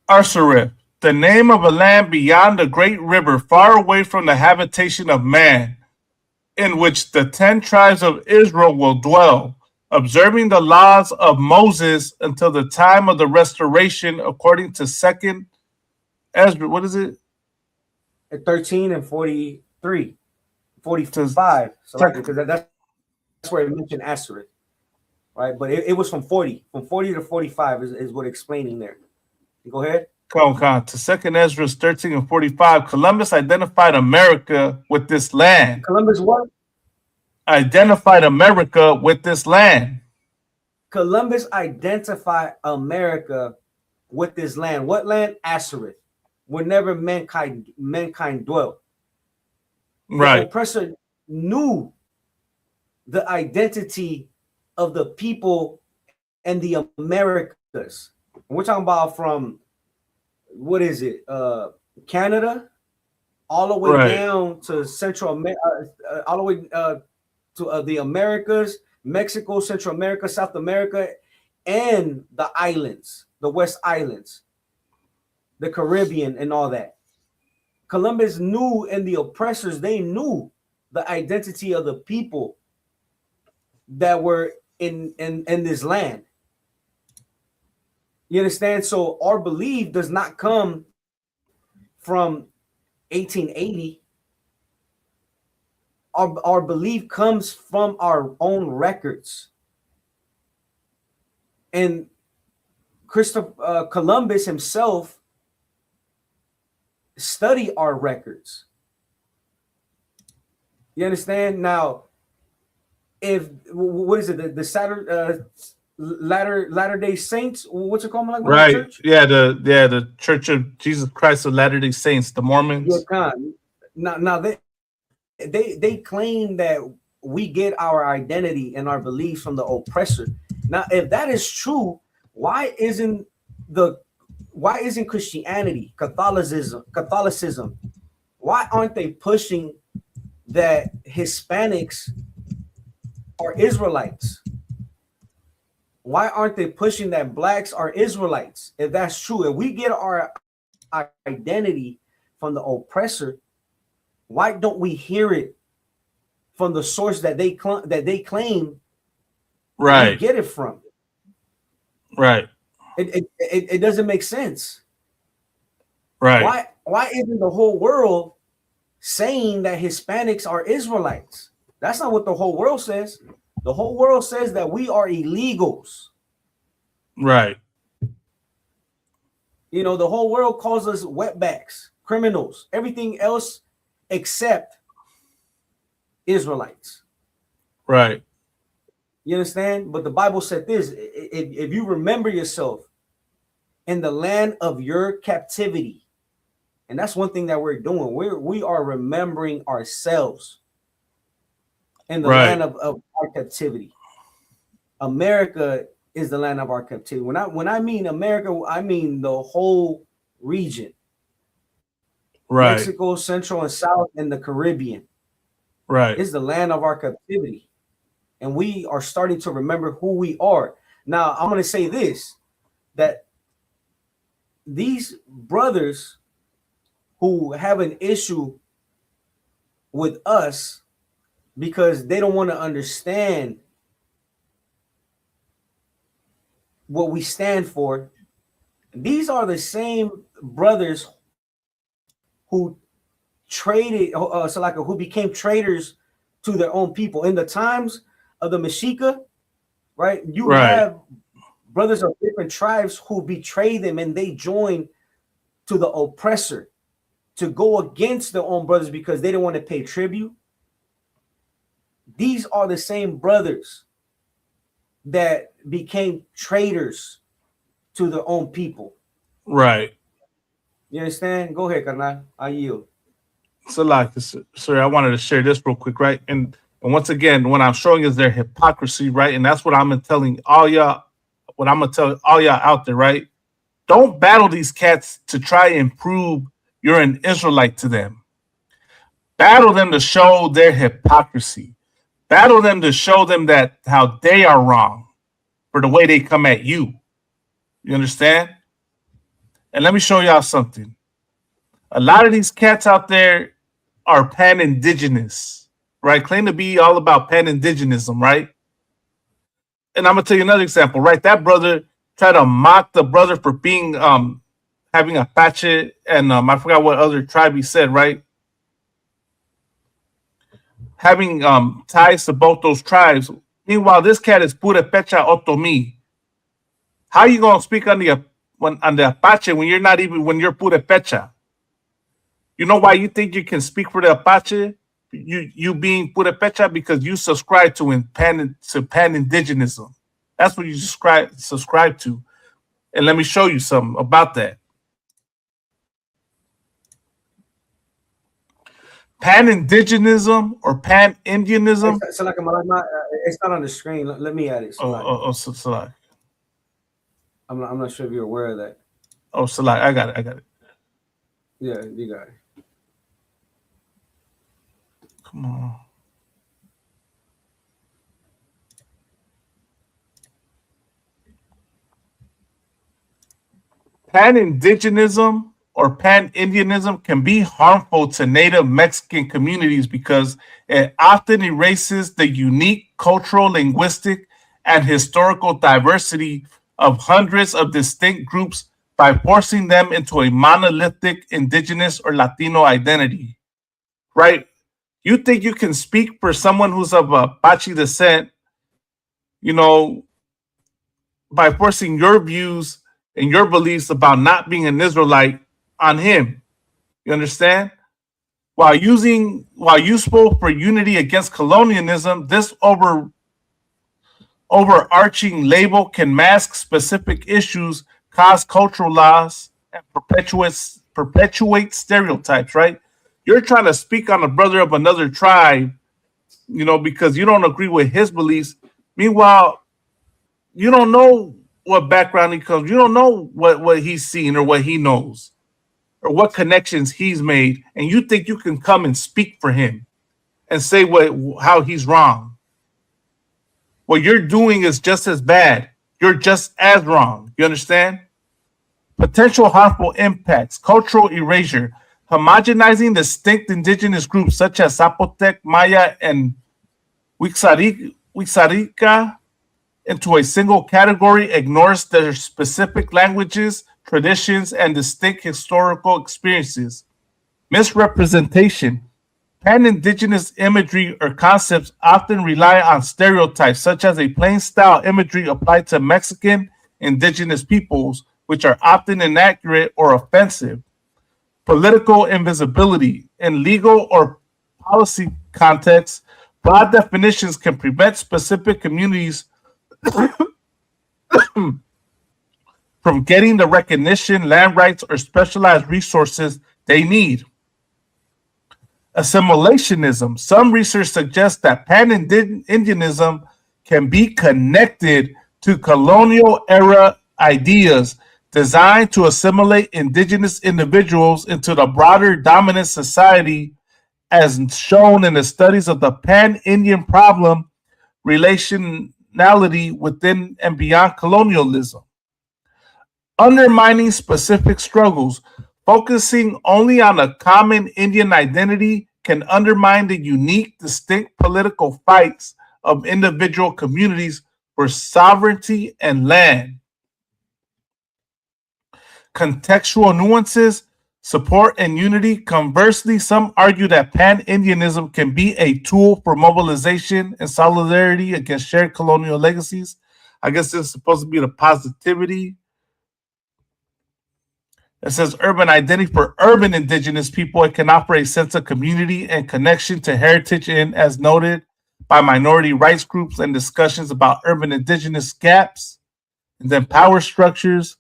Asareth, the name of a land beyond the great river, far away from the habitation of man. in which the 10 tribes of Israel will dwell, observing the laws of Moses until the time of the restoration, according to 2nd Ezra. What is it? 13 and 43, 45. So because that's where it mentioned Ashereth, right? But it was from 40 to 45 is what explaining there. Go ahead. Come on. To 2nd Ezra 13 and 45, Columbus identified America with this land. Columbus what? Identified America with this land. Columbus identified America with this land. What land? Ashereth, whenever mankind dwelt. Right. The oppressor knew the identity of the people and the Americas. We're talking about from, what is it? Canada, all the way down to Central America, all the way to the Americas, Mexico, Central America, South America, and the islands, the West Islands, the Caribbean, and all that. Columbus knew, and the oppressors, they knew the identity of the people that were in this land. You understand? So our belief does not come from 1880. Our belief comes from our own records. And Columbus himself studied our records. You understand? Now, if what is it? The Latter-day Saints. What's it called? Like Right. church? Yeah. The Church of Jesus Christ of Latter-day Saints, the Mormons. Yeah. Now they claim that we get our identity and our beliefs from the oppressor. Now, if that is true, why isn't Christianity, Catholicism, why aren't they pushing that Hispanics are Israelites? Why aren't they pushing that blacks are Israelites? If that's true, if we get our identity from the oppressor, why don't we hear it from the source that they claim Right. we get it from? Right. It doesn't make sense. Right. Why isn't the whole world saying that Hispanics are Israelites? That's not what the whole world says. The whole world says that we are illegals. Right. You know, the whole world calls us wetbacks, criminals, everything else except Israelites. Right. You understand? But the Bible said this: if you remember yourself in the land of your captivity, and that's one thing that we're doing. We are remembering ourselves in the land of our captivity. America is the land of our captivity. When I mean America, I mean the whole region. Right. Mexico, Central and South, and the Caribbean. Right. Is the land of our captivity. And we are starting to remember who we are. Now, I'm going to say this, that these brothers who have an issue with us because they don't want to understand what we stand for, these are the same brothers who traded, who became traitors to their own people in the times of the Mexica, right? You have brothers of different tribes who betray them, and they join to the oppressor to go against their own brothers because they don't want to pay tribute. These are the same brothers that became traitors to their own people. Right. You understand? Go ahead, Carnal. I yield. So, like, sorry, I wanted to share this real quick, right? And once again, what I'm showing is their hypocrisy, right? And that's what I'm telling all y'all. What I'm gonna tell all y'all out there, right? Don't battle these cats to try and prove you're an Israelite to them. Battle them to show their hypocrisy. Battle them to show them that how they are wrong for the way they come at you. You understand? And let me show y'all something. A lot of these cats out there are pan-indigenous, right? Claim to be all about pan-indigenism, right? And I'm gonna tell you another example, right? That brother tried to mock the brother for being having Apache and I forgot what other tribe he said, right? Having ties to both those tribes. Meanwhile, this cat is Purepecha Otomi. How are you gonna speak on the Apache when you're not even when you're Purepecha? You know why you think you can speak for the Apache? You being Purepecha because you subscribe to pan-indigenism. That's what you subscribe to. And let me show you something about that. Pan-indigenism or pan-Indianism. It's like it's not on the screen. Let me add it. Salak. I'm not sure if you're aware of that. Oh, Salak, I got it. Yeah, you got it. Come on. Pan-indigenism or pan-Indianism can be harmful to Native Mexican communities because it often erases the unique cultural, linguistic, and historical diversity of hundreds of distinct groups by forcing them into a monolithic indigenous or Latino identity. Right? You think you can speak for someone who's of Apache descent, you know, by forcing your views and your beliefs about not being an Israelite on him. You understand? While you spoke for unity against colonialism, this overarching label can mask specific issues, cause cultural loss, and perpetuate stereotypes, right? You're trying to speak on a brother of another tribe, you know, because you don't agree with his beliefs. Meanwhile, you don't know what background he comes. You don't know what he's seen or what he knows or what connections he's made, and you think you can come and speak for him and say how he's wrong. What you're doing is just as bad. You're just as wrong. You understand? Potential harmful impacts, cultural erasure, homogenizing distinct indigenous groups such as Zapotec, Maya, and Wixárika into a single category ignores their specific languages, traditions, and distinct historical experiences. Misrepresentation. Pan-indigenous imagery or concepts often rely on stereotypes, such as a plain style imagery applied to Mexican indigenous peoples, which are often inaccurate or offensive. Political invisibility. In legal or policy contexts, broad definitions can prevent specific communities from getting the recognition, land rights, or specialized resources they need. Assimilationism. Some research suggests that pan-Indianism can be connected to colonial era ideas designed to assimilate indigenous individuals into the broader dominant society, as shown in the studies of the pan-Indian problem, relationality within and beyond colonialism. Undermining specific struggles. Focusing only on a common Indian identity can undermine the unique, distinct political fights of individual communities for sovereignty and land. Contextual nuances, support, and unity. Conversely, some argue that pan-Indianism can be a tool for mobilization and solidarity against shared colonial legacies. I guess this is supposed to be the positivity. It says urban identity for urban indigenous people. It can offer a sense of community and connection to heritage in, as noted by minority rights groups and discussions about urban indigenous gaps. And then power structures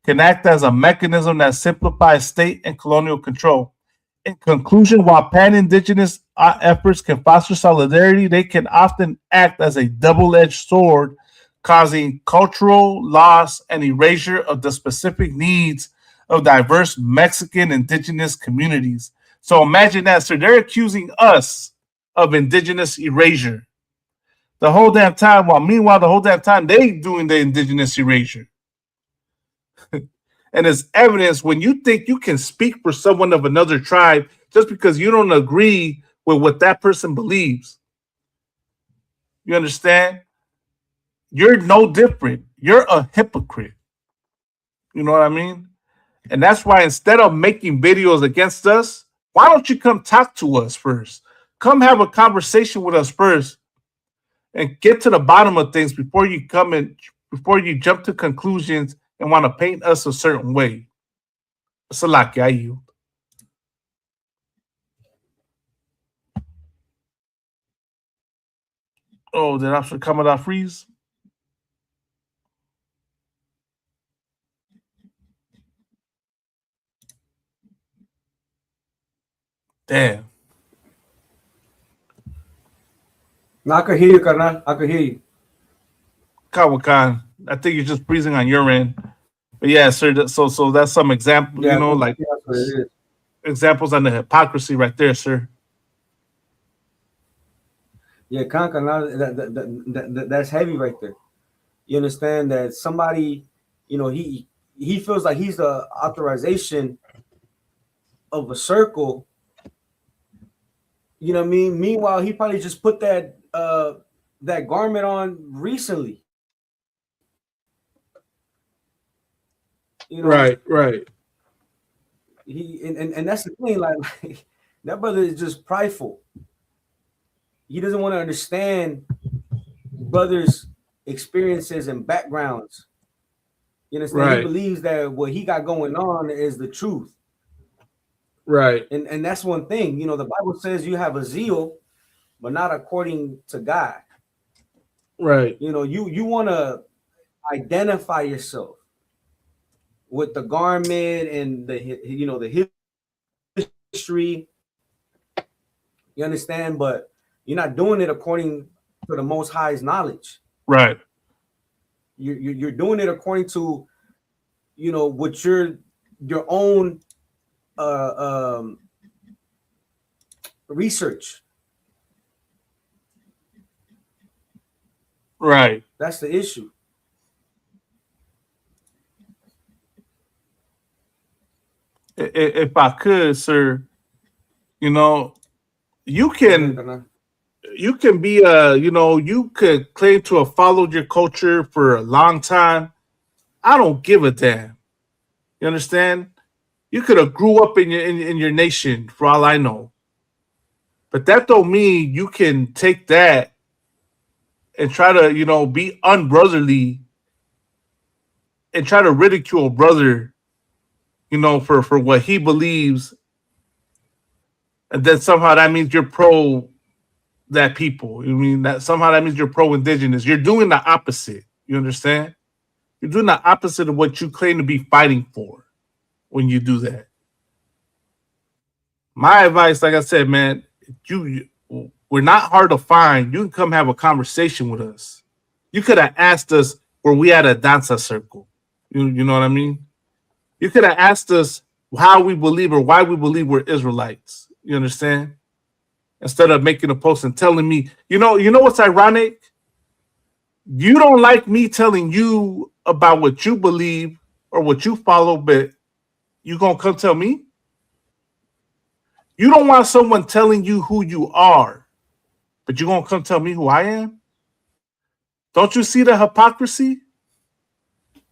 can act as a mechanism that simplifies state and colonial control. In conclusion, while pan-indigenous efforts can foster solidarity, they can often act as a double-edged sword, causing cultural loss and erasure of the specific needs of diverse Mexican indigenous communities. So imagine that. So they're accusing us of indigenous erasure the whole damn time, while meanwhile the whole damn time they doing the indigenous erasure. And as evidence, when you think you can speak for someone of another tribe just because you don't agree with what that person believes. You understand? You're no different. You're a hypocrite. You know what I mean? And that's why instead of making videos against us, why don't you come talk to us first? Come have a conversation with us first and get to the bottom of things before you jump to conclusions and want to paint us a certain way. Salaki, I yield. Oh, did Officer Kamada freeze? Damn. No, I could hear you, Karnal. I could hear you. Kawakan, I think you're just freezing on your end. But yeah, sir. So that's some example, Yeah, you know, I think like that's what it is. examples on the hypocrisy right there, sir. Yeah, Karnal, that's heavy right there. You understand that somebody, you know, he feels like he's the authorization of a circle. You know what I mean? Meanwhile, he probably just put that garment on recently. You know, Right. And that's the thing, like that brother is just prideful. He doesn't want to understand brothers' experiences and backgrounds. You understand? Right. He believes that what he got going on is the truth. Right. And that's one thing. You know, the Bible says you have a zeal, but not according to God. Right. You know, you want to identify yourself with the garment and the history. You understand? But you're not doing it according to the Most High's knowledge. Right. You're doing it according to, you know, what your own research. Right. That's the issue. If I could, sir, you know, you can be you could claim to have followed your culture for a long time. I don't give a damn. You understand? You could have grew up in your nation for all I know. But that don't mean you can take that and try to, you know, be unbrotherly and try to ridicule a brother, you know, for what he believes. And then somehow that means you're pro that people. You mean that somehow that means you're pro indigenous. You're doing the opposite. You understand? You're doing the opposite of what you claim to be fighting for when you do that. My advice, like I said, man, we're not hard to find. You can come have a conversation with us. You could have asked us where we had a danza circle. You know what I mean? You could have asked us how we believe or why we believe we're Israelites. You understand? Instead of making a post and telling me, you know what's ironic? You don't like me telling you about what you believe or what you follow, but you gonna come tell me? You don't want someone telling you who you are, but you gonna come tell me who I am? Don't you see the hypocrisy?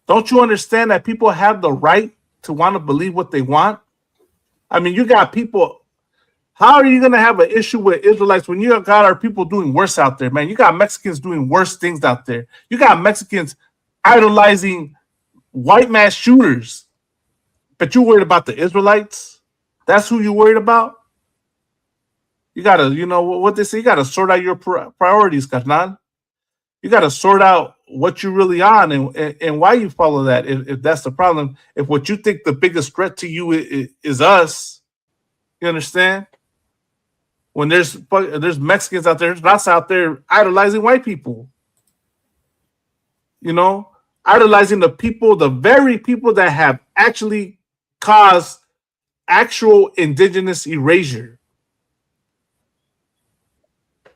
Don't you understand that people have the right to want to believe what they want? I mean, you got people. How are you going to have an issue with Israelites when you got our people doing worse out there, man? You got Mexicans doing worse things out there. You got Mexicans idolizing white mass shooters, but you worried about the Israelites? That's who you worried about? You got to, you know what they say, you got to sort out your priorities, carnal. You got to sort out what you're really on and why you follow that. If that's the problem, if what you think the biggest threat to you is us, you understand? When there's Mexicans out there, that's out there idolizing white people, you know, idolizing the very people that have actually caused actual indigenous erasure.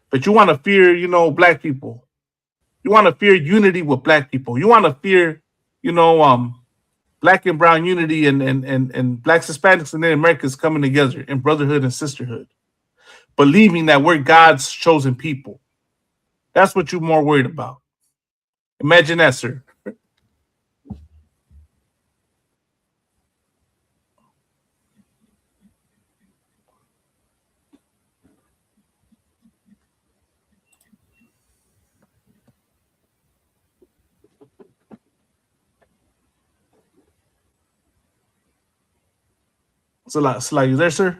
But you want to fear, you know, black people. You want to fear unity with black people. You want to fear, you know, black and brown unity and blacks, Hispanics, and Native Americans coming together in brotherhood and sisterhood. believing that we're God's chosen people. That's what you're more worried about. Imagine that, sir. So like, you there, sir?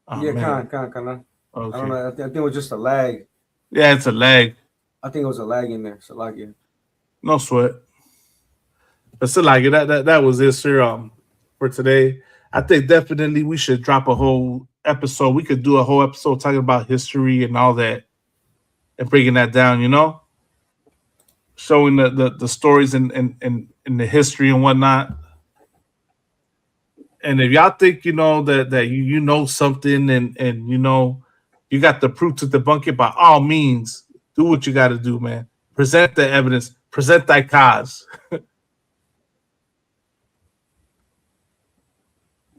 Oh, Yeah, man. kind. Okay. I don't know. I think it was just a lag. Yeah, it's a lag. I think it was a lag in there. So like, yeah. No sweat. But still, like that was it, sir. For today, I think definitely we should drop a whole episode. We could do a whole episode talking about history and all that, and breaking that down. You know, showing the stories and the history and whatnot. And if y'all think that you know something and you got the proof to debunk it, by all means, do what you got to do, man. Present the evidence. Present thy cause.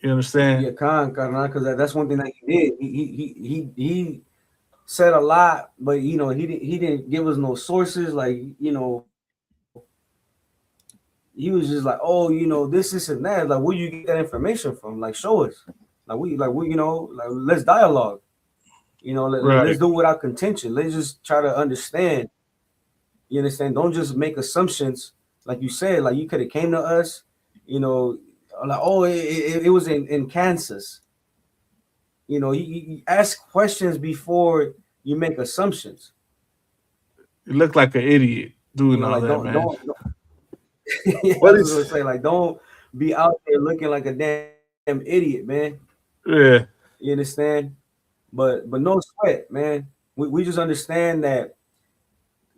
You understand? Yeah, because that's one thing that he did. He said a lot, but he didn't give us no sources. Like he was just like, oh, this and that. Like, where you get that information from? Like, show us. Like, let's dialogue. Let's do it without contention. Let's just try to understand. You understand? Don't just make assumptions. Like you said, like you could have came to us, like, oh, it was in Kansas. You ask questions before you make assumptions. You look like an idiot doing all like, that, man. Don't yeah, I was gonna say, like, don't be out there looking like a damn idiot, man. Yeah. You understand? But no sweat, man. We just understand that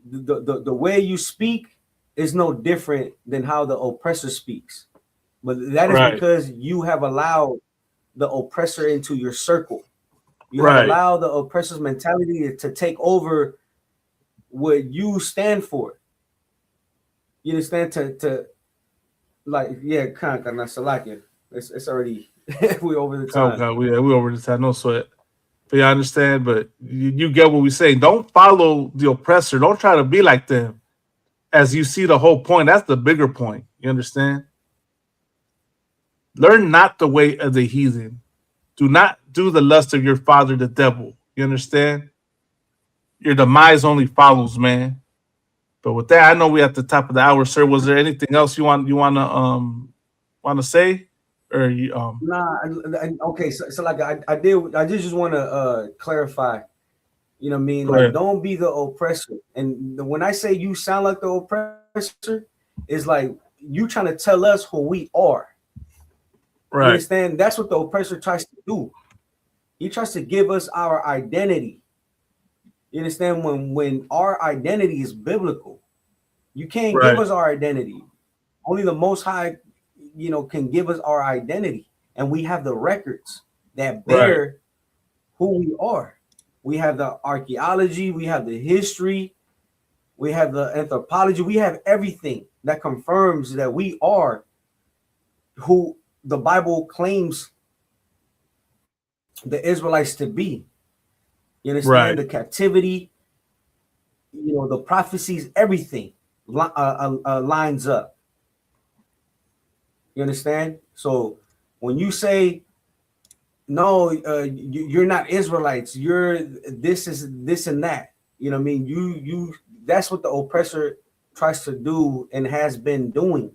the way you speak is no different than how the oppressor speaks. But that is because you have allowed the oppressor into your circle. You have allowed the oppressor's mentality to take over what you stand for. You understand? To like, yeah, kind of Salakia. It's already we over the time. Oh God, we over the time. No sweat. But you understand, but you get what we're saying. Don't follow the oppressor. Don't try to be like them. As you see the whole point, that's the bigger point. You understand? Learn not the way of the heathen. Do not do the lust of your father, the devil. You understand? Your demise only follows, man. But with that, I know we're at the top of the hour, sir. Was there anything else you want to say, or you Nah, okay. So like I just want to clarify. You know what I mean? Go Like, ahead. don't be the oppressor. And when I say you sound like the oppressor, it's like you trying to tell us who we are. Right. You understand? That's what the oppressor tries to do. He tries to give us our identity. You understand? When our identity is biblical, you can't give us our identity. Only the Most High, can give us our identity, and we have the records that bear who we are. We have the archaeology, we have the history, we have the anthropology, we have everything that confirms that we are who the Bible claims the Israelites to be. You understand? The captivity, the prophecies, everything lines up. You understand? So when you say, no, you're not Israelites, you're this and that, you know what I mean? You that's what the oppressor tries to do and has been doing.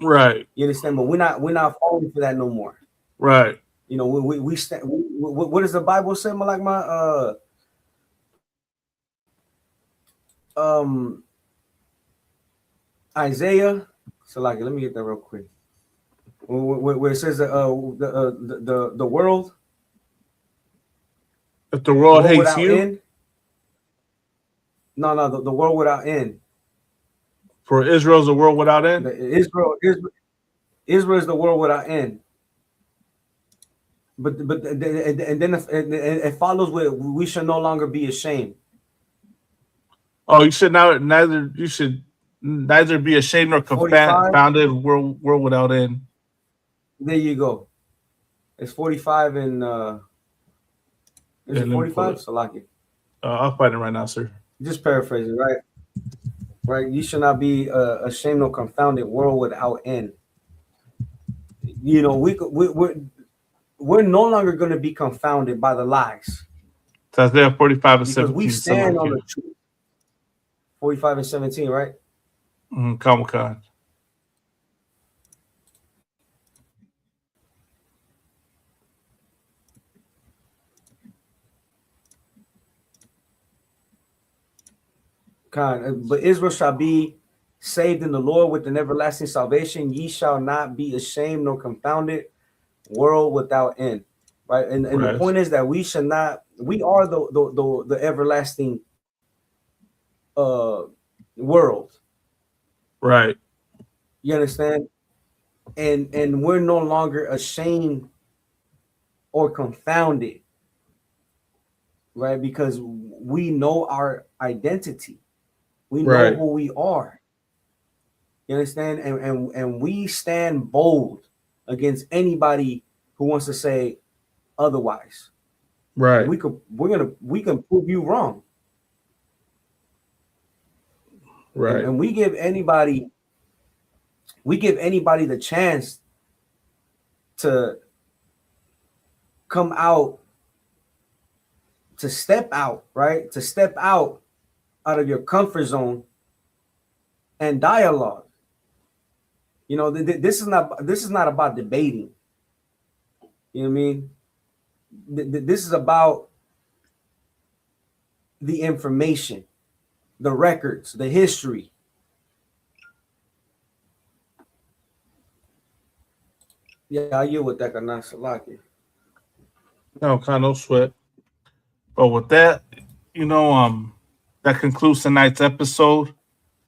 Right. You understand? But we're not falling for that no more. Right. We stand. What does the Bible say? Isaiah. So like, let me get that real quick. Where it says the world. If the world hates without you, end. No, the world without end. For Israel's a world without end. Israel is the world without end. But and then it follows with we should no longer be ashamed. Oh, you should neither be ashamed nor confounded world without end. There you go. It's 45 and is Yeah, it let me pull 45? it. Salaki. I'll find it right now, sir. Just paraphrasing, right? Right. You should not be ashamed or confounded world without end. You know, we're no longer going to be confounded by the lies. So Isaiah 45 and Because 17. we stand on the truth. 45 and 17, right? Comic-Con. But Israel shall be saved in the Lord with an everlasting salvation. Ye shall not be ashamed nor confounded, world without end. Right. And the point is that we should not, we are the everlasting world. Right. You understand? And we're no longer ashamed or confounded. Right, because we know our identity. We know who we are. You understand? And we stand bold against anybody who wants to say otherwise. Right. We can prove you wrong. Right. And we give anybody the chance to come out, to step out, right? To step out of your comfort zone and dialogue. You know, this is not about debating. You know what I mean? This is about the information, the records, the history. Yeah, I yield with that, Salaki. No, kind of sweat. But with that, you know, that concludes tonight's episode.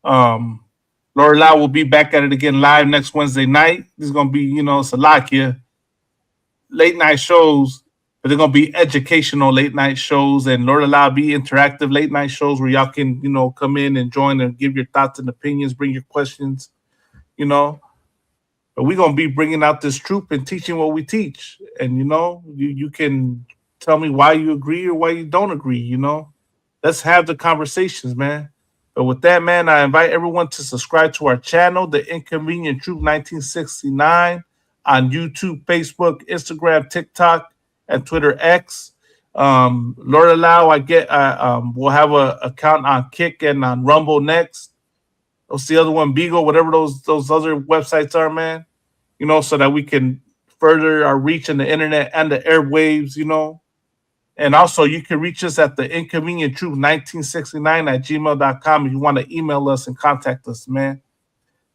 Lord Lau will be back at it again live next Wednesday night. This is gonna be, you know, Salakia late night shows, but they're gonna be educational late night shows, and Lord Lau be interactive late night shows where y'all can, you know, come in and join and give your thoughts and opinions, bring your questions, you know. But we're gonna be bringing out this truth and teaching what we teach, and you know, you can tell me why you agree or why you don't agree. You know, let's have the conversations, man. But with that, man, I invite everyone to subscribe to our channel, The Inconvenient Truth 1969, on YouTube, Facebook, Instagram, TikTok, and Twitter X. Lord allow, we'll have an account on Kick and on Rumble next. What's the other one? Beagle, whatever those other websites are, man. You know, so that we can further our reach in the internet and the airwaves, you know. And also, you can reach us at the Inconvenient Truth 1969 at gmail.com if you want to email us and contact us, man.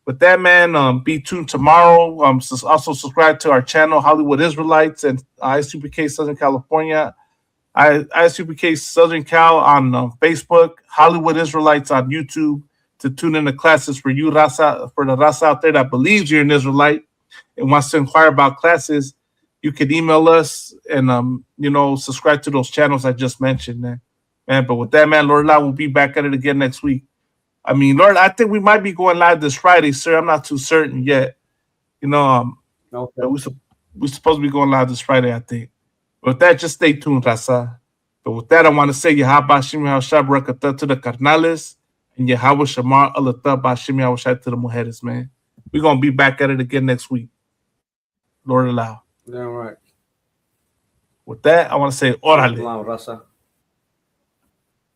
With that, man, be tuned tomorrow. Also, subscribe to our channel, Hollywood Israelites and ISUPK Southern California. ISUPK Southern Cal on Facebook, Hollywood Israelites on YouTube to tune in to classes for you, Raza, for the Raza out there that believes you're an Israelite and wants to inquire about classes. You can email us and, you know, subscribe to those channels I just mentioned, man. But with that, man, Lord Allah will be back at it again next week. I mean, Lord, I think we might be going live this Friday, sir. I'm not too certain yet. You know, okay. We're supposed to be going live this Friday, I think. But with that, just stay tuned, Raza. But with that, I want to say Yahaba Shimi Hawashah Barakatah to the Carnales and Yahweh Shamar Alatah Bashimi Hawashah to the Mujeres, man. We're going to be back at it again next week. Lord allow. Damn right. With that, I want to say, Orale. Shalom, Rasa.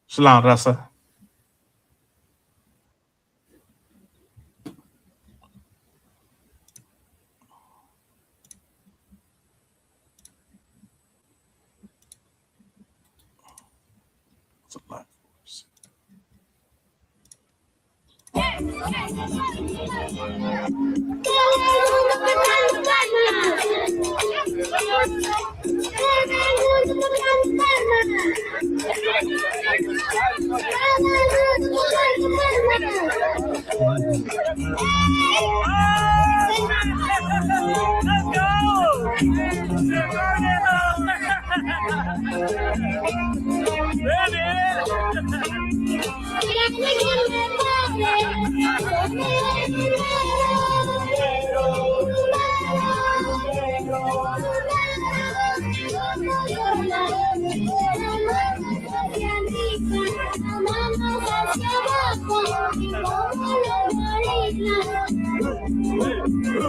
Shalom, Rasa. Let's go. Let's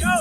go!